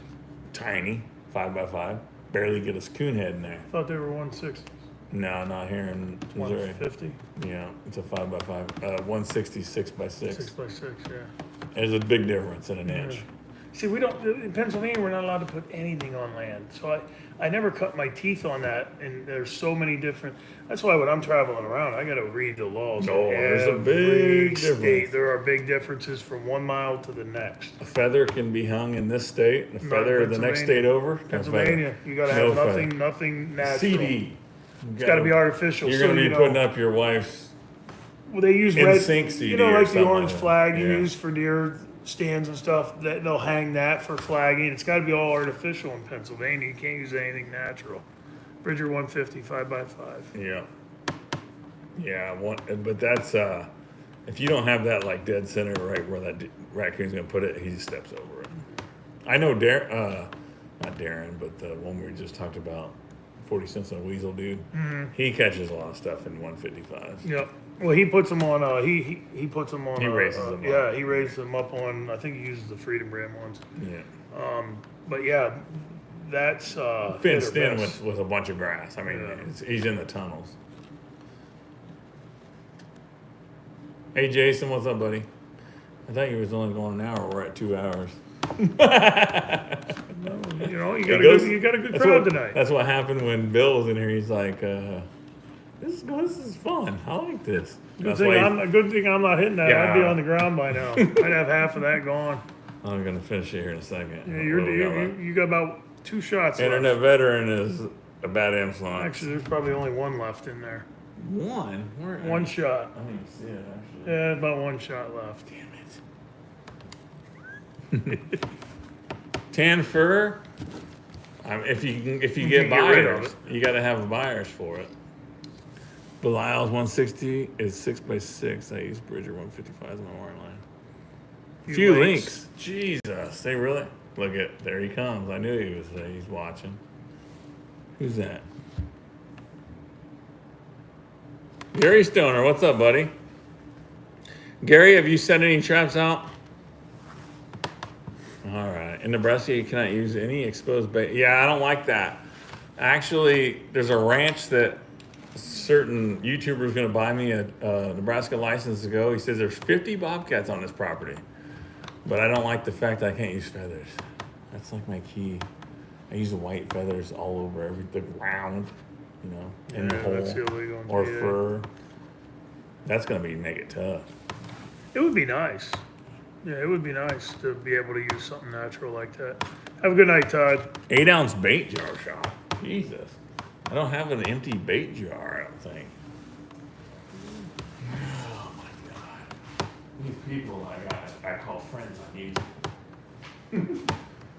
tiny 5x5. Barely get a coon head in there. I thought they were 160. No, not here in Missouri. 150. Yeah, it's a 5x5. 160 6x6. 6x6, yeah. There's a big difference in an inch. See, we don't, in Pennsylvania, we're not allowed to put anything on land. So I never cut my teeth on that. And there's so many different, that's why when I'm traveling around, I got to read the laws. No, in there's a every big state. difference. There are big differences from 1 mile to the next. A feather can be hung in this state, and a feather the next state over. no Pennsylvania, you got to No have feather. nothing natural. CD. It's got to be artificial. You're so, going to be putting up your wife's. Well, they use in red, sync CD you know, or like the something orange like that. flag you Yeah. use for deer stands and stuff. That they'll hang that for flagging. It's got to be all artificial in Pennsylvania. You can't use anything natural. Bridger 150 5x5. Yeah. Yeah, but that's if you don't have that like dead center right where that raccoon's gonna put it, he just steps over it. I know not Darren, but the one we just talked about, 40 cents on a weasel dude. Mm-hmm. He catches a lot of stuff in 155s. Yep. Well, he puts them on. He puts them on. He raises them up. Yeah, he raises them up on. I think he uses the Freedom Brand ones. Yeah. But yeah, that's Fenced hit or in miss. with a bunch of grass. I mean, Yeah. he's in the tunnels. Hey Jason, what's up, buddy? I thought you was only going an hour. We're at 2 hours. No, you know, you got a good crowd tonight. That's what happened when Bill was in here. He's like, this is fun. I like this. Good thing I'm not hitting that. Yeah. I'd be on the ground by now. I'd have half of that gone. I'm going to finish it here in a second. Yeah, you got about 2 shots Internet left. veteran is a bad influence. Actually, there's probably only 1 left in there. One? Where? 1 shot. I don't even see it, actually. Yeah, about 1 shot left. Damn it. Tan fur. If you get can get rid of buyers, you got to have buyers for it. Belial's 160 is 6x6. I use Bridger 155 as my water line. Few links. Jesus, they really look at. There he comes. I knew he was. He's watching. Who's that? Gary Stoner. What's up, buddy? Gary, have you set any traps out? All right. In Nebraska, you cannot use any exposed bait. Yeah, I don't like that. Actually, there's a ranch that a certain YouTuber is going to buy me a Nebraska license to go. He says there's 50 bobcats on this property, but I don't like the fact that I can't use feathers. That's like my key. I use the white feathers all over the ground, you know, in the hole, that's illegal in or PA. fur. That's going to make it tough. It would be nice. Yeah, it would be nice to be able to use something natural like that. Have a good night, Todd. 8-ounce bait jar shop. Jesus. I don't have an empty bait jar, I don't think. Oh my God. These people I call friends on YouTube.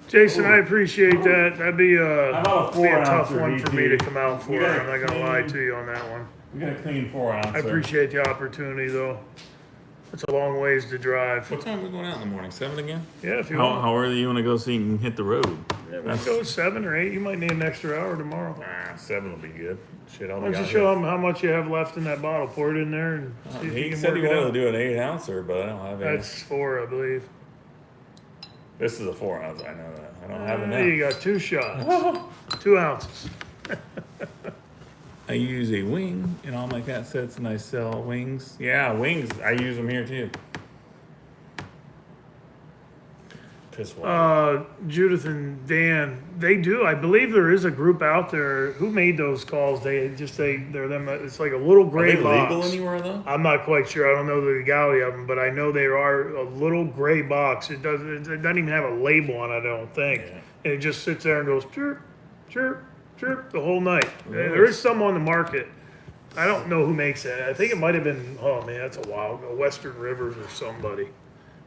Jason, I appreciate that. That'd be about a be a 4-ounce tough or one for me ET? to come out for. Yeah. I'm not gonna lie to you on that one. We got a clean 4-ounce. I appreciate the opportunity, though. It's a long ways to drive. What time are we going out in the morning? 7 again? Yeah, if you How want. early you want to go so you can hit the road? Yeah, we can go 7 or 8. You might need an extra hour tomorrow. 7 will be good. Shit, I'll Why be don't you out show here. him how much you have left in that bottle? Pour it in there and see if you He can said work he it wanted to out. do an 8-ouncer, but I don't have any. That's 4, I believe. This is a 4-ounce. I know that. I don't have enough. You got 2 shots. 2 ounces. I use a wing in all my cat sets, and I sell wings. Yeah, wings. I use them here too. Piss water. Judith and Dan, they do. I believe there is a group out there who made those calls. They're them. It's like a little Are gray they box. legal anywhere though? I'm not quite sure. I don't know the legality of them, but I know they are a little gray box. It doesn't even have a label on it, I don't think. Yeah. And it just sits there and goes chirp, chirp, chirp the whole night. Really? There is some on the market. I don't know who makes it. I think it might have been, oh man, that's a while ago, Western Rivers or somebody.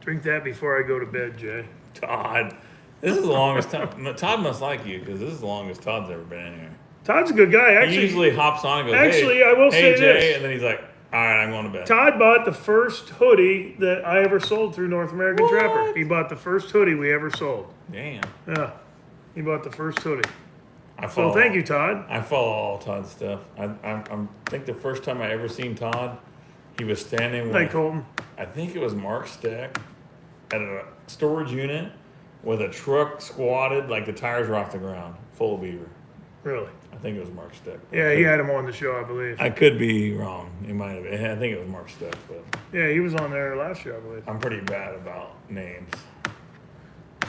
Drink that before I go to bed, Jay. Todd, this is the longest time. Todd must like you because this is the longest Todd's ever been in here. Todd's a good guy. He Actually, usually hops on and goes, actually, hey, I will hey say Jay, this. and then he's like, all right, I'm going to bed. Todd bought the first hoodie that I ever sold through North American What? Trapper. He bought the first hoodie we ever sold. Damn. Yeah, he bought the first hoodie. I So follow, thank you, Todd. I follow all Todd's stuff. I think the first time I ever seen Todd, he was standing Hi, with, Colton. I think it was Mark Steck at a storage unit with a truck squatted, like the tires were off the ground, full of beaver. Really? I think it was Mark Steck. Yeah, he had him on the show, I believe. I could be wrong. It might have been. I think it was Mark Steck, but Yeah, he was on there last year, I believe. I'm pretty bad about names.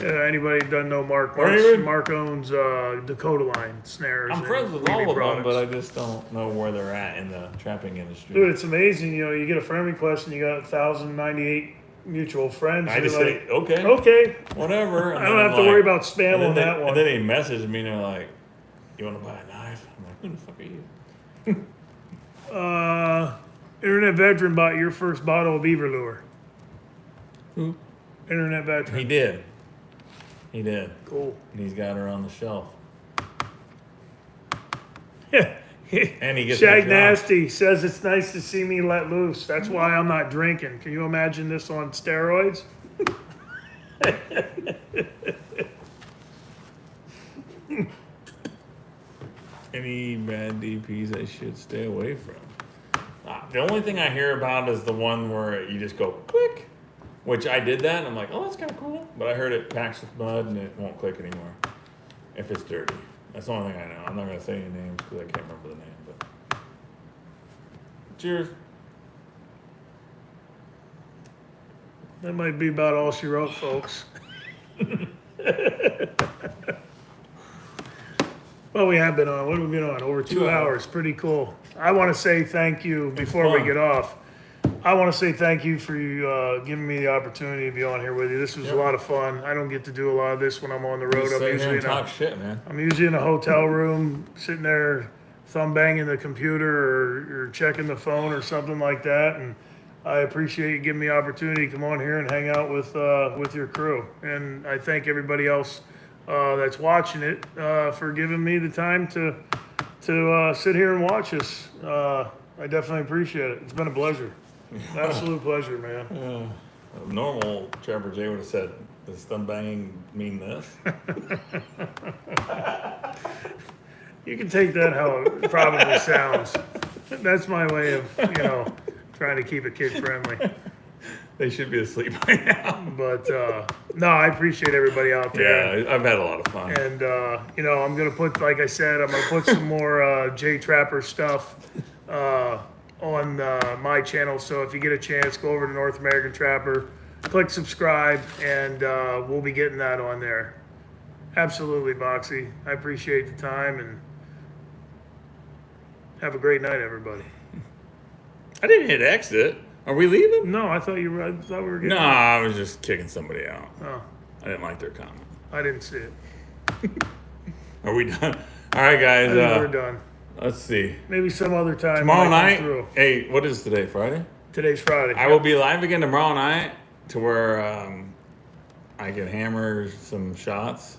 Anybody doesn't know Mark? Raven? Mark owns Dakota Line snares. I'm and friends with weaving all of them, but I products. just don't know where they're at in the trapping industry. Dude, it's amazing. You know, you get a friend request and you got 1,098 mutual friends. I You're just like, say, okay, okay. whatever. I don't have to worry about spam on that one. And then they message me and they're like, you want to buy a knife? I'm like, who the fuck are you? Internet veteran bought your first bottle of Beaver lure. Who? Internet veteran. He did. He did. Cool. And he's got her on the shelf. And he gets Shag the job. Nasty says it's nice to see me let loose. That's why I'm not drinking. Can you imagine this on steroids? Any bad DPs I should stay away from? The only thing I hear about is the one where you just go click, which I did that and I'm like, oh, that's kind of cool. But I heard it packs with mud and it won't click anymore if it's dirty. That's the only thing I know. I'm not going to say any names because I can't remember the name. But cheers. That might be about all she wrote, folks. Well, we have been on. What have we been on? Over 2 hours. Pretty cool. I want to say thank you before we fun. get off. I want to say thank you for you giving me the opportunity to be on here with you. This was a lot of fun. I don't get to do a lot of this when I'm on the road. Just sit here and talk shit, man. I'm usually in a hotel room, sitting there, thumb banging the computer or checking the phone or something like that. And I appreciate you giving me the opportunity to come on here and hang out with your crew. And I thank everybody else that's watching it for giving me the time to sit here and watch us. I definitely appreciate it. It's been a pleasure. Absolute pleasure, man. A normal Trapper Jay would have said, does thumb banging mean this? You can take that how it probably sounds. That's my way of, trying to keep it kid friendly. They should be asleep by now. But no, I appreciate everybody out there. Yeah, I've had a lot of fun. And I'm gonna put, like I said, I'm gonna put some more J Trapper stuff on my channel. So if you get a chance, go over to North American Trapper, click subscribe, and we'll be getting that on there. Absolutely, Boxy. I appreciate the time, and have a great night, everybody. I didn't hit exit. Are we leaving? No, I thought we were getting. No, I was just kicking somebody out. Oh, I didn't like their comment. I didn't see it. Are we done? All right, I guys. think we're done. Let's see. Maybe some other time. Tomorrow might come night. through. Hey, what is today? Friday? Today's Friday. I will be live again tomorrow night to where I can hammer some shots,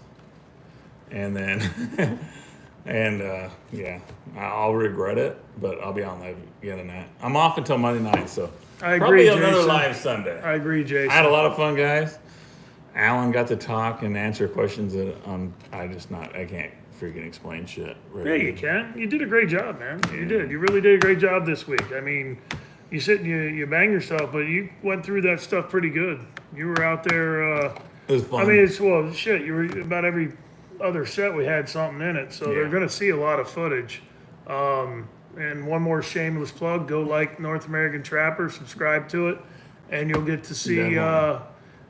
and then yeah, I'll regret it, but I'll be on live again tonight. I'm off until Monday night, so I agree, probably another Jason. live Sunday. I agree, Jason. I had a lot of fun, guys. Alan got to talk and answer questions that I can't freaking explain shit. Yeah, you can. You did a great job, man. You did. You really did a great job this week. I mean, you sit and you bang yourself, but you went through that stuff pretty good. You were out there. It was fun. I mean, shit. You were about every other set we had something in it, so they're going to see a lot of footage. And one more shameless plug: go like North American Trapper, subscribe to it, and you'll get to see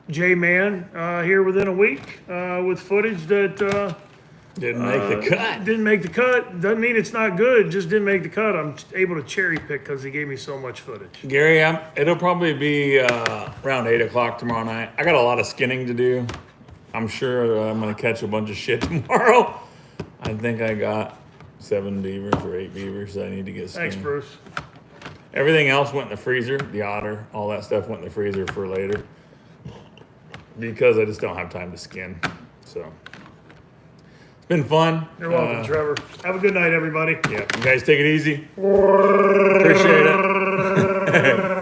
J-Man here within a week with footage that didn't make the cut. Didn't make the cut. Doesn't mean it's not good. Just didn't make the cut. I'm able to cherry pick because he gave me so much footage. Gary, it'll probably be around 8 o'clock tomorrow night. I got a lot of skinning to do. I'm sure I'm going to catch a bunch of shit tomorrow. I think I got 7 beavers or 8 beavers that I need to get skinned. Thanks, Bruce. Everything else went in the freezer. The otter, all that stuff went in the freezer for later. Because I just don't have time to skin. So, it's been fun. You're welcome, Trevor. Have a good night, everybody. Yeah, you guys take it easy. Appreciate it.